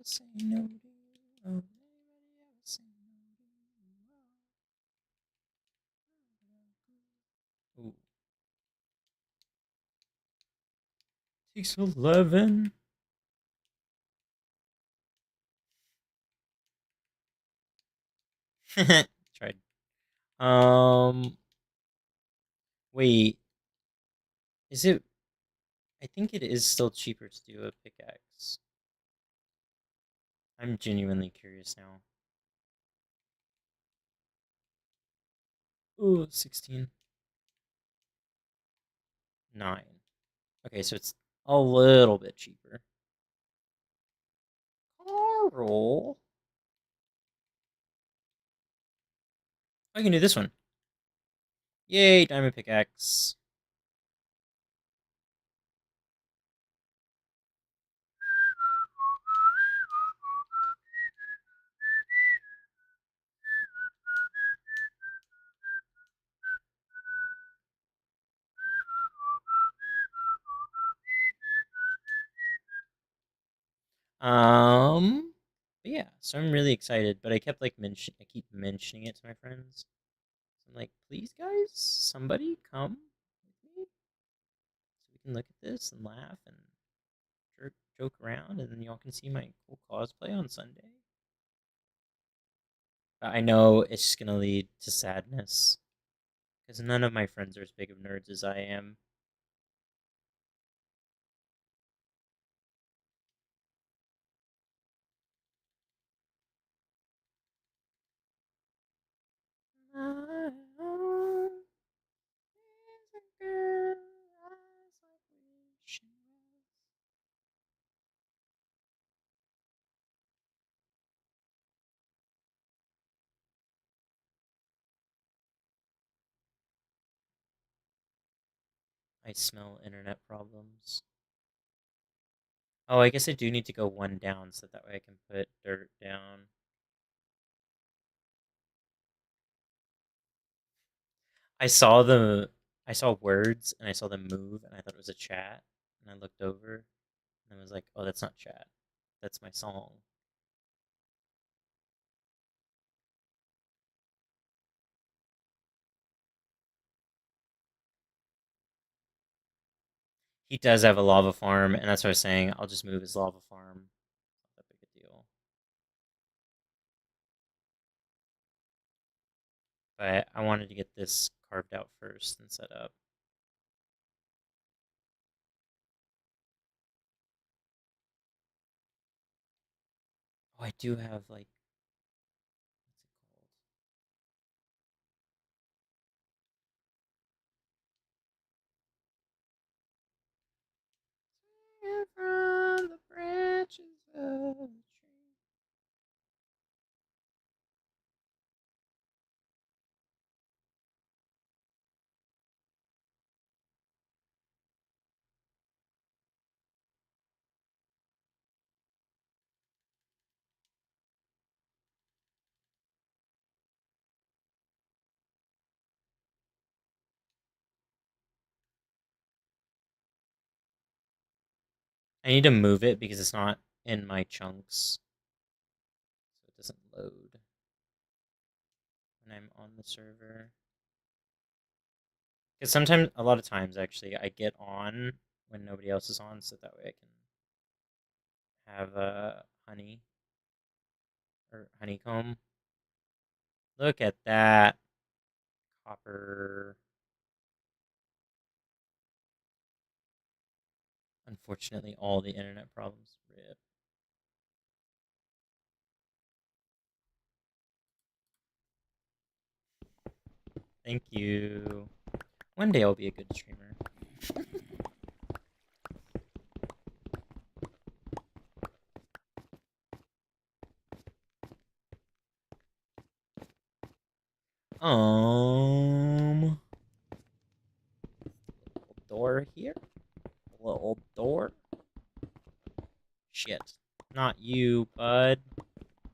Say no to you. Oh, anybody ever say no to you? Ooh, 611. Tried. Wait, is it? I think it is still cheaper to do a pickaxe. I'm genuinely curious now. Ooh, 16. 9. Okay, so it's a little bit cheaper. Carl. I can do this one. Yay, diamond pickaxe. But yeah, so I'm really excited, but I kept like I keep mentioning it to my friends. So I'm like, please guys, somebody come with me so we can look at this and laugh and joke around, and then y'all can see my cool cosplay on Sunday. But I know it's just gonna lead to sadness because none of my friends are as big of nerds as I am. My heart is a girl, eyes like wishing wells. I smell internet problems. Oh, I guess I do need to go one down so that way I can put dirt down. I saw the I saw words and I saw them move and I thought it was a chat and I looked over and I was like, "Oh, that's not chat. That's my song." He does have a lava farm and that's what I was saying. I'll just move his lava farm. Not that big a deal. But I wanted to get this carved out first and set up. Oh, I do have like what's it called? Swinging from the branches of a tree. I need to move it because it's not in my chunks, so it doesn't load when I'm on the server. Because sometimes, a lot of times actually, I get on when nobody else is on, so that way I can have honey or honeycomb. Look at that copper. Unfortunately, all the internet problems. Rip. Thank you. One day I'll be a good streamer. Little door here. Little door. Shit. Not you, bud.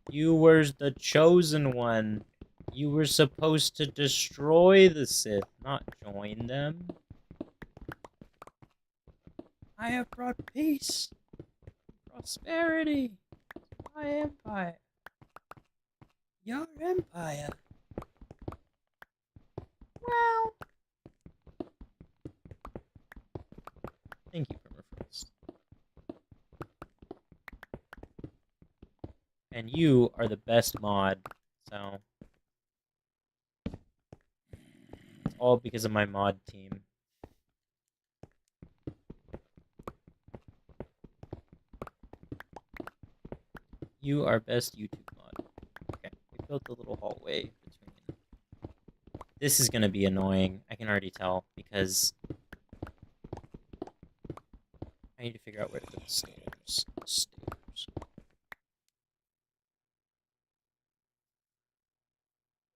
You were the chosen one. You were supposed to destroy the Sith, not join them. I have brought peace, prosperity, to my empire. Your empire. Well, thank you, Permafrost. And you are the best mod, so it's all because of my mod team. You are best YouTube mod. Okay, we built a little hallway between. This is gonna be annoying. I can already tell because I need to figure out where to put the stairs. Stairs.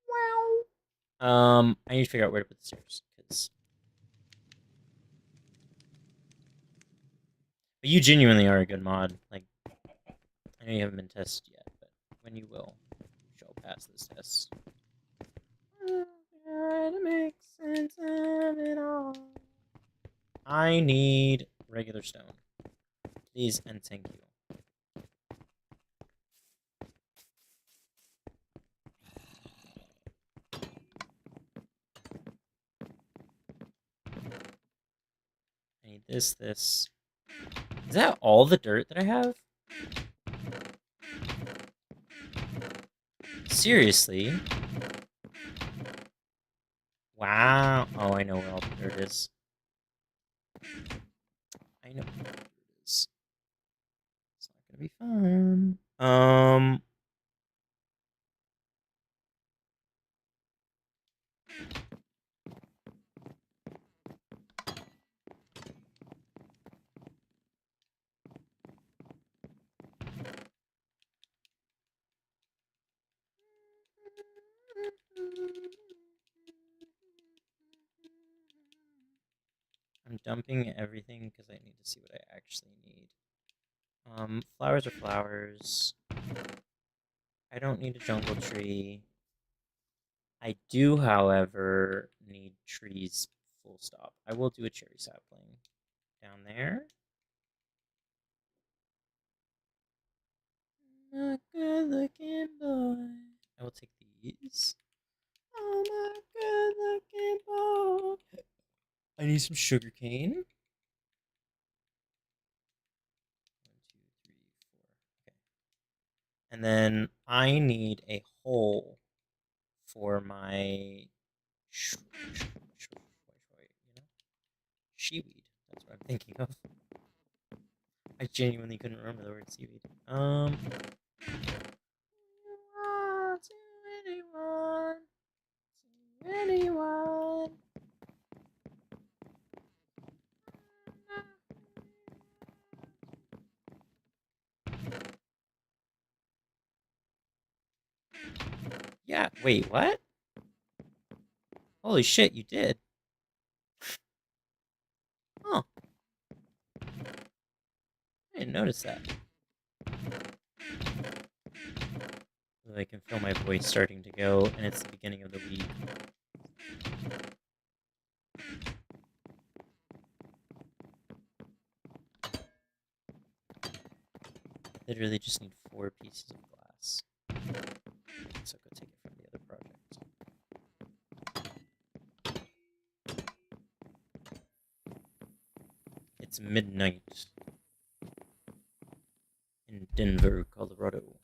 Wow. I need to figure out where to put the stairs because. But you genuinely are a good mod. Like, I know you haven't been tested yet, but when you will, you shall pass this test. Try to make sense of it all. I need regular stone. Please and thank you. I need this, this. Is that all the dirt that I have? Seriously? Wow. Oh, I know where all the dirt is. I know where all the dirt is. It's not gonna be fun. I'm dumping everything because I need to see what I actually need. Flowers are flowers. I don't need a jungle tree. I do, however, need trees full stop. I will do a cherry sapling down there. A good looking boy. I will take these. Oh my good looking boy. I need some sugar cane. 1, 2, 3, 4. Okay. And then I need a hole for my seaweed. That's what I'm thinking of. I genuinely couldn't remember the word seaweed. To anyone, to anyone. Yeah, wait, what? Holy shit, you did. Huh. I didn't notice that. I can feel my voice starting to go, and it's the beginning of the week. Literally just need 4 pieces of glass. So go take it from the other project. It's midnight in Denver, Colorado.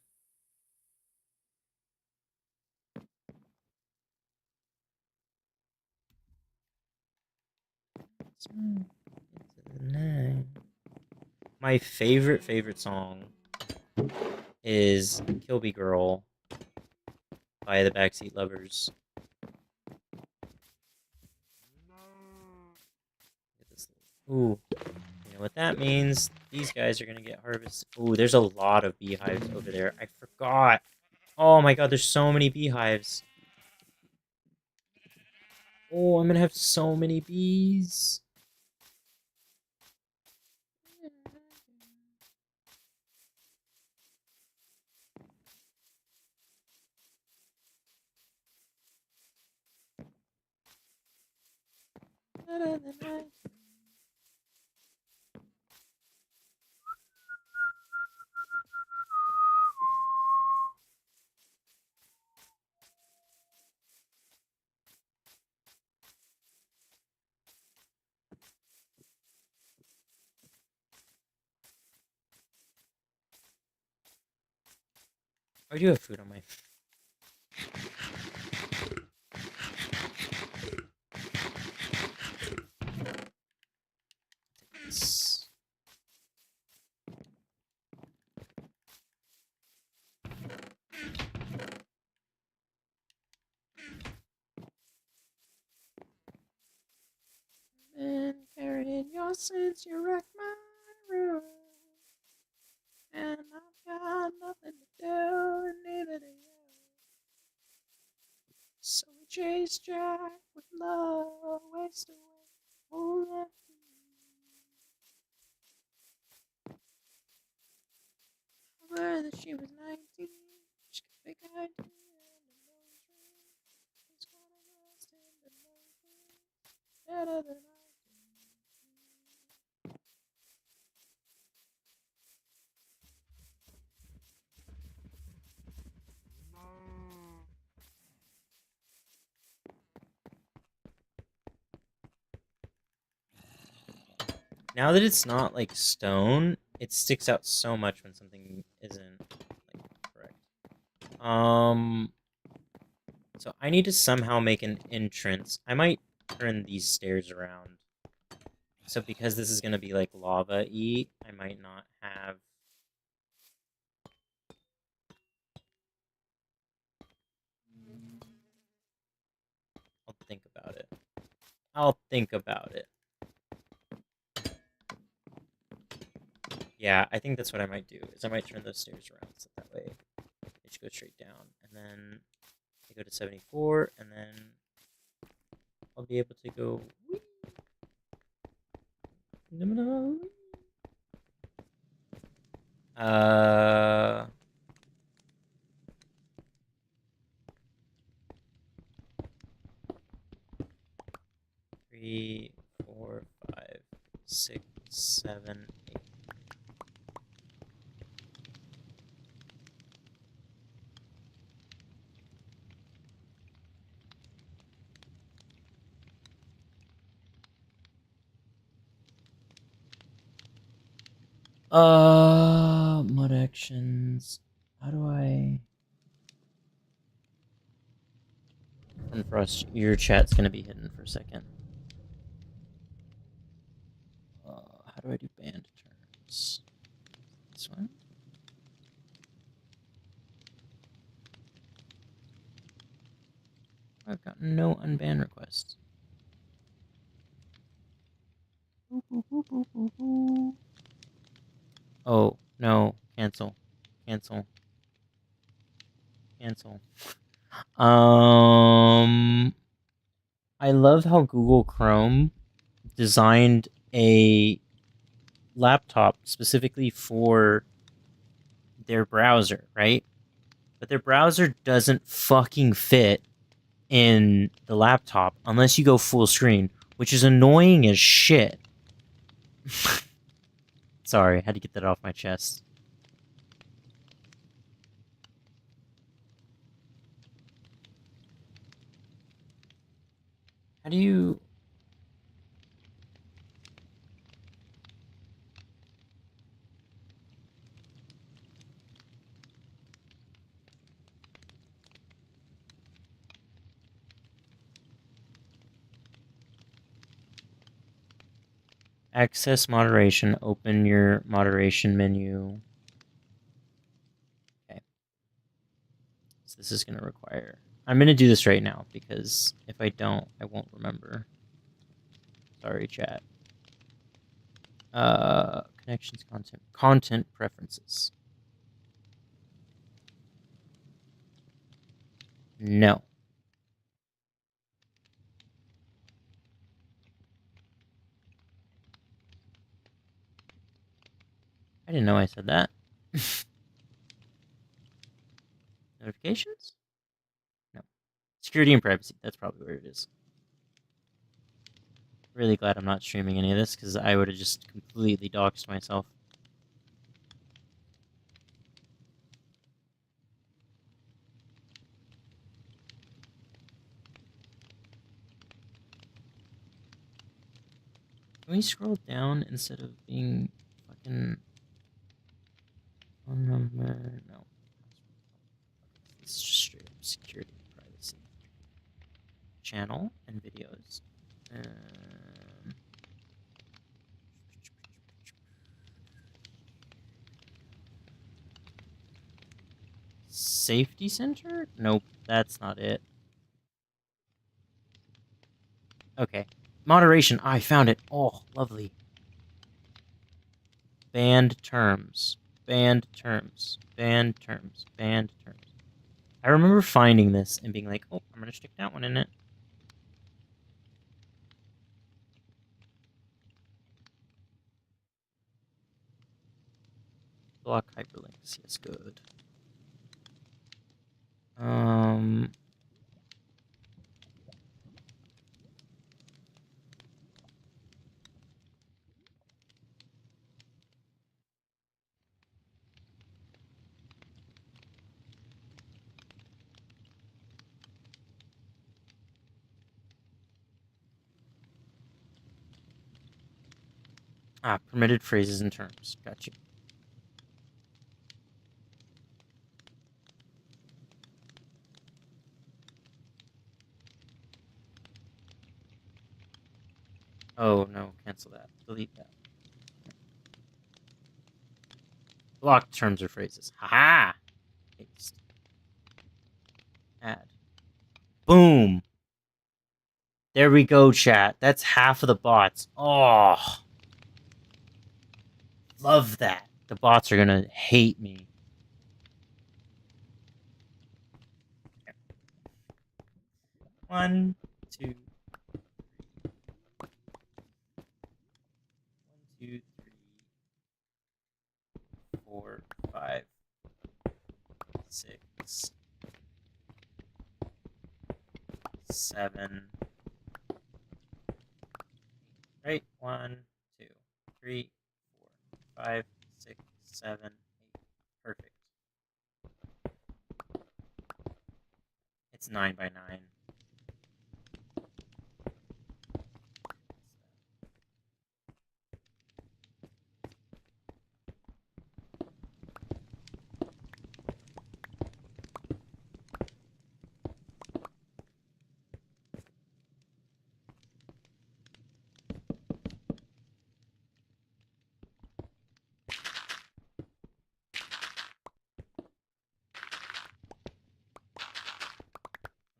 My favorite song is Kilby Girl by the Backseat Lovers. Look at this. Ooh. You know what that means? These guys are gonna get harvested. Ooh, there's a lot of beehives over there. I forgot. Oh my god, there's so many beehives. Oh, I'm gonna have so many bees. I do have food on my. This. Been carrying your sins, you wreck my room. And I've got nothing to do, and neither do you. So we chase Jack with love, waste away, all that. Told her that she was 19, she could make an idea, and the nose ring. He's gonna last in the nose ring, better than I can. Now that it's not like stone, it sticks out so much when something isn't like correct. So I need to somehow make an entrance. I might turn these stairs around. So because this is gonna be like lava-y, I might not have. I'll think about it. I'll think about it. Yeah, I think that's what I might do, is I might turn those stairs around, so that way they should go straight down. And then I go to 74, and then I'll be able to go... Uh, 3, 4, 5, 6, 7, 8. Mud actions. How do I? And for us, your chat's gonna be hidden for a second. How do I do band terms? This one? I've gotten no unban requests. Oh, no. Cancel. Cancel. Cancel. I love how Google Chrome designed a laptop specifically for their browser, right? But their browser doesn't fucking fit in the laptop unless you go full screen, which is annoying as shit. Sorry, I had to get that off my chest. How do you... Access moderation, open your moderation menu. Okay. So this is going to require... I'm going to do this right now, because if I don't, I won't remember. Sorry, chat. Connections, content preferences. No. I didn't know I said that. Notifications? No. Security and privacy. That's probably where it is. Really glad I'm not streaming any of this, because I would have just completely doxed myself. Can we scroll down instead of being fucking... Phone number? No. This is just straight up security and privacy. Channel and videos. Safety center? Nope, that's not it. Okay. Moderation. I found it. Oh, lovely. Banned terms. Banned terms. Banned terms. Banned terms. I remember finding this and being like, oh, I'm going to stick that one in it. Block hyperlinks. Yes, good. Permitted phrases and terms. Got you. Oh, no. Cancel that. Delete that. Block terms or phrases. Haha! Paste. Add. Boom! There we go, chat. That's half of the bots. Oh! Love that. The bots are gonna hate me. One, two, three, 4, 7. Right? 1, 2, 3, 4, 5, 6, 7, 8. Perfect. It's 9 by 9.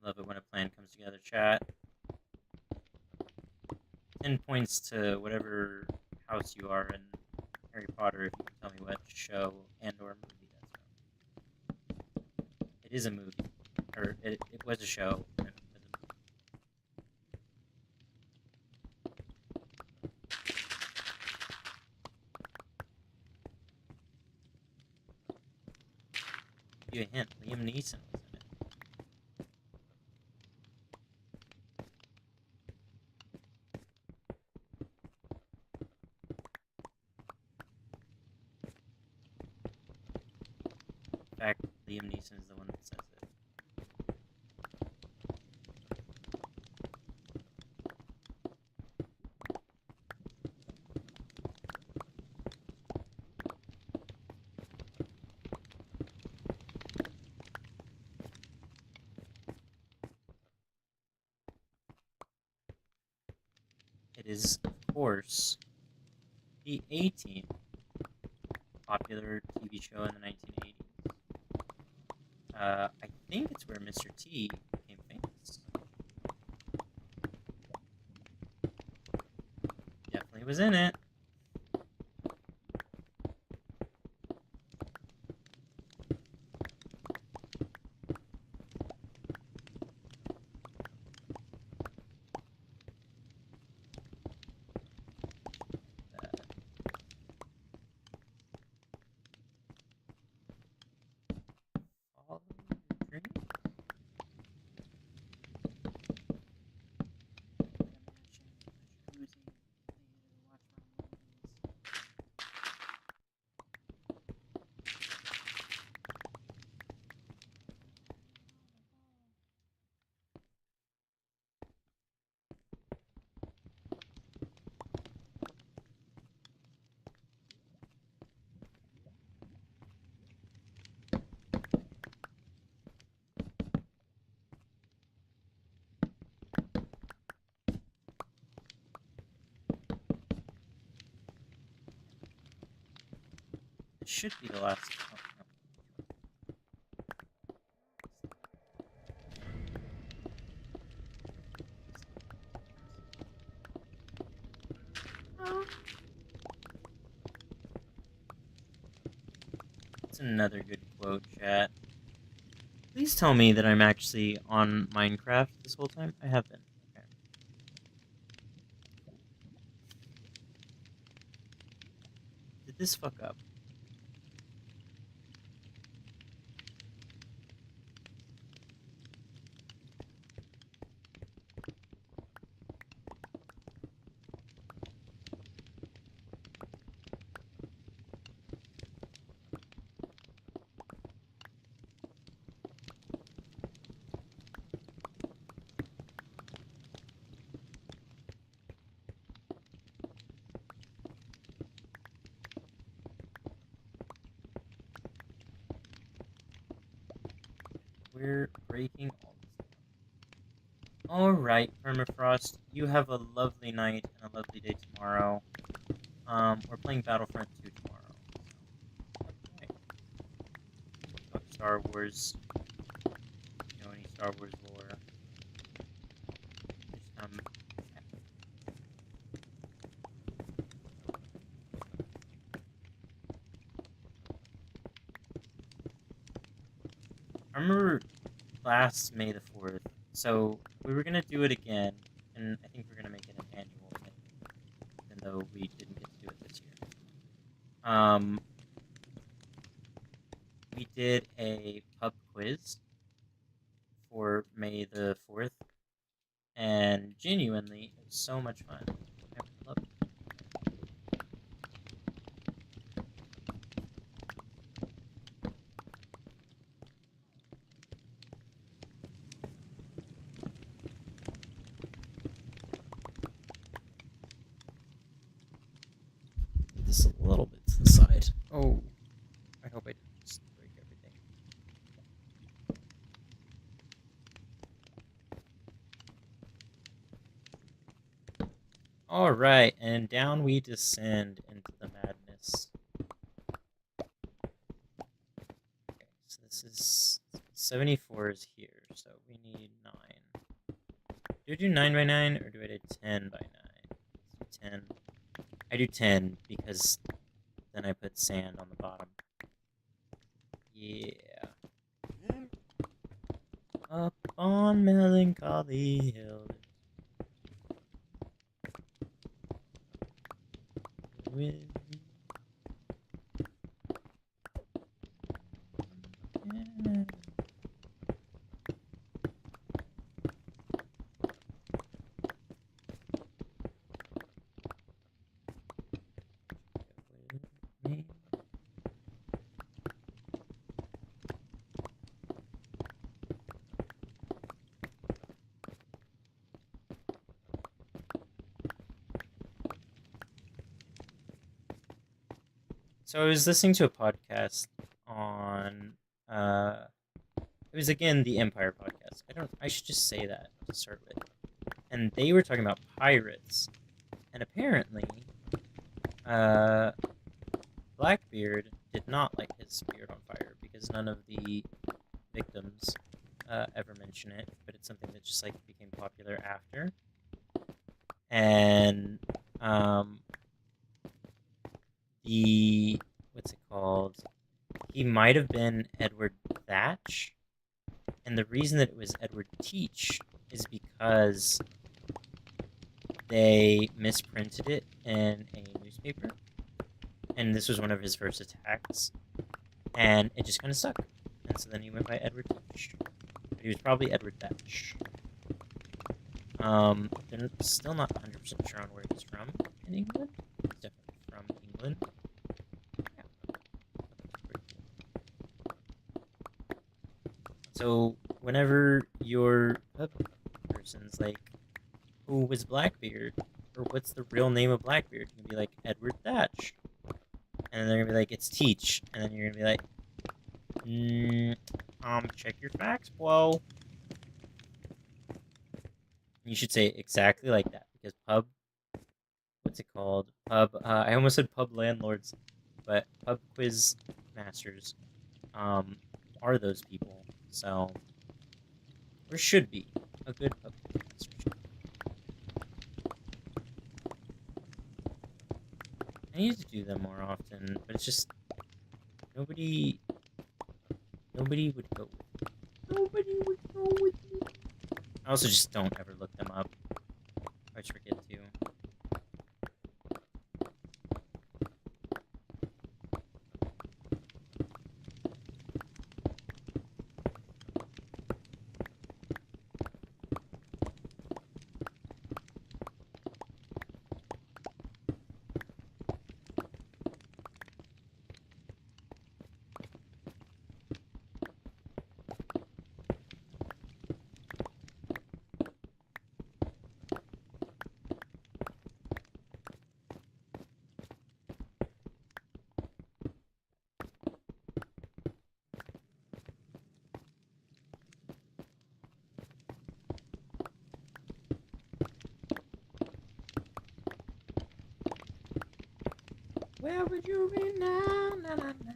Love it when a plan comes together, chat. 10 points to whatever house you are in Harry Potter if you can tell me what show and or movie that's from. It is a movie. Or it was a show. And it was a movie. Give you a hint. Liam Neeson was in it. In fact, Liam Neeson is the one that says it. It is, of course, the A-Team, popular TV show in the 1980s. I think it's where Mr. T became famous. Definitely was in it. Follow your dreams. This should be the last. Oh. That's another good quote, chat. Please tell me that I'm actually on Minecraft this whole time. I have been. Okay. Did this fuck up? We're breaking all this down. Alright, Permafrost, you have a lovely night and a lovely day tomorrow. We're playing Battlefront 2 tomorrow. Okay. Talk Star Wars. You know any Star Wars lore? Just, I remember last May the 4th, so we were gonna do it again, and I think we're gonna make it an annual thing, even though we didn't get to do it this year. We did a pub quiz for May the 4th, And genuinely, it was so much fun. I love it. This a little bit to the side. Oh, I hope I didn't just break everything. All right, and down we descend into the madness. Okay, so this is 74 is here, so we need 9. Do I do 9 by 9 or do I do 10 by 9? Let's do 10. I do 10 because then I put sand on the bottom. Yeah. Up on Melancholy Hill. With yeah. Me. So I was listening to a podcast on it was again the Empire podcast. I should just say that to start with. And they were talking about pirates. And apparently Blackbeard did not light his beard on fire because none of the victims ever mention it, but it's something that just like became popular after. And the what's it called? He might have been Edward Thatch, and the reason that it was Edward Teach is because they misprinted it in a newspaper, and this was one of his first attacks, and it just kind of stuck. And so then he went by Edward Teach. But he was probably Edward Thatch. They're still not 100% sure on where he's from in England. He's definitely from England. Yeah. So whenever your person's like, who was Blackbeard? Or what's the real name of Blackbeard? You can be like, Edward Thatch. And then they're gonna be like, it's Teach. And then you're gonna be like, check your facts, bro. You should say it exactly like that, because what's it called? I almost said pub landlords, but pub quiz masters, are those people. So, or should be a good pub quiz master. I need to do them more often, but it's just nobody would go with me. Nobody would go with me. I also just don't ever look them up. I just forget to. Where would you be now? Na, na, na.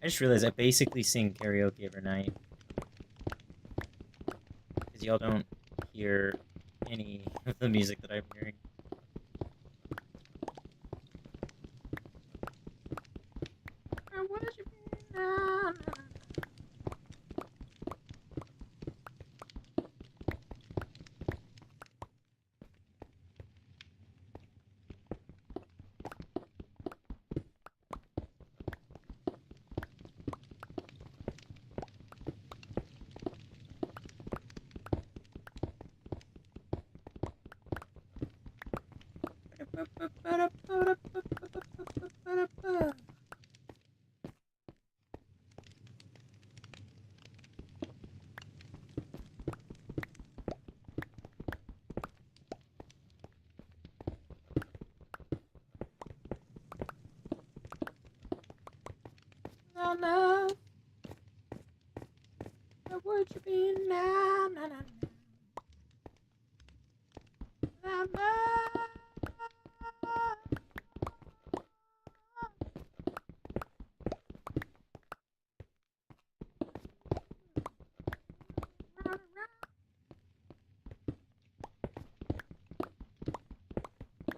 I just realized I basically sing karaoke every night. because y'all don't hear any of the music that I'm hearing. Now, love, where would you be now? Now, now, now, now,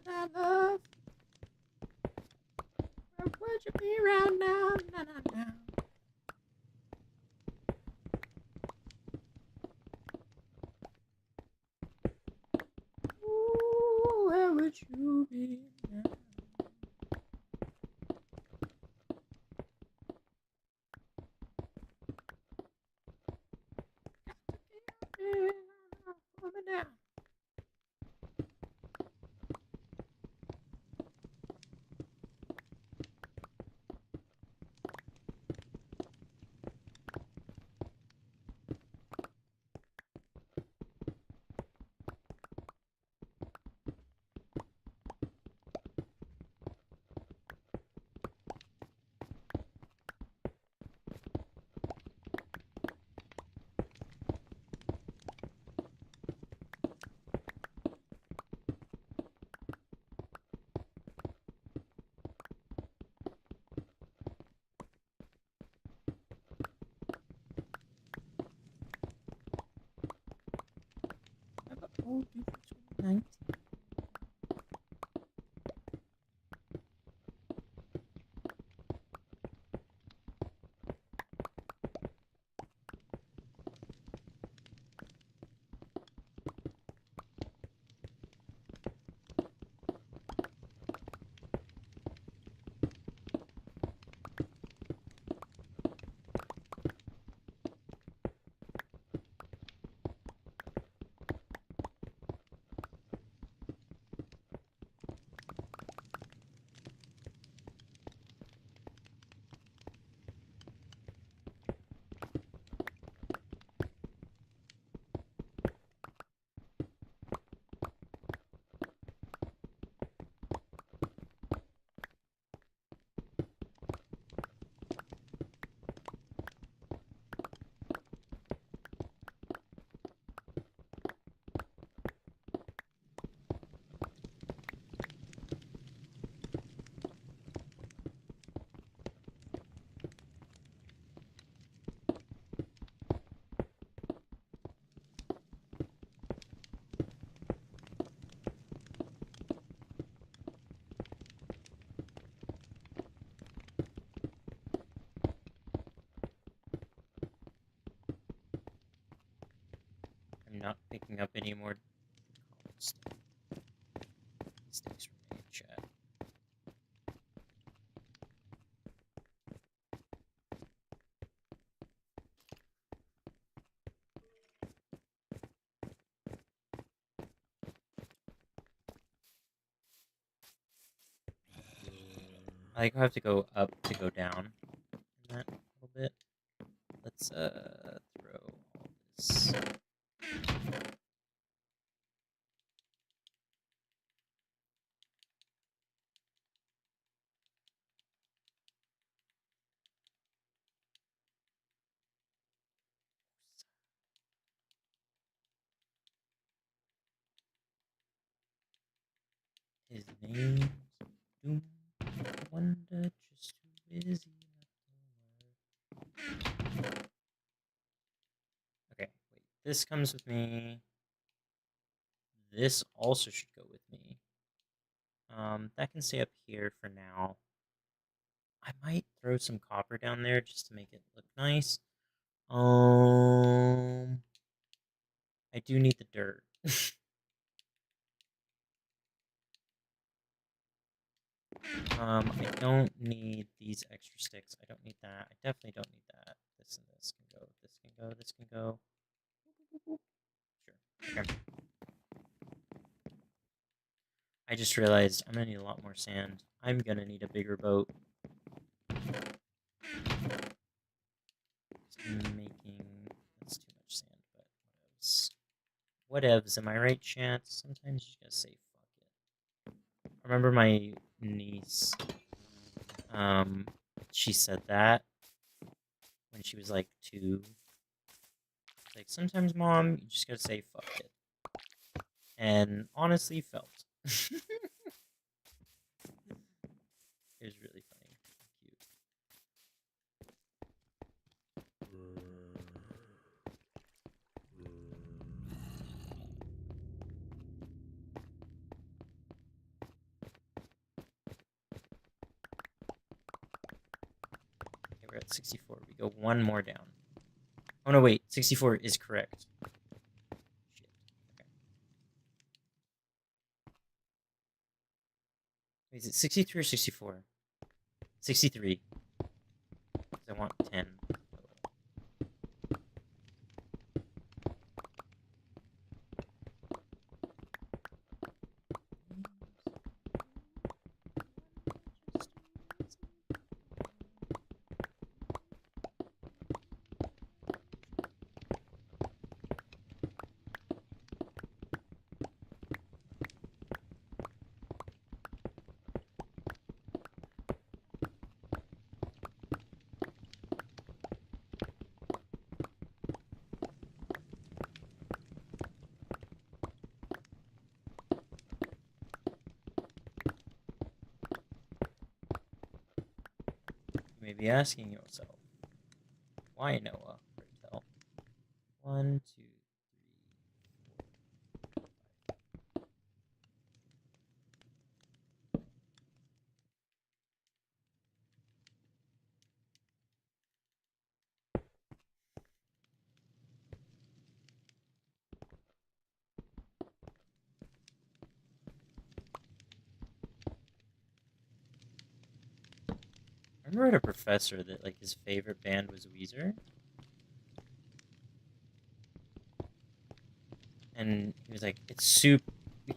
now, love, where would you be right now? Now, now, now. Ooh, where would you be now? Woman now. How about old you for 2019? I'm not picking up any more mistakes from me, chat. I think I have to go up to go down in that a little bit. Let's throw all this. His name's Doom. Wonder just who is he? Okay, wait. This comes with me. This also should go with me. That can stay up here for now. I might throw some copper down there just to make it look nice. I do need the dirt. I don't need these extra sticks. I don't need that. I definitely don't need that. This and this can go. This can go. This can go. Sure. Okay. I just realized I'm gonna need a lot more sand. I'm gonna need a bigger boat. Making that's too much sand, but whatevs. Whatevs, am I right, chat? Sometimes you just gotta say fuck it. I remember my niece, um, she said that when she was like 2. Like, sometimes, mom, you just gotta say fuck it. And honestly, felt. It was really funny. Cute. Okay, we're at 64. We go one more down. Oh no, wait. 64 is correct. Shit. Okay. Wait, is it 63 or 64? 63. Because I want 10. You may be asking yourself, why Noah? Pray tell. 1, 2, 3, 4, 5. I remember I had a professor that like his favorite band was Weezer, and he was like, "It's soup."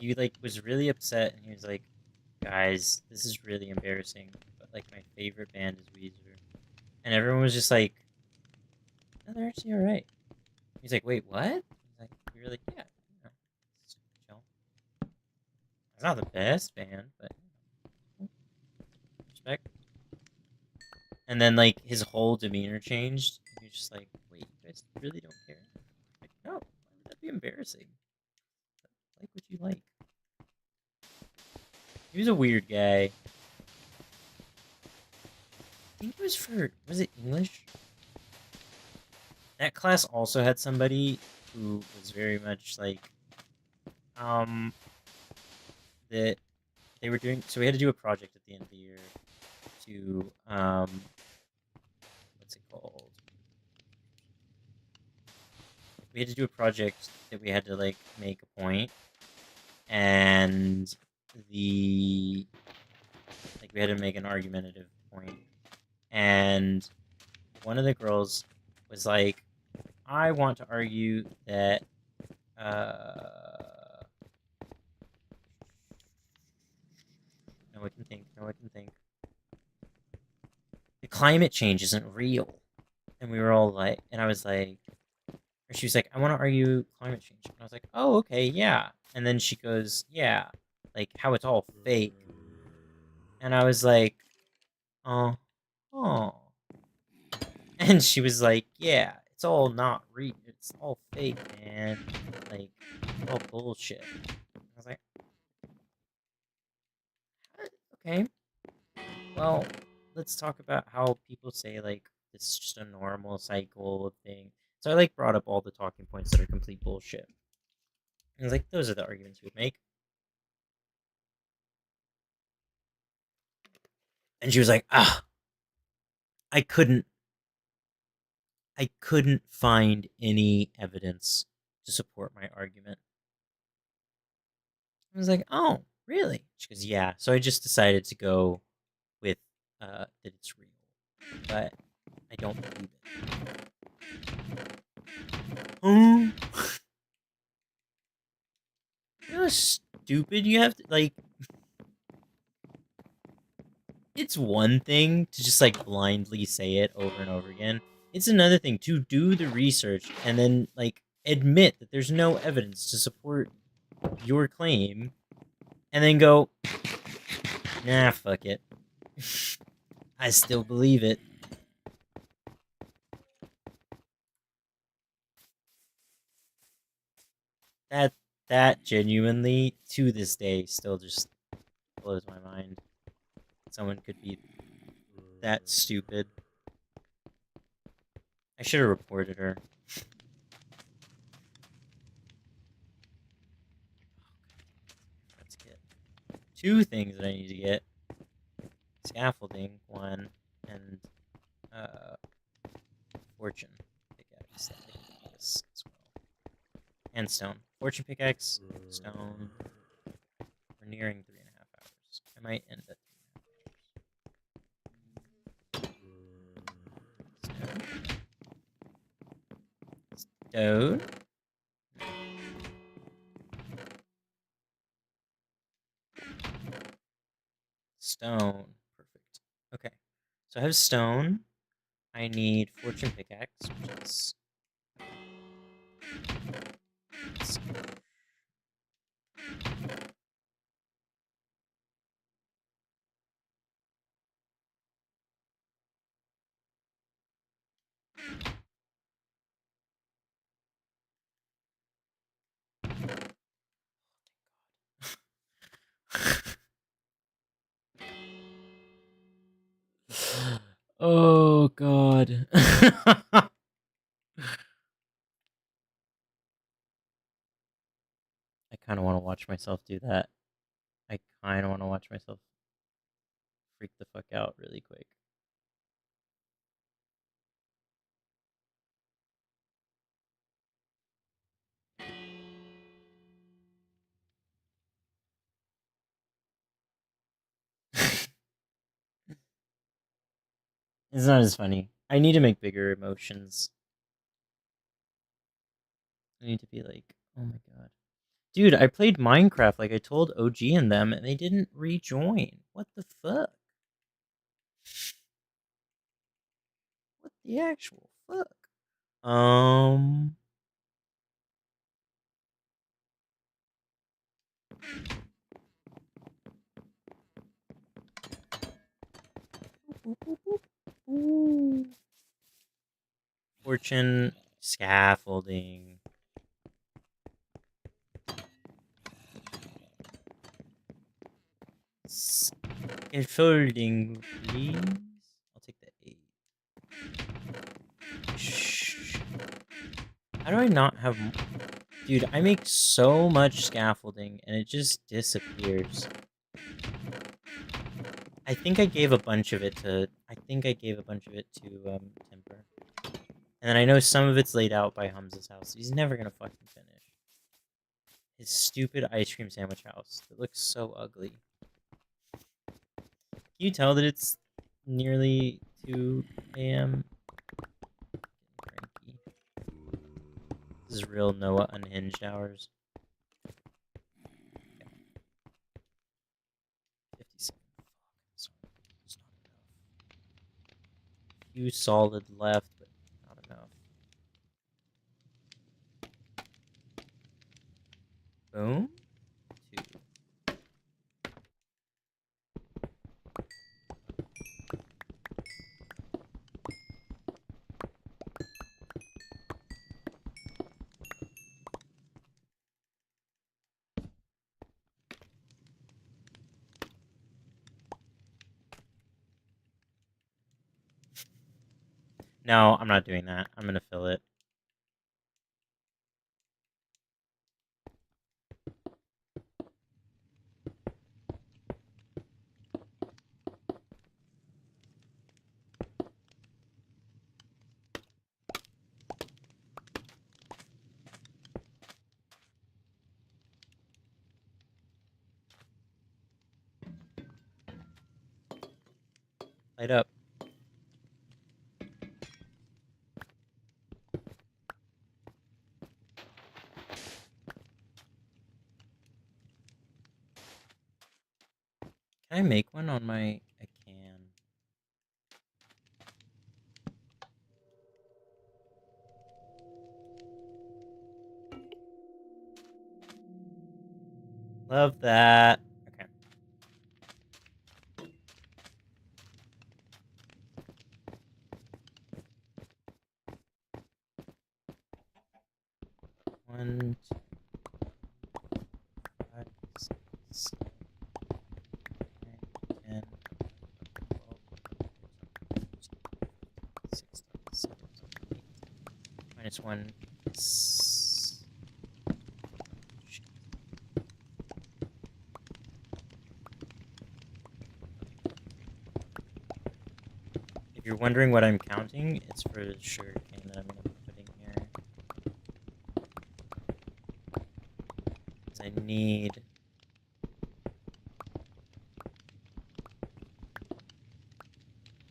He like was really upset, and he was like, "Guys, this is really embarrassing, but like my favorite band is Weezer," and everyone was just like, "No, they're actually all right." He's like, "Wait, what?" He's like, "We were like, yeah, you know, it's chill. It's not the best band, but you know, respect." And then like his whole demeanor changed. And he was just like, "Wait, you guys really don't care?" Like, no, why would that be embarrassing? Like what you like. He was a weird guy. I think it was for was it English? That class also had somebody who was very much like um that they were doing so we had to do a project at the end of the year to what's it called? We had to do a project that we had to like make a point and the like we had to make an argumentative point and one of the girls was like I want to argue that no one can think, no one can think. The climate change isn't real. And we were all like, and I was like, or she was like, I want to argue climate change. And I was like, oh, okay, yeah. And then she goes, yeah, like how it's all fake. And I was like, oh, oh. And she was like, yeah, it's all not real. It's all fake, man. Like, it's all bullshit. I was like, okay, well, let's talk about how people say, like, this is just a normal cycle thing. So I like brought up all the talking points that are complete bullshit. And I was like, those are the arguments we'd make. And she was like, I couldn't I couldn't find any evidence to support my argument. I was like, oh, really? She goes, yeah. So I just decided to go with that it's real, but I don't believe it. Oh, you know how stupid you have to like. It's one thing to just like blindly say it over and over again. It's another thing to do the research and then like admit that there's no evidence to support your claim, and then go, nah, fuck it. I still believe it. That that genuinely to this day still just blows my mind. Someone could be that stupid. I should have reported her. Let's get two things that I need to get. Scaffolding, one, and uh fortune pickaxe. I think I do this as well. And stone. Fortune pickaxe, stone. We're nearing 3.5 hours. I might end at 3.5 hours. Stone. Stone. Perfect. Okay. So I have stone. I need fortune pickaxe, which is oh god. I kind of want to watch myself do that. I kind of want to watch myself freak the fuck out really quick. It's not as funny. I need to make bigger emotions. I need to be like, oh my god. Dude, I played Minecraft like I told OG and them, and they didn't rejoin. What the fuck? What the actual fuck? Um. Ooh. Fortune scaffolding. Scaffolding, please. I'll take the 8. Shh. How do I not have... Dude, I make so much scaffolding, and it just disappears. I think I gave a bunch of it to... Timber. And then I know some of it's laid out by Hamza's house. He's never gonna fucking finish. His stupid ice cream sandwich house. It looks so ugly. Can you tell that it's nearly 2 a.m.? Cranky. This is real Noah unhinged hours. Okay. 57. It's not enough. Few solid left, but not enough. Boom. 2. No, I'm not doing that. I'm gonna fill it. Light up. Can I make one on my... I can. Love that. Okay. One, two, 5, 6, 9, 10, 12, 16, 17, 18. Minus 1 is... If you're wondering what I'm counting, it's for the sugar cane that I'm going to be putting here. Because I need...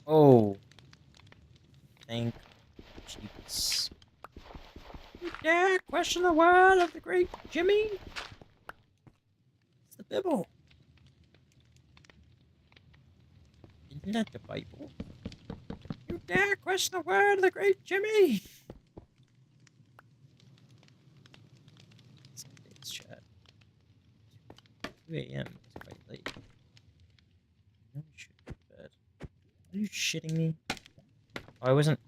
Oh! Thank Jeeps. You dare question the word of the great Jimmy? It's the Bible. Isn't that the Bible? You dare question the word of the great Jimmy? Some days, chat. 2 a.m. is quite late. I should go to bed. Are you shitting me? Oh, I wasn't...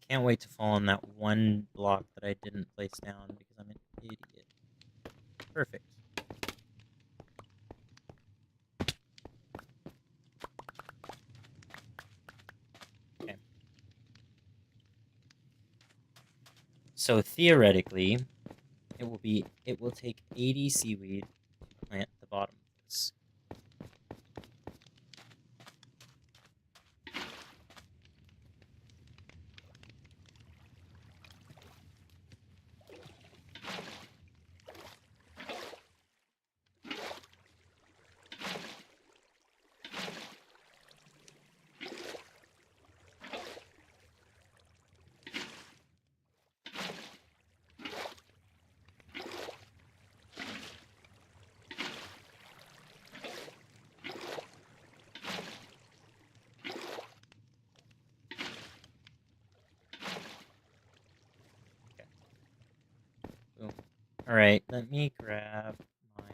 Can't wait to fall on that one block that I didn't place down because I'm an idiot. Perfect. Okay. So theoretically, it will take 80 seaweed to plant the bottom of this. Boom. Alright, let me grab my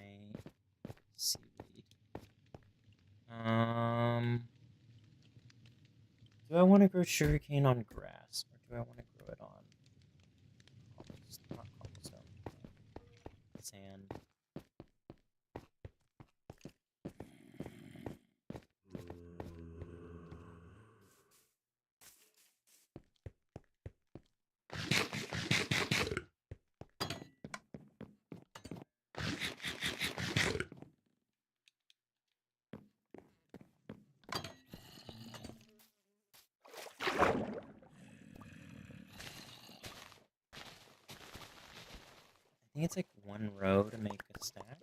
seaweed. Do I want to grow sugarcane on grass, or do I want to grow it on not cobblestone, sand? think it's like 1 row to make a stack.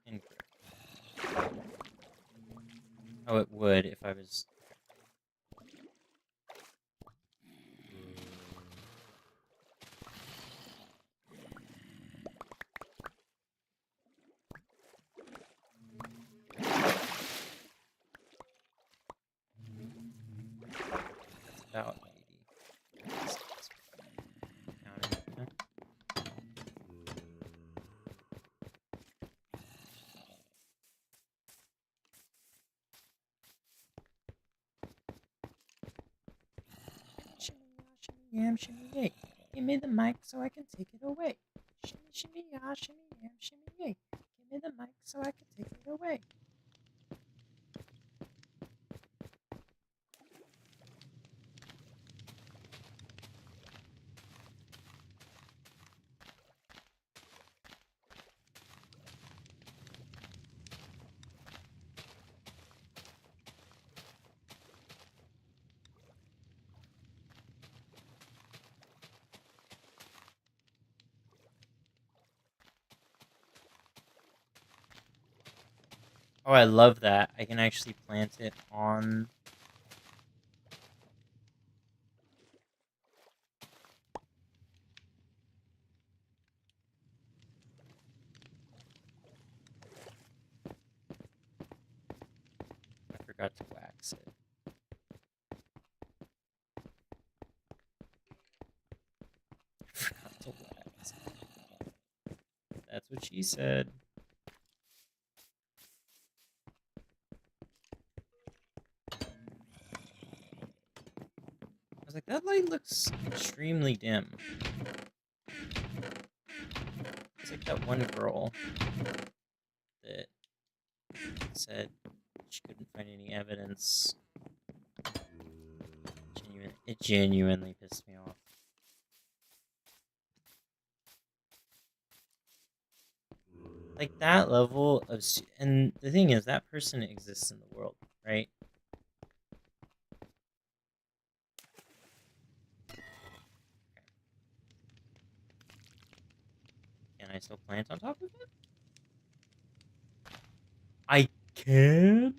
Incorrect. Oh, it would if I was. That's about 80. Counting. No. Shimmy ya, shimmy yam, shimmy yay. Give me the mic so I can take it away. Shimmy, shimmy ya, shimmy yam, shimmy yay. Give me the mic so I can take it away. Oh, I love that. I can actually plant it on. I forgot to wax it. I forgot to wax it. That's what she said. I was like, that light looks extremely dim. It's like that one girl that said she couldn't find any evidence. It genuinely pissed me off. Like that level of, and the thing is, that person exists in the world, right? Can I still plant on top of it? I can.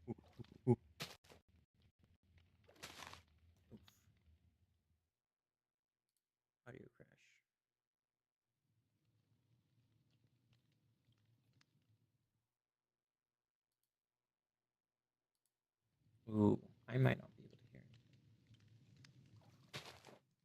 Ooh, ooh, ooh. Audio crash. Ooh, I might not be able to hear anything. Okay, cool.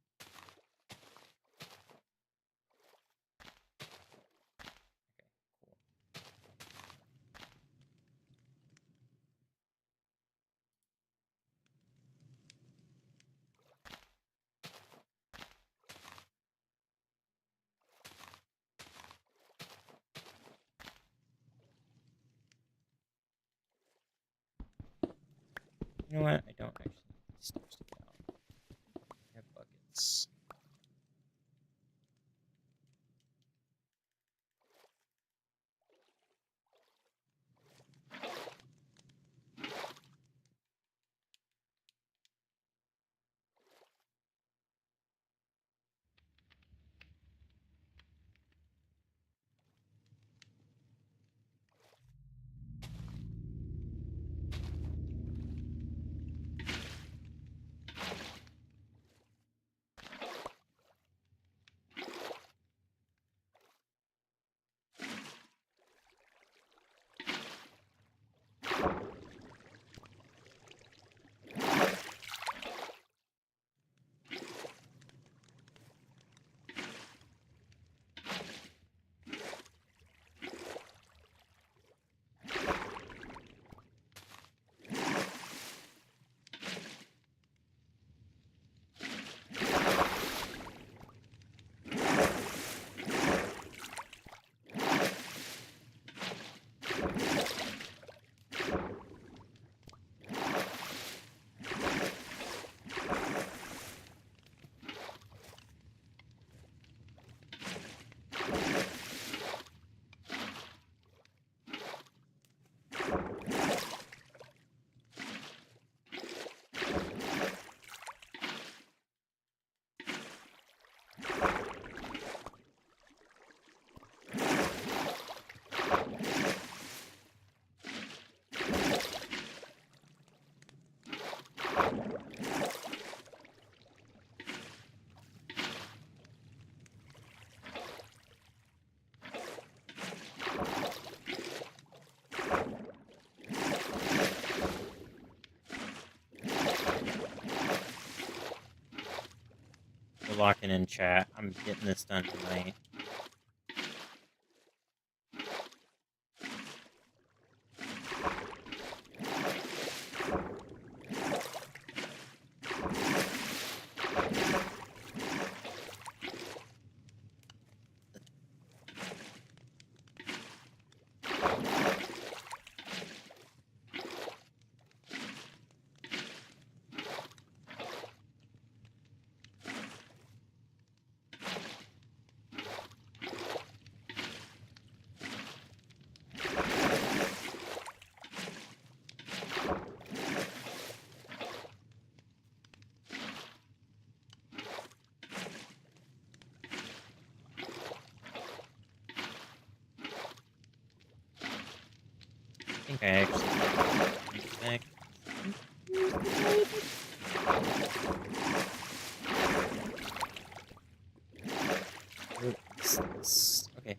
You know what? I don't actually need these stairs to get out. I have buckets. locking in, chat. I'm getting this done tonight. I think I actually back. Okay.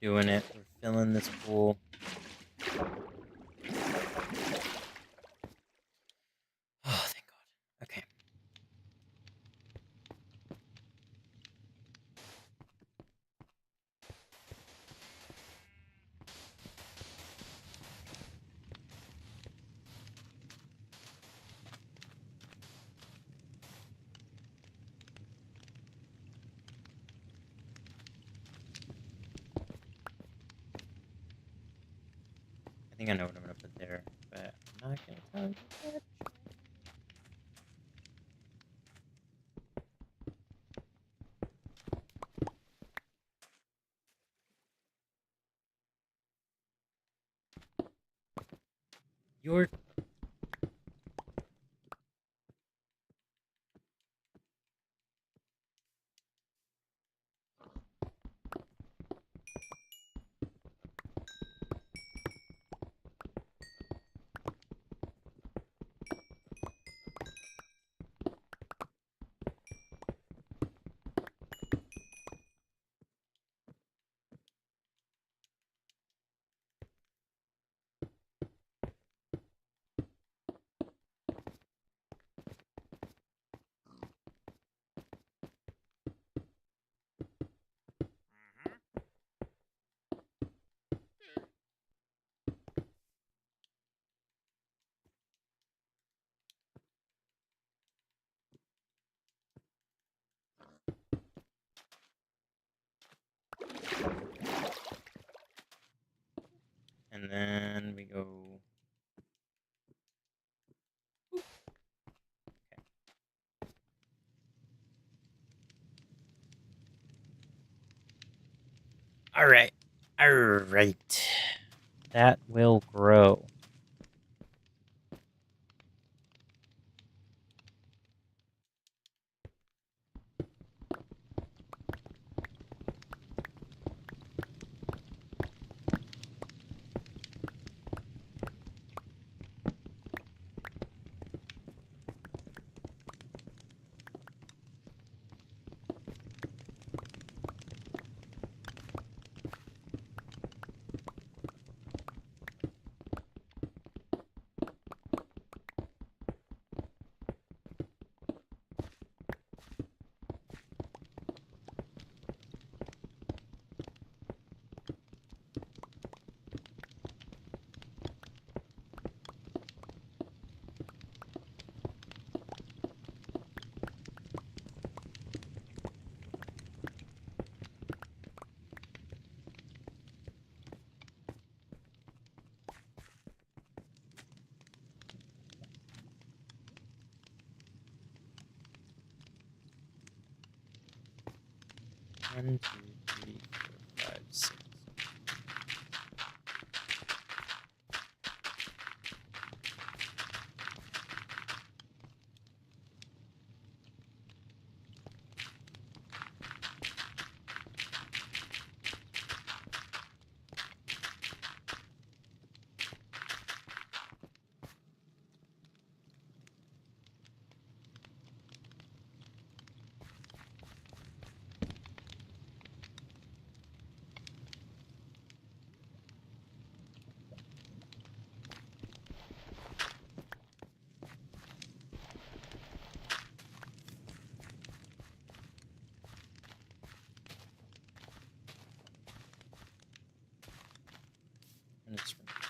Doing it. We're filling this pool. Oh, thank God. Okay. I think I know what I'm gonna put there, but I'm not gonna tell you yet. You're and then we go. All right. All right. That will grow. 1, 2, 3, 4, 5, 6. And it's from the right one.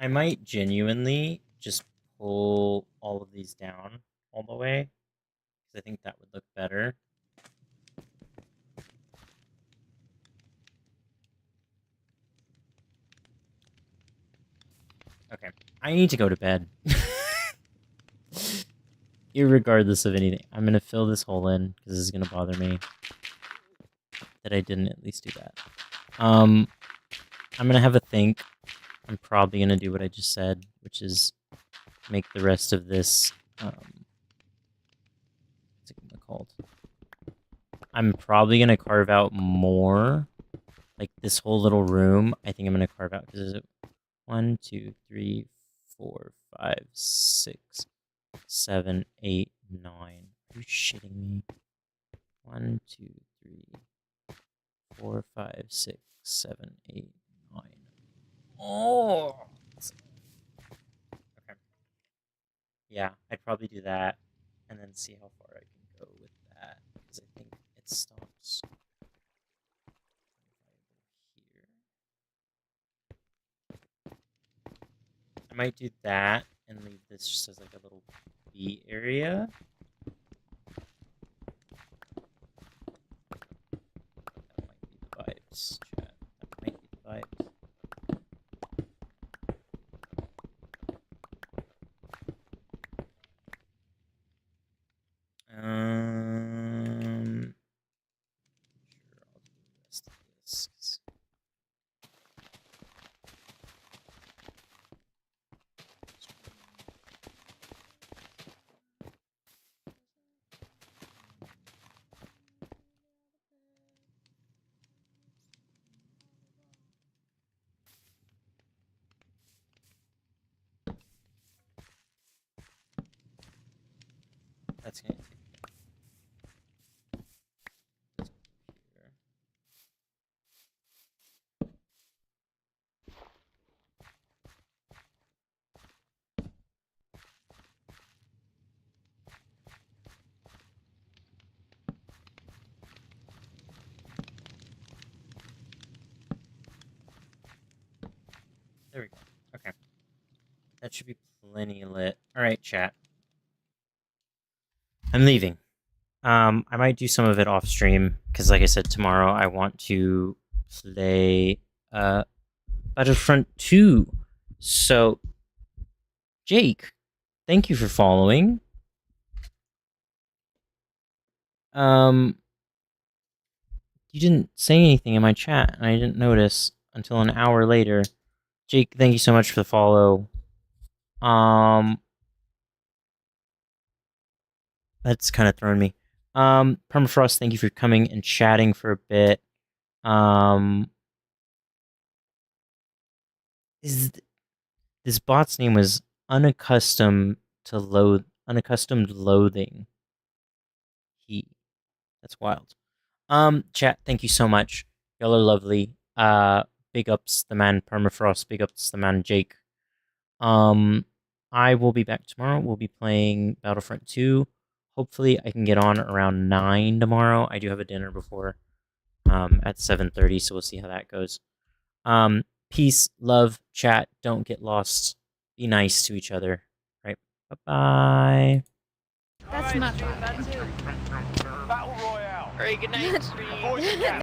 I might genuinely just pull all of these down all the way, because I think that would look better. Okay, I need to go to bed. Irregardless of anything, I'm gonna fill this hole in, because this is gonna bother me that I didn't at least do that. I'm gonna have a think. I'm probably gonna do what I just said, which is make the rest of this, what's it called? I'm probably gonna carve out more, like this whole little room. I think I'm gonna carve out, because there's 1, 2, 3, 4, 5, 6, 7, 8, 9. Are you shitting me? 1, 2, 3, 4, 5, 6, 7, 8, 9. Oh. Okay. Yeah, I'd probably do that, and then see how far I can go with that, because I think it stops here. I might do that and leave this just as like a little B area. That might be the vibes, chat. That might be the vibes. Sure, I'll do the rest of this. That's gonna take this here. There we go. Okay. That should be plenty lit. Alright, chat. I'm leaving. I might do some of it off stream, because like I said, tomorrow I want to play Battlefront 2. So, Jake, thank you for following. You didn't say anything in my chat, and I didn't notice until an hour later. Jake, thank you so much for the follow. That's kind of thrown me. Permafrost, thank you for coming and chatting for a bit. This bot's name was unaccustomed loathing. He. That's wild. Chat, thank you so much. Y'all are lovely. Big ups the man Permafrost. Big ups the man Jake. I will be back tomorrow. We'll be playing Battlefront 2. Hopefully, I can get on around 9 tomorrow. I do have a dinner before at 7:30, so we'll see how that goes. Peace, love, chat. Don't get lost. Be nice to each other. Right. Bye-bye. That's not Battle Royale. Very good night.